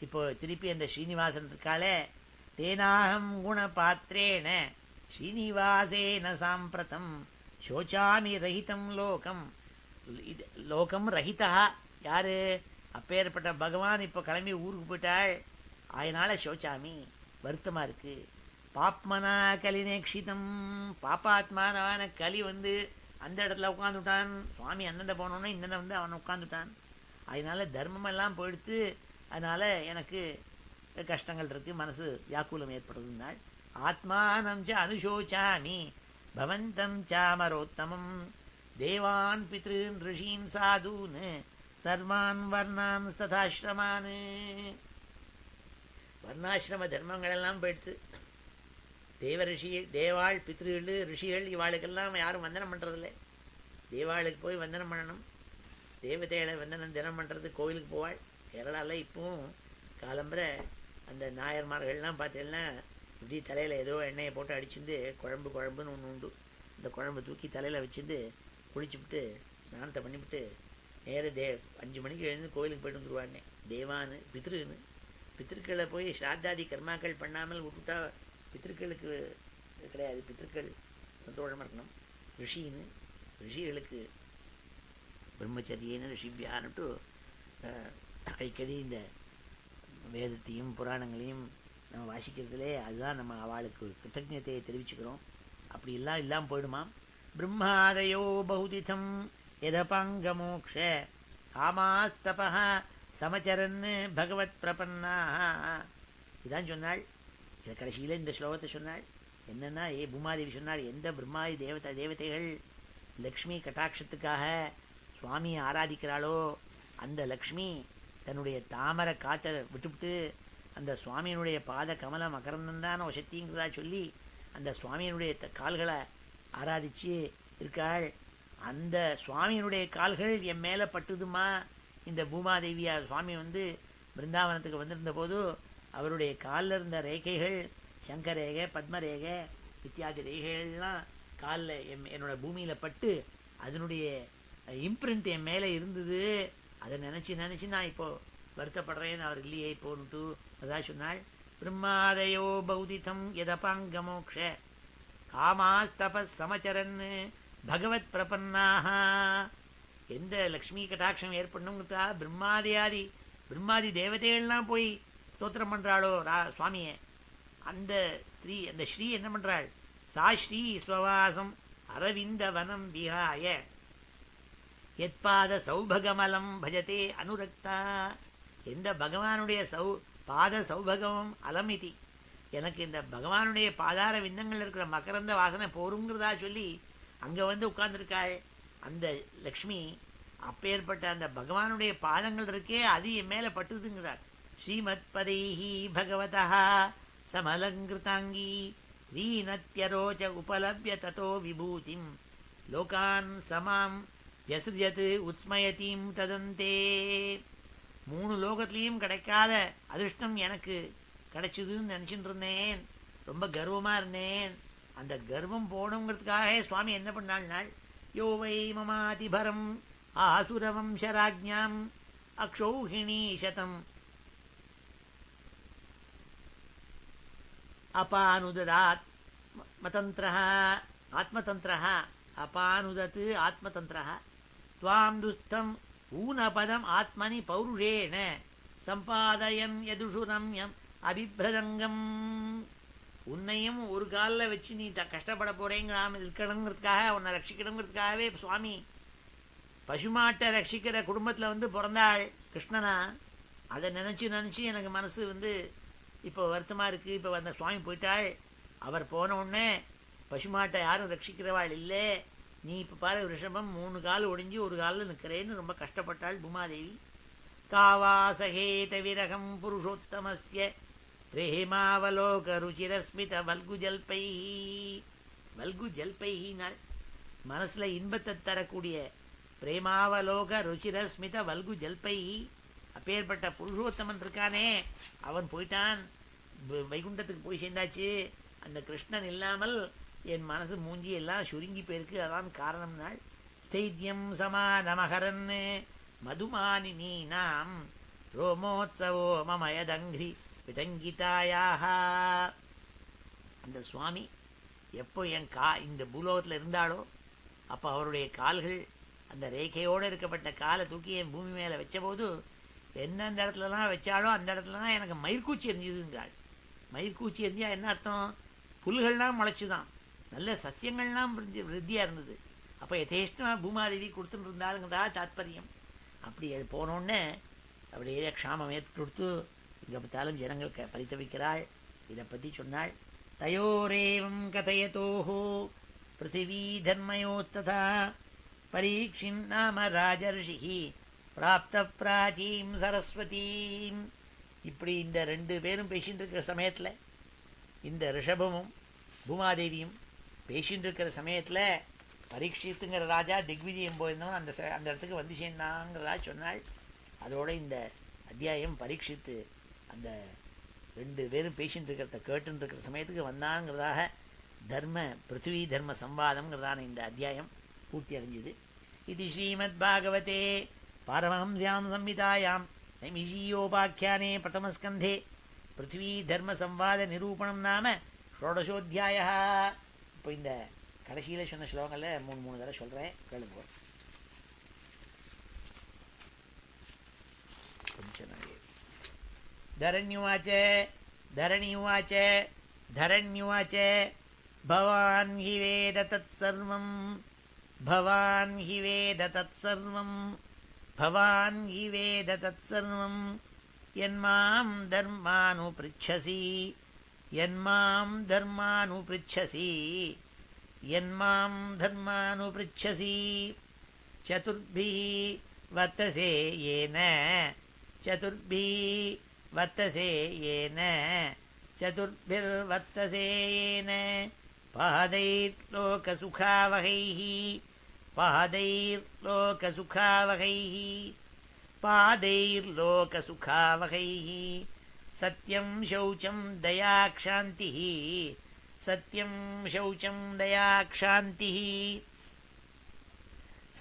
இப்போ திருப்பி அந்த ஸ்ரீனிவாசன் இருக்காளே, தேனாகம் குணபாத்திரேன ஸ்ரீனிவாசேன சாம்பிரதம் சோச்சாமி ரஹிதம் லோகம். லோகம் ரஹிதா யாரு? அப்பேற்பட்ட பகவான் இப்போ கிளம்பி ஊருக்கு போயிட்டாள். அதனால சோச்சாமி வருத்தமாக இருக்கு. பாப்மனா கலிநேக்ஷிதம், பாப்பாத்மானவான கலி வந்து அந்த இடத்துல உட்காந்துட்டான். சுவாமி அந்தந்த போனோன்னே இந்த வந்து அவன் உட்காந்துட்டான். அதனால தர்மமெல்லாம் போயிடுத்து. அதனால் எனக்கு கஷ்டங்கள் இருக்குது, மனசு வியாக்குலம் ஏற்படுதுன்னாள். ஆத்மானம் ச அனுசோச்சாமி பவந்தம் சாமரோத்தமம் தேவான் பித்ருன் ரிஷீன் சாதூன் சர்வான் வர்ணான் ததாசிரமான். வர்ணாசிரம தர்மங்களெல்லாம் போயிடுத்து. தேவ ரிஷி, தேவாள், பித்ருகள், ரிஷிகள் இவாளுக்கெல்லாம் யாரும் வந்தனம் பண்ணுறதில்லை. தேவாளுக்கு போய் வந்தனம் பண்ணணும். தேவதைகளை வந்தனம் தினம் பண்ணுறது கோவிலுக்கு போவாள். கேரளாவில் இப்போவும் காலம்பரை அந்த நாயர்மார்கள்லாம் பார்த்தீங்கன்னா இப்படி தலையில் ஏதோ எண்ணெயை போட்டு அடிச்சுட்டு குழம்புன்னு ஒன்று உண்டு. இந்த குழம்பு தூக்கி தலையில் வச்சுட்டு குளிச்சுவிட்டு ஸ்நானத்தை பண்ணிவிட்டு நேர 5 மணிக்கு எழுந்து கோவிலுக்கு போய்ட்டு வந்துடுவானே. தேவான்னு பித்ருன்னு, பித்திருக்களை போய் ஸ்ராத்தாதி கர்மாக்கள் பண்ணாமல் விட்டுட்டா பித்திருக்களுக்கு கிடையாது. பித்திருக்கள் சந்தோஷமாக இருக்கணும். ரிஷின்னு, ரிஷிகளுக்கு பிரம்மச்சரியன்னு ரிஷிபியான்ட்டு அடிக்கடி இந்த வேதத்தையும் புராணங்களையும் நம்ம வாசிக்கிறதுலே அதுதான் நம்ம அவளுக்கு கிருத்தஜத்தையை தெரிவிச்சுக்கிறோம். அப்படி எல்லாம் இல்லாமல் போயிடுமாம். பிரம்மாதயோ பகுதிதம் எதபாங்கமோக்ஷ காமாஸ்தபா சமச்சரன் பகவத் பிரபன்னா. இதான் சொன்னாள். இதை கடைசியில் இந்த ஸ்லோகத்தை சொன்னாள். என்னென்னா, பூமாதேவி சொன்னாள், எந்த பிரம்மாதி தேவதைகள் லக்ஷ்மி கட்டாட்சத்துக்காக சுவாமியை ஆராதிக்கிறாளோ அந்த லக்ஷ்மி தன்னுடைய தாமரை காற்றை விட்டுவிட்டு அந்த சுவாமியினுடைய பாத கமல மகரந்தந்தான வசத்திங்கிறதா சொல்லி அந்த சுவாமியினுடைய கால்களை ஆராதிச்சு இருக்காள். அந்த சுவாமியினுடைய கால்கள் என் மேலே பட்டுதுமா. இந்த பூமாதேவியா சுவாமி வந்து பிருந்தாவனத்துக்கு வந்திருந்த போது அவருடைய காலில் இருந்த ரேகைகள் சங்கரேகை, பத்மரேகை இத்தியாதி ரேகைகள்லாம் காலில் என்னோட பூமியில் பட்டு அதனுடைய இம்ப்ரிண்ட் என் மேலே இருந்தது. அதை நினச்சி நான் இப்போது வருத்தப்படுறேன்னு அவர் இல்லையே இப்போன்ட்டு அதான் சொன்னாள். பிரம்மாதயோ பௌதிதம் எதபாங்கமோக்ஷ காமாஸ்தப சமச்சரன் பகவத் பிரபன்னாக. எந்த லக்ஷ்மி கட்டாட்சம் ஏற்படணுங்கிறதா பிரம்மாதி தேவதைகள்லாம் போய் ஸ்தோத்திரம் பண்ணுறாளோ சுவாமியை, அந்த ஸ்ரீ என்ன பண்ணுறாள்? சா ஸ்ரீ ஸ்வவாசம் அரவிந்த வனம் விஹாய எத்பாத சௌபகமலம் பஜதே அனுரக்தா. எந்த பகவானுடைய பாத சௌபகம் அலமிதி, எனக்கு இந்த பகவானுடைய பாதார விந்தங்கள் இருக்கிற மகரந்த வாசனை போருங்கிறதா சொல்லி அங்கே வந்து உட்கார்ந்துருக்காள் அந்த லக்ஷ்மி. அப்பேற்பட்ட அந்த பகவானுடைய பாதங்கள் இருக்கே அது என் மேலே பட்டுதுங்கிறாள். ஸ்ரீமத் பதைஹி பகவதா சமலங்கிருதாங்கி தீனத்யரோச்ச உபலப்ய ததோ விபூதிம் லோகான் சமாம் யஸ்ரியத் உத்ஸ்மயதீம் ததந்தே. 3 லோகத்துலேயும் கிடைக்காத அதிர்ஷ்டம் எனக்கு கிடைச்சிதுன்னு நினச்சிட்டு இருந்தேன். ரொம்ப கர்வமாக இருந்தேன். அந்த கர்வம் போகணுங்கிறதுக்காக சுவாமி என்ன பண்ணாள்னால், யோவை மமாதிபரம் ஆசுரவம்சராஜ்ஞாம் அக்ஷௌஹிணீ சதம் அபானுததாத் மதந்திரः ஆத்மதந்திரः அபானுதத் ஆத்மதந்திரः त्वां दुस्थम् ஊனபதம் ஆத்மனி பௌருஷேன சம்பாதயன் யதுஷு ரம்யம் அபிப்ரதங்கம். உன்னையும் ஒரு காலில் வச்சு நீ கஷ்டப்பட போகிறேங்கிறாம இருக்கணுங்கிறதுக்காக, உன்னை ரட்சிக்கணுங்கிறதுக்காகவே சுவாமி பசுமாட்டை ரட்சிக்கிற குடும்பத்தில் வந்து பிறந்தாள் கிருஷ்ணனா. அதை நினச்சி எனக்கு மனசு வந்து இப்போ வருத்தமாக இருக்குது. இப்போ அந்த சுவாமி போயிட்டாள். அவர் போன உடனே பசுமாட்டை யாரும் ரட்சிக்கிறவாள் இல்லை. நீ இப்போ பாரு ரிஷபம் 3 கால் ஒடிஞ்சு ஒரு காலில் நிற்கிறேன்னு ரொம்ப கஷ்டப்பட்டாள் பூமாதேவி. காவாசகேத விரகம் புருஷோத்தமஸ்ய பிரேமாவலோக ருச்சிரஸ்மித வல்கு ஜல்பை. வல்கு ஜல்பைனாள் மனசில் இன்பத்தை தரக்கூடிய பிரேமாவலோக ருச்சிரஸ்மித வல்கு ஜல்பை. அப்பேற்பட்ட புருஷோத்தமன் இருக்கானே, அவன் போயிட்டான், வைகுண்டத்துக்கு போய் சேர்ந்தாச்சு. அந்த கிருஷ்ணன் இல்லாமல் என் மனசு மூஞ்சி எல்லாம் சுருங்கி போயிருக்கு, அதான் காரணம்னாள். ஸ்தைத்யம் சமானமகரன் மதுமானினி நாம் ரோமோத்சவோ மமயதங்கிரி விடங்கிதாயாக. அந்த சுவாமி எப்போ என் இந்த பூலோகத்தில் இருந்தாலோ அப்போ அவருடைய கால்கள் அந்த ரேகையோடு இருக்கப்பட்ட காலை தூக்கி என் பூமி மேலே வச்சபோது எந்தெந்த இடத்துலலாம் வச்சாலோ அந்த இடத்துலலாம் எனக்கு மயிர்கூச்சி எரிஞ்சுதுங்காள். மயிர்கூச்சி எரிஞ்சா என்ன அர்த்தம்? புல்கள்லாம் முளைச்சுதான், நல்ல சசியங்கள்லாம் விருத்தியாக இருந்தது. அப்போ யதேஷ்டமாக பூமாதேவி கொடுத்துட்டு இருந்தாளுங்கிறதா தாத்பரியம். அப்படி அது போனோடனே அப்படியே க்ஷாமம் ஏற்படுத்து இங்கே பார்த்தாலும் ஜனங்கள் பரிதவிக்கிறாள். இதை பற்றி சொன்னாள். தயோரேவம் கதயதோஹோ பிருத்திவி தர்மயோஸ்ததா பரீட்சின் நாம ராஜர்ஷி பிராப்த பிராச்சீம் சரஸ்வதீம். இப்படி இந்த 2 பேரும் பேசின்னு இருக்கிற சமயத்தில், இந்த ரிஷபமும் பூமாதேவியும் பேசின்னு இருக்கிற சமயத்தில் பரீட்சித்துங்கிற ராஜா திக்விஜயம் போயிருந்தவன் அந்த இடத்துக்கு வந்து சேர்ந்தாங்கிறதா சொன்னாள். அதோட இந்த அத்தியாயம் பரீட்சித்து அந்த 2 பேரும் பேசின்னு இருக்கிறத கேட்டுன்னு இருக்கிற சமயத்துக்கு வந்தாங்கிறதாக பிருத்திவி தர்ம சம்வாதம்ங்கிறதான இந்த அத்தியாயம் பூர்த்தி அடைஞ்சுது. இது ஸ்ரீமத் பாகவதே பாரமஹம்ஸ்யாம் சம்ஹிதாயாம் நைமிஷீயோபாக்கியானே பிரதமஸ்கந்தே பிருத்திவி தர்ம சம்வாத நிரூபணம் நாம ஷோடசோத்தியாய. இப்போ இந்த கடைசியில் சொன்ன ஸ்லோகங்களில் 3 தடவை சொல்கிறேன், கேளுங்க. धरण्युवाच धरणिवाच धरण्युवाच भवान् हि वेद तत्सर्वं भवान् हि वेद तत्सर्वं भवान् हि वेद तत्सर्वं यन्मां धर्मानुपृच्छसि यन्मां धर्मानुपृच्छसि यन्मां धर्मानुपृच्छसि चतुर्भिः वर्तसे येन चतुर्भिः वर्तसे येन चतुर्भिर्वर्तसे येन पादैर्लोकसुखावहैः पादैर्लोकसुखावहैः पादैर्लोकसुखावहैः सत्यं शौचं दया क्षान्तिः सत्यं शौचं दया क्षान्तिः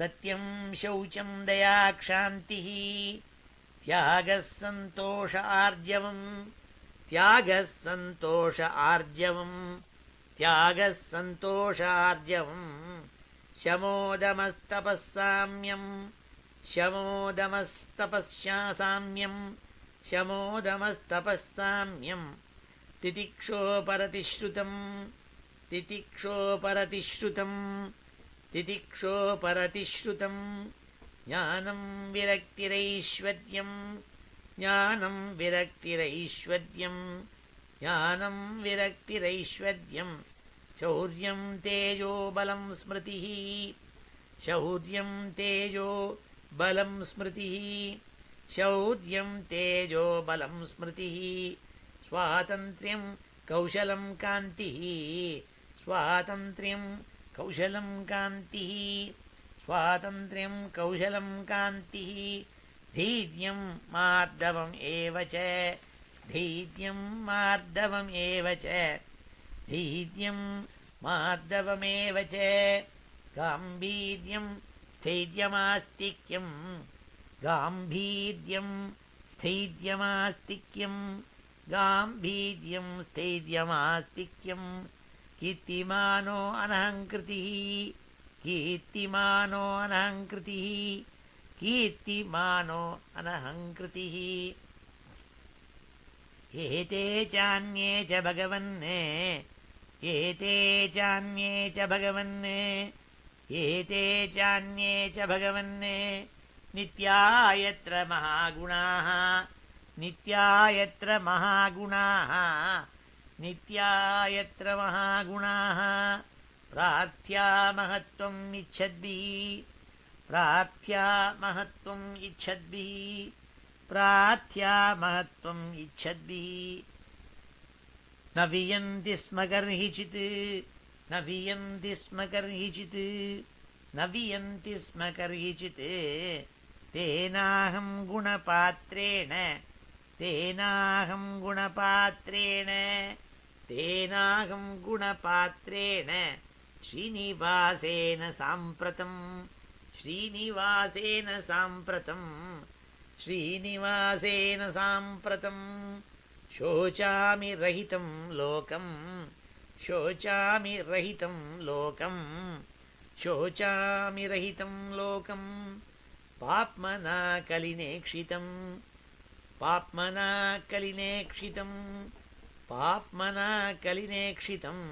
सत्यं शौचं दया क्षान्तिः त्यागः सन्तोष आर्जवं त्यागः सन्तोष आर्जवं त्यागः सन्तोष आर्जवं शमोदमस्तपस्साम्यं शमोदमस्तपस्साम्यं शमोदमस्तपस्साम्यं तितिक्षोपरतिश्रुतं तितिक्षोपरतिश्रुतं तितिक्षोपरतिश्रुतं ज्ञानं विरक्तिरैश्वर्यं ज्ञानं विरक्तिरैश्वर्यं ज्ञानं विरक्तिरैश्वर्यं शौर्यं तेजो बलं स्मृतिः शौर्यं तेजो बलं स्मृतिः शौर्यं तेजो बलं स्मृतिः स्वातन्त्र्यं कौशलं कान्तिः स्वातन्त्र्यं कौशलं कान्तिः स्वातन्त्र्यं कौशलं कान्तिः धैर्यं मार्दवम् एव च धैर्यं मार्दवम् एव च धैर्यं मार्दवमेव च गाम्भीर्यं स्थैर्यमास्तिक्यं गाम्भीर्यं स्थैर्यमास्तिक्यं गाम्भीर्यं स्थैर्यमास्तिक्यं कीर्तिमानो अनहङ्कृतिः कीर्तिमानो अनहङ्कृतिः कीर्तिमानो अनहङ्कृतिः एते चान्ये च भगवन् एते चान्ये च भगवन् एते चान्ये च भगवन् नित्या यत्र महागुणाः नित्या यत्र महागुणाः नित्या यत्र महागुणाः प्रार्थ्या महत्त्वम् इच्छद्भिः प्रार्थ्या महत्त्वम् इच्छद्भिः प्रार्थ्या महत्त्वम् इच्छद्भिः न वियन्ति स्म कर्हिचित् न वियन्ति स्म कर्हिचित् न वियन्ति स्म कर्हिचित् तेनाहं गुणपात्रेण तेनाहं गुणपात्रेण तेनाहं गुणपात्रेण श्रीनिवासेन साम्प्रतं श्रीनिवासेन साम्प्रतं श्रीनिवासेन साम्प्रतं शोचामि रहितं लोकं शोचामि रहितं लोकं शोचामि रहितं लोकं पाप्मना कलिनेक्षितं पाप्मना कलिनेक्षितं पाप्मना कलिनेक्षितम्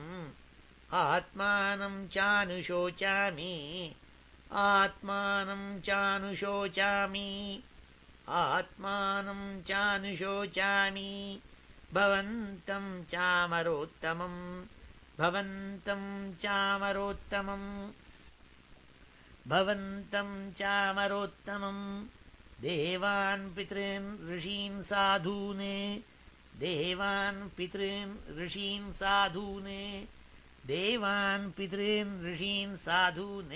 आत्मानं चानुशोचामि आत्मानं चानुशोचामि आत्मानं चानुशोचामि भवन्तं चामरोत्तमं भवन्तं चामरोत्तमं भवन्तं चामरोत्तमं देवान् पितॄन् ऋषीन् साधून् देवान् पितॄन् ऋषीन् साधून् देवान् पितॄन् ऋषीन् साधून्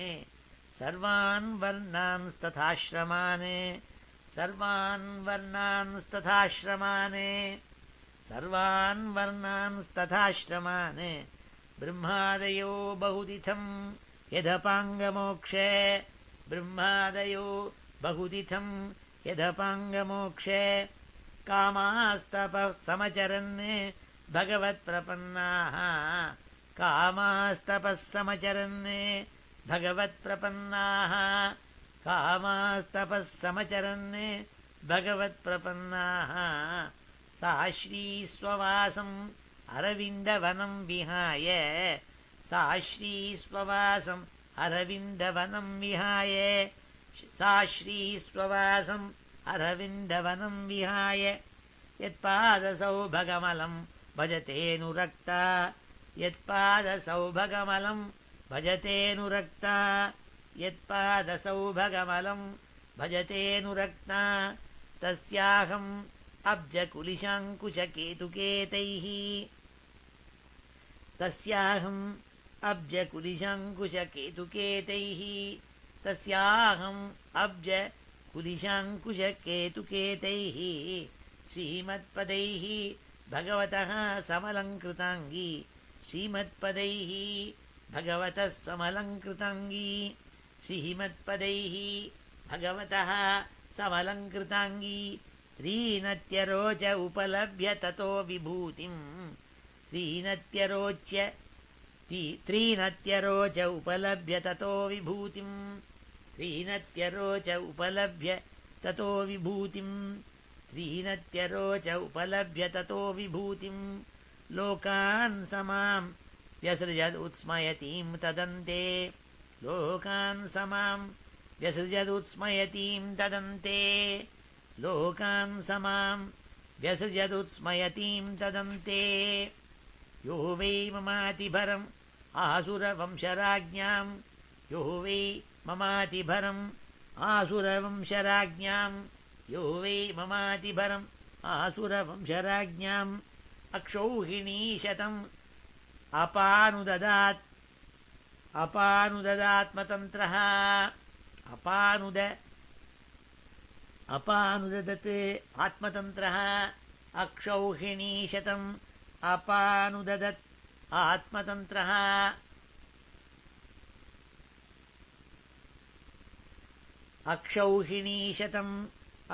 सर्वान् वर्णांस्तथाश्रमान् सर्वान् वर्णांस्तथाश्रमान् सर्वान् वर्णांस्तथाश्रमान् ब्रह्मादयो बहुतिथं यदपाङ्गमोक्षे ब्रह्मादयो बहुतिथं यदपाङ्गमोक्षे कामास्तपः समचरन् भगवत्प्रपन्नाः कामास्तपः समचरन् भगवत्प्रपन्नाः कामास्तपः समचरन् भगवत्प्रपन्नाः साश्रीस्ववासम् अरविन्दवनं विहाय साश्रीस्ववासम् अरविन्दवनं विहाय साश्रीस्ववासम् अरविन्दवनं विहाय यत्पादसौभगमलं भजतेऽनुरक्ता यत्पादसौभगमलं भजतेऽनुरक्ता यत्पादसौभगमलं भजतेऽनुरक्ता तस्याहम् अब्जकुलिशाङ्कुशकेतुकेतैः तस्याहम् अब्जकुलिशाङ्कुशकेतुकेतैः तस्याहम् अब्जकुलिशाङ्कुशकेतुकेतैः श्रीमत्पदैः भगवतः समलङ्कृताङ्गी श्रीमत्पदैः भगवतः समलङ्कृताङ्गी श्रीमत्पदैः भगवतः समलङ्कृताङ्गी त्रीनत्यरोच उपलभ्य ततो विभूतिं त्रीनत्यरोच उपलभ्य ततो विभूतिं त्रीनत्यरोच उपलभ्य ततो विभूतिं त्रीनत्यरोच उपलभ्य ततो विभूतिं लोकान् समां व्यसृजदुत्स्मयतीं तदन्ते लोकान् समां व्यसृजदुत्स्मयतीं तदन्ते लोकान् समां व्यसृजदुत्स्मयतीं तदन्ते यो वै ममातिभरम् आसुरवंशराज्ञां यो वै ममातिभरम् आसुरवंशराज्ञां यो वै ममातिभरम् आसुरवंशराज्ञाम् अक्षौहिणीशतम् अपानुददात्मतन्त्रः अपानुददत् आत्मतन्त्रः अक्षौहिणीशतम् अपानुददत् आत्मतन्त्रः अक्षौहिणीशतम्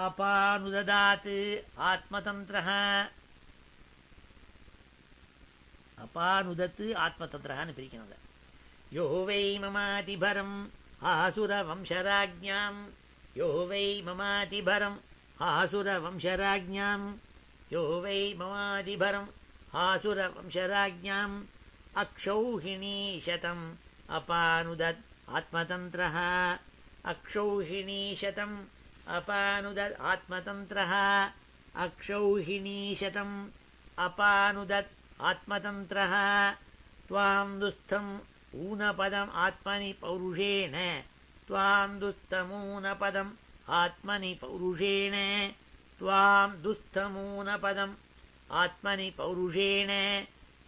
अपानुददात् आत्मतन्त्रः अपानुदत् आत्मतन्त्रः பிரிக்கணும் यो वै ममातिभरम् आसुरवंशराज्ञां यो वै ममातिभरम् आसुरवंशराज्ञां यो वै ममातिभरम् आसुरवंशराज्ञाम् अक्षौहिणीशतम् अपानुदत् आत्मतन्त्रः अक्षौहिणीशतम् अपानुदत् आत्मतन्त्रः अक्षौहिणीशतम् अपानुदत् आत्मतन्त्रः त्वां दुःस्थम् ऊनपदम् आत्मनि पौरुषेण त्वां दुस्तमूनपदम् आत्मनि पौरुषेण त्वां दुस्तमूनपदम् आत्मनि पौरुषेण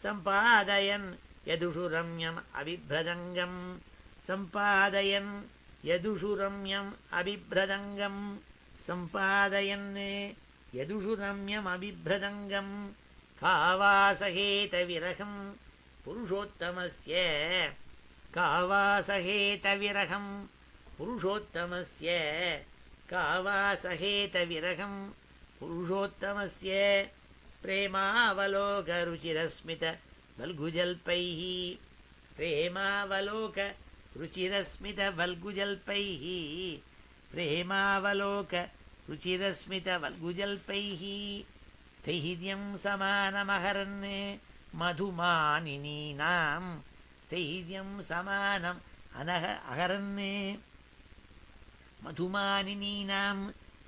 सम्पादयन् यदुषु रम्यम् अबिभ्रदङ्गम् सम्पादयन् यदुषु रम्यम् अबिभ्रदङ्गम् सम्पादयन् यदुषु रम्यम् अबिभ्रदङ्गम् कावासहेतविरहम् पुरुषोत्तमस्य कावासहेतविरहम् पुरुषोत्तमस्य कावासहेतविरहम् पुरुषोत्तमस्य प्रेमावलोकरुचिरस्मित वल्गुजल्पैः प्रेमावलोकरुचिरस्मित वल्गुजल्पैः प्रेमावलोकरुचिरस्मितवल्गुजल्पैः स्थैर्यं समानमहरन् मधुमानिनीनां स्थैर्यं समानम् अहरन् मधुमानिनीनां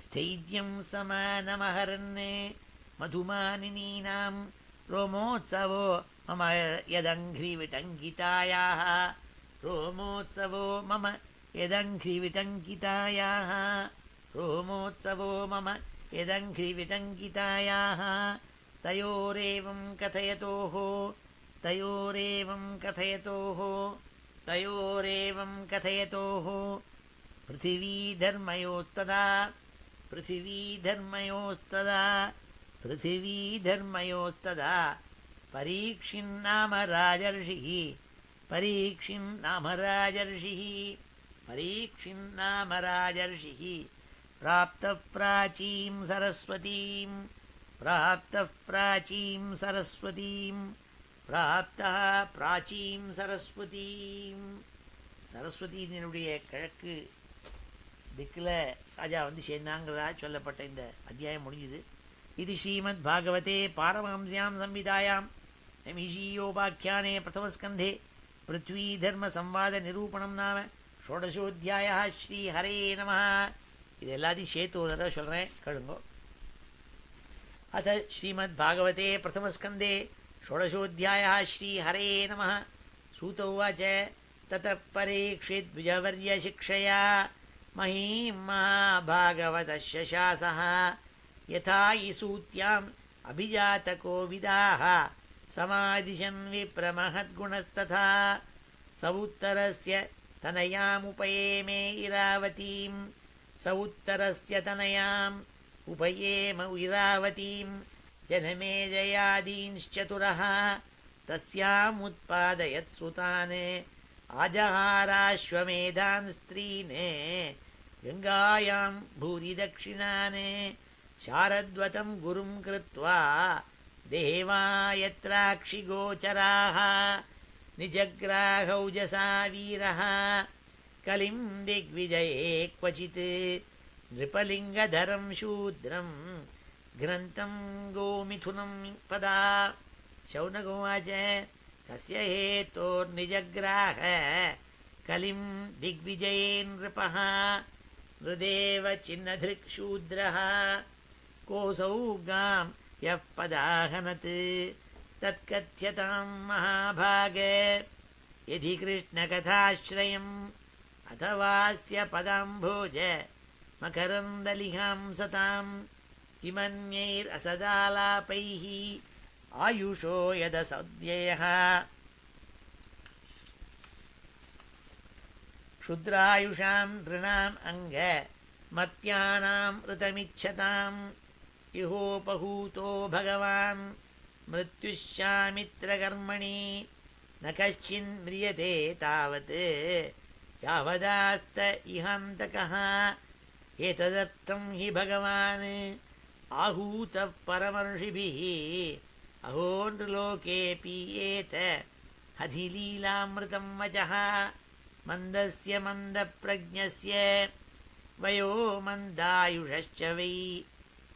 स्थैर्यं समानमहरन् मधुमानिनीनां रोमोत्सवो मम यदङ्घ्रिविटङ्कितायाः रोमोत्सवो मम यदङ्घ्रिविटङ्कितायाः रोमोत्सवो मम यदङ्घ्रिविटङ्कितायाः तयोरेवं कथयतोः तयोरेवं कथयतोः तयोरेवं कथयतोः पृथिवीधर्मयोस्तदा पृथिवीधर्मयोस्तदा पृथिवीधर्मयोस्तदा परीक्षिन्नाम राजर्षिः परीक्षिन्नाम राजर्षिः परीक्षिन्नाम राजर्षिः प्राप्तः प्राचीं सरस्वतीं प्राप्तः प्राचीं सरस्वतीं प्राप्तः प्राचीं सरस्वतीं சரஸ்வதியினுடைய கிழக்கு திக்கில் ராஜா வந்து சேர்ந்தாங்கிறதா சொல்லப்பட்ட இந்த அத்தியாயம் முடிஞ்சுது. இது ஸ்ரீமத் பாகவதே பாரமஹம்ஸ்யாம் சம்ஹிதாயாம் நைமிஷீயோபாக்கியானே பிரதமஸ்கந்தே பிருத்வி தர்ம சம்வாத நிரூபணம் நாம ஷோடசோத்தியாயா ஸ்ரீ ஹரே நமः. இது எல்லாத்தையும் சேர்த்து ஒரு தடவை சொல்கிறேன், கேளுங்கோ. அத ஸ்ரீமத் பாகவதே பிரதமஸ்கந்தே ஷோடசோத்தியாயா ஸ்ரீ ஹரே நமः. சூத உவாச்ச ततः परीक्षित् द्विजवर्यशिक्षया महीं महाभागवतस्य शासः यथा ईसूत्याम् अभिजातको विदाः समादिशन् विप्रमहद्गुणस्तथा स उत्तरस्य तनयामुपयेमे इरावतीं स उत्तरस्य तनयाम् उपयेम इरावतीं जनमेजयादींश्चतुरः तस्यामुत्पादयत् सुतान् आजहाराश्वमेधान् स्त्रीन् गङ्गायां भूरि दक्षिणान् शारद्वतं गुरुं कृत्वा देवा यत्राक्षिगोचराः निजग्राहौजसा वीरः कलिं दिग्विजये क्वचित् नृपलिङ्गधरं शूद्रं ग्रन्थं गोमिथुनं पदा. शौनकोवाच कस्य हेतोर्निजग्राह कलिं दिग्विजये नृपः नृदेव चिन्नधृक् शूद्रः कोऽसौ गां यः पदाहनत् तत्कथ्यतां महाभाग यदि कृष्णकथाश्रयम् अथवास्य पदाम्भोज मकरन्दलिहां सतां किमन्यैरसदालापैः आयुषो यदसद्ययः क्षुद्रायुषां नृणाम् अङ्ग मर्त्यानां ऋतमिच्छताम् इहोपहूतो भगवान् मृत्युश्चामित्रकर्मणि न कश्चिन्म्रियते तावत् यावदात्त इहान्तकः एतदर्थं हि भगवान् आहूतः परमर्षिभिः अहो नृलोकेऽपि एत हधिलीलामृतं वचः मन्दस्य मन्दप्रज्ञस्य वयो मन्दायुषश्च वै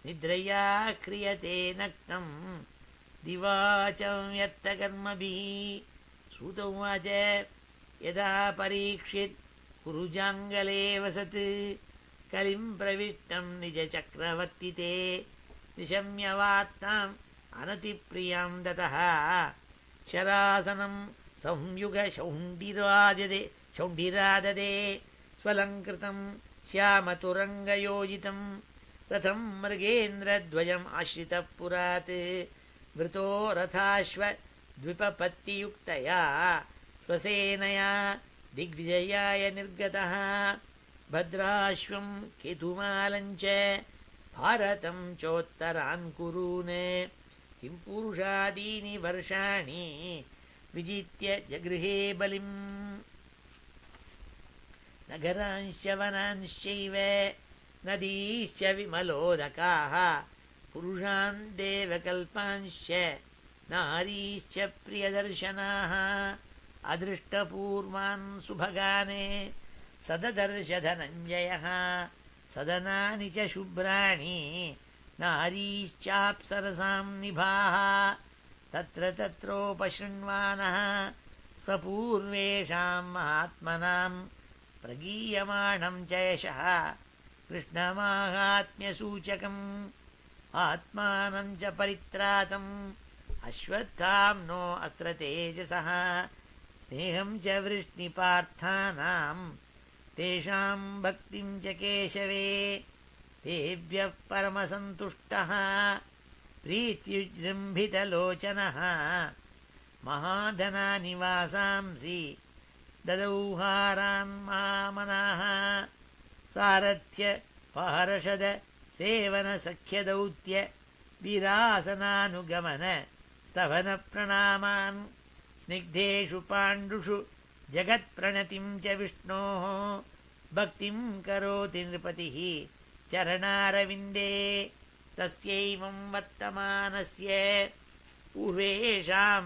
निद्रया क्रियते नक्तं दिवा च व्यर्थकर्मभिः. सूत उवाच यदा परीक्षित् कुरुजाङ्गले वसत् कलिं प्रविष्टं निजचक्रवर्तिते निशम्य वार्ताम् अनतिप्रियां दतः शरासनं संयुगशौण्डिराददे स्वलङ्कृतं श्यामतुरङ्गयोजितं रथं मृगेन्द्रद्वयम् आश्रितः पुरात् वृतो रथाश्वद्विपपत्तियुक्तया स्वसेनया दिग्विजयाय निर्गतः भद्राश्वं केतुमालञ्च भारतं चोत्तरान् कुरून् किं पुरुषादीनि वर्षाणि विजित्य जगृहे बलिम् नगरांश्च वनांश्चैव नदीश्च विमलोदकाः पुरुषान् देवकल्पांश्च नारीश्च प्रियदर्शनाः अदृष्टपूर्वान् सुभगान् सददर्श धनञ्जयः सदनानि च शुभ्राणि नारीश्चाप्सरसां निभाः तत्र तत्रोपशृण्वानः स्वपूर्वेषां महात्मनां प्रगीयमाणं च यशः कृष्णमाहात्म्यसूचकम् आत्मानं च परित्रातम् अश्वत्थाम्नो अत्र तेजसः स्नेहं च वृष्णिपार्थानां तेषां भक्तिं च केशवे तेभ्यः परमसन्तुष्टः प्रीत्युजृम्भितलोचनः महाधनानिवासांसि ददौहारान् महामनाः सारथ्य पार्षद सेवन सख्यदौत्य विरासनानुगमन स्तवन प्रणामान् स्निग्धेषु पाण्डुषु जगत्प्रणतिं च विष्णोः भक्तिं करोति नृपतिः चरणारविन्दे तस्यैवं वर्तमानस्य पूर्वेषां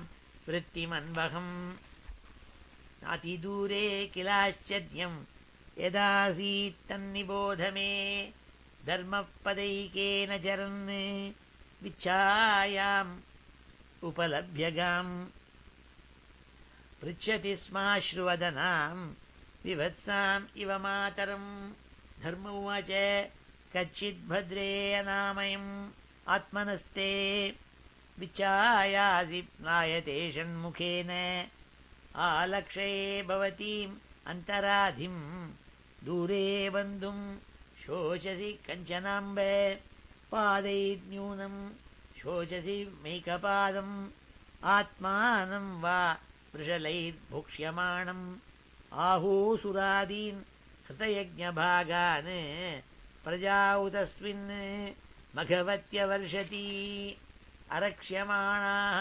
वृत्तिमन्वहम् नातिदूरे किलाश्चर्यं यदासीत् तन्निबोध मे धर्मपदैकेन चरन् विच्छायाम् उपलभ्यगाम् पृच्छति स्माश्रुवदनां विभत्साम् इव मातरम् धर्म उवाच कच्चिद्भद्रे अनामयम् आत्मनस्ते विच्छायासि प्लायते षण्मुखेन आलक्ष्ये भवतीम् अन्तराधिं दूरे बन्धुं शोचसि कञ्चनाम्ब पादैर्न्यूनं शोचसि मैकपादम् आत्मानं वा वृषलैर्भुक्ष्यमाणम् आहोसुरादीन् हृतयज्ञभागान् प्रजाउतस्मिन् मघवत्यवर्षति अरक्ष्यमाणाः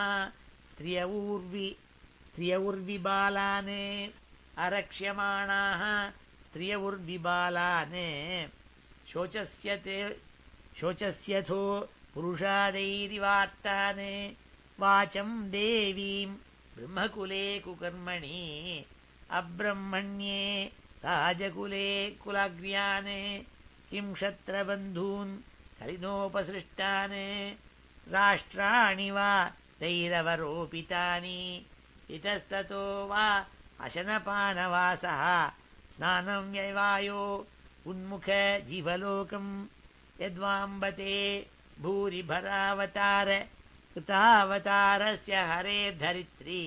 स्त्रियौर्विबालान् अरक्ष्यमाणाः स्त्रियौर्विबालान् शोचस्यथो पुरुषादैरिवात्तान् वाचं देवीं ब्रह्मकुले कुकर्मणि अब्रह्मण्ये ताजकुले कुलाग्र्यान् किं क्षत्रबन्धून् कलिनोपसृष्टान् राष्ट्राणि वा तैरवरोपितानि इतस्ततो वा अशनपानवासः स्नानं व्यवायो उन्मुख जीवलोकम् यद्वाम्बते भूरिभरावतार कृतावतारस्य हरेर्धरित्री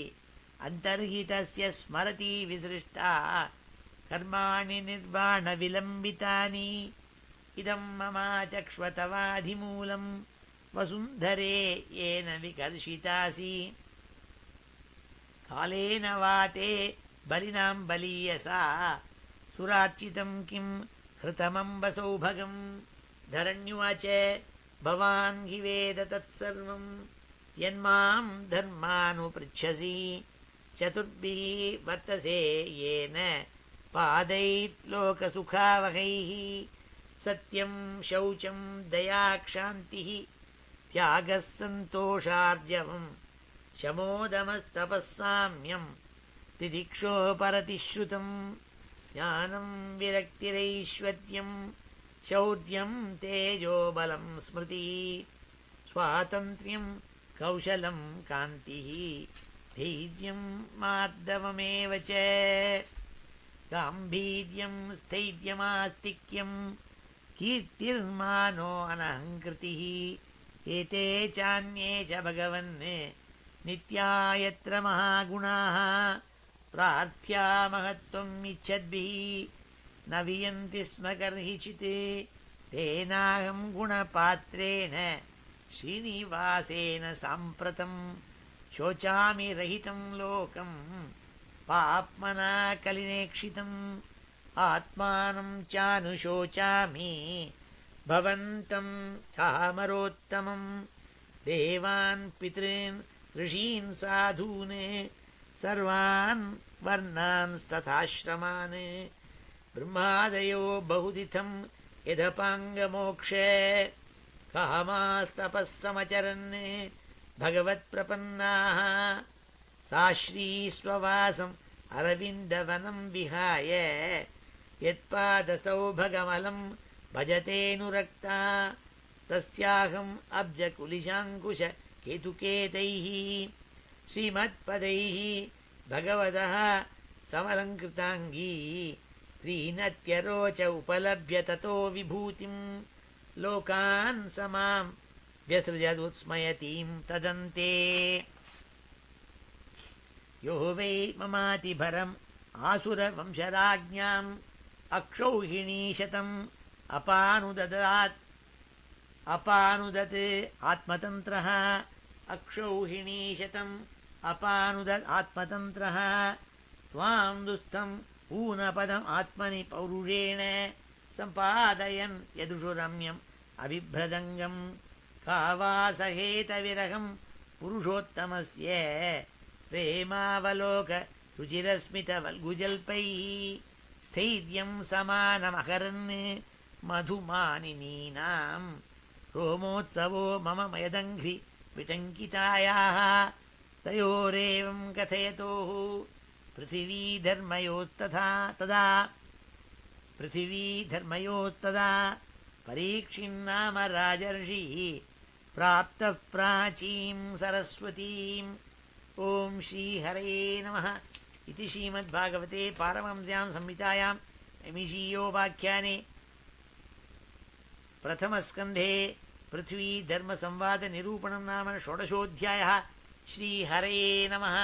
अन्तर्हितस्य स्मरति विसृष्टा कर्माणि निर्वाणविलम्बितानि इदं ममाचक्ष्वतवाधिमूलं वसुन्धरे येन विकर्षितासि कालेन वाते बलिनां बलीयसा सुरार्चितं किं हृतमम्ब सौभगं धरण्युवाच भवान् हि वेद तत्सर्वं यन्मां धर्मानुपृच्छसि चतुर्भिः वर्तसे येन पादैर्लोकसुखावहैः सत्यं शौचं दया क्षान्तिः त्यागः सन्तोषार्जवम् शमोदमस्तपःसाम्यं तिदिक्षोपरतिश्रुतं ज्ञानं विरक्तिरैश्वर्यं शौर्यं तेजोबलं स्मृतिः स्वातन्त्र्यं कौशलं कान्तिः धैर्यं मार्दवमेव च गाम्भीर्यं स्थैर्यमास्तिक्यं कीर्तिर्मानो अनहङ्कृतिः एते चान्ये च भगवन् नित्या यत्र महागुणाः प्रार्थ्या महत्त्वम् इच्छद्भिः न वियन्ति स्म कर्हिचित् तेनाहं गुणपात्रेण श्रीनिवासेन साम्प्रतं शोचामि रहितं लोकं पाप्मना कलिनेक्षितम् आत्मानं चानुशोचामि भवन्तं चामरोत्तमं देवान् पितॄन् ऋषीन् साधून् सर्वान् वर्णांस्तथाश्रमान् ब्रह्मादयो बहुदिथं यदपाङ्गमोक्षे कामास्तपःसमचरन् भगवत्प्रपन्नाः साश्रीस्ववासम् अरविन्दवनं विहाय यत्पादसौभगमलं भजतेऽनुरक्ता तस्याहम् अब्जकुलिशाङ्कुशकेतुकेतैः श्रीमत्पदैः भगवतः समलङ्कृताङ्गी त्रीनत्यरोच उपलभ्य ततो विभूतिं लोकान् स मां व्यसृजदुत्स्मयतीं तदन्ते यो वै ममातिभरम् आसुरवंशराज्ञाम् अक्षौहिणीशतम् अपानुदत् आत्मतन्त्रः अक्षौहिणीशतम् अपानुदत् आत्मतन्त्रः त्वां दुःस्थम् ऊनपदम् आत्मनि पौरुषेण सम्पादयन् यदुषु रम्यम् अबिभ्रदङ्गम् कावासहेतविरहम् पुरुषोत्तमस्य प्रेमावलोक रुचिरस्मितवल्गुजल्पैः स्थैर्यं समानमहरन् मधुमानिनीनां रोमोत्सवो मम मयदङ्घ्रि विटङ्कितायाः तयोरेवं कथयतोः पृथिवीधर्मयोत्तदा परीक्षिन्नाम राजर्षिः प्राप्तः प्राचीं सरस्वतीम् ॐ श्रीहरये नमः इति श्रीमद्भागवते पारमहंस्यां संहितायां नैमिषीयोपाख्याने प्रथमस्कन्धे पृथ्वीधर्मसंवादनिरूपणं नाम षोडशोऽध्यायः। श्रीहरये नमः।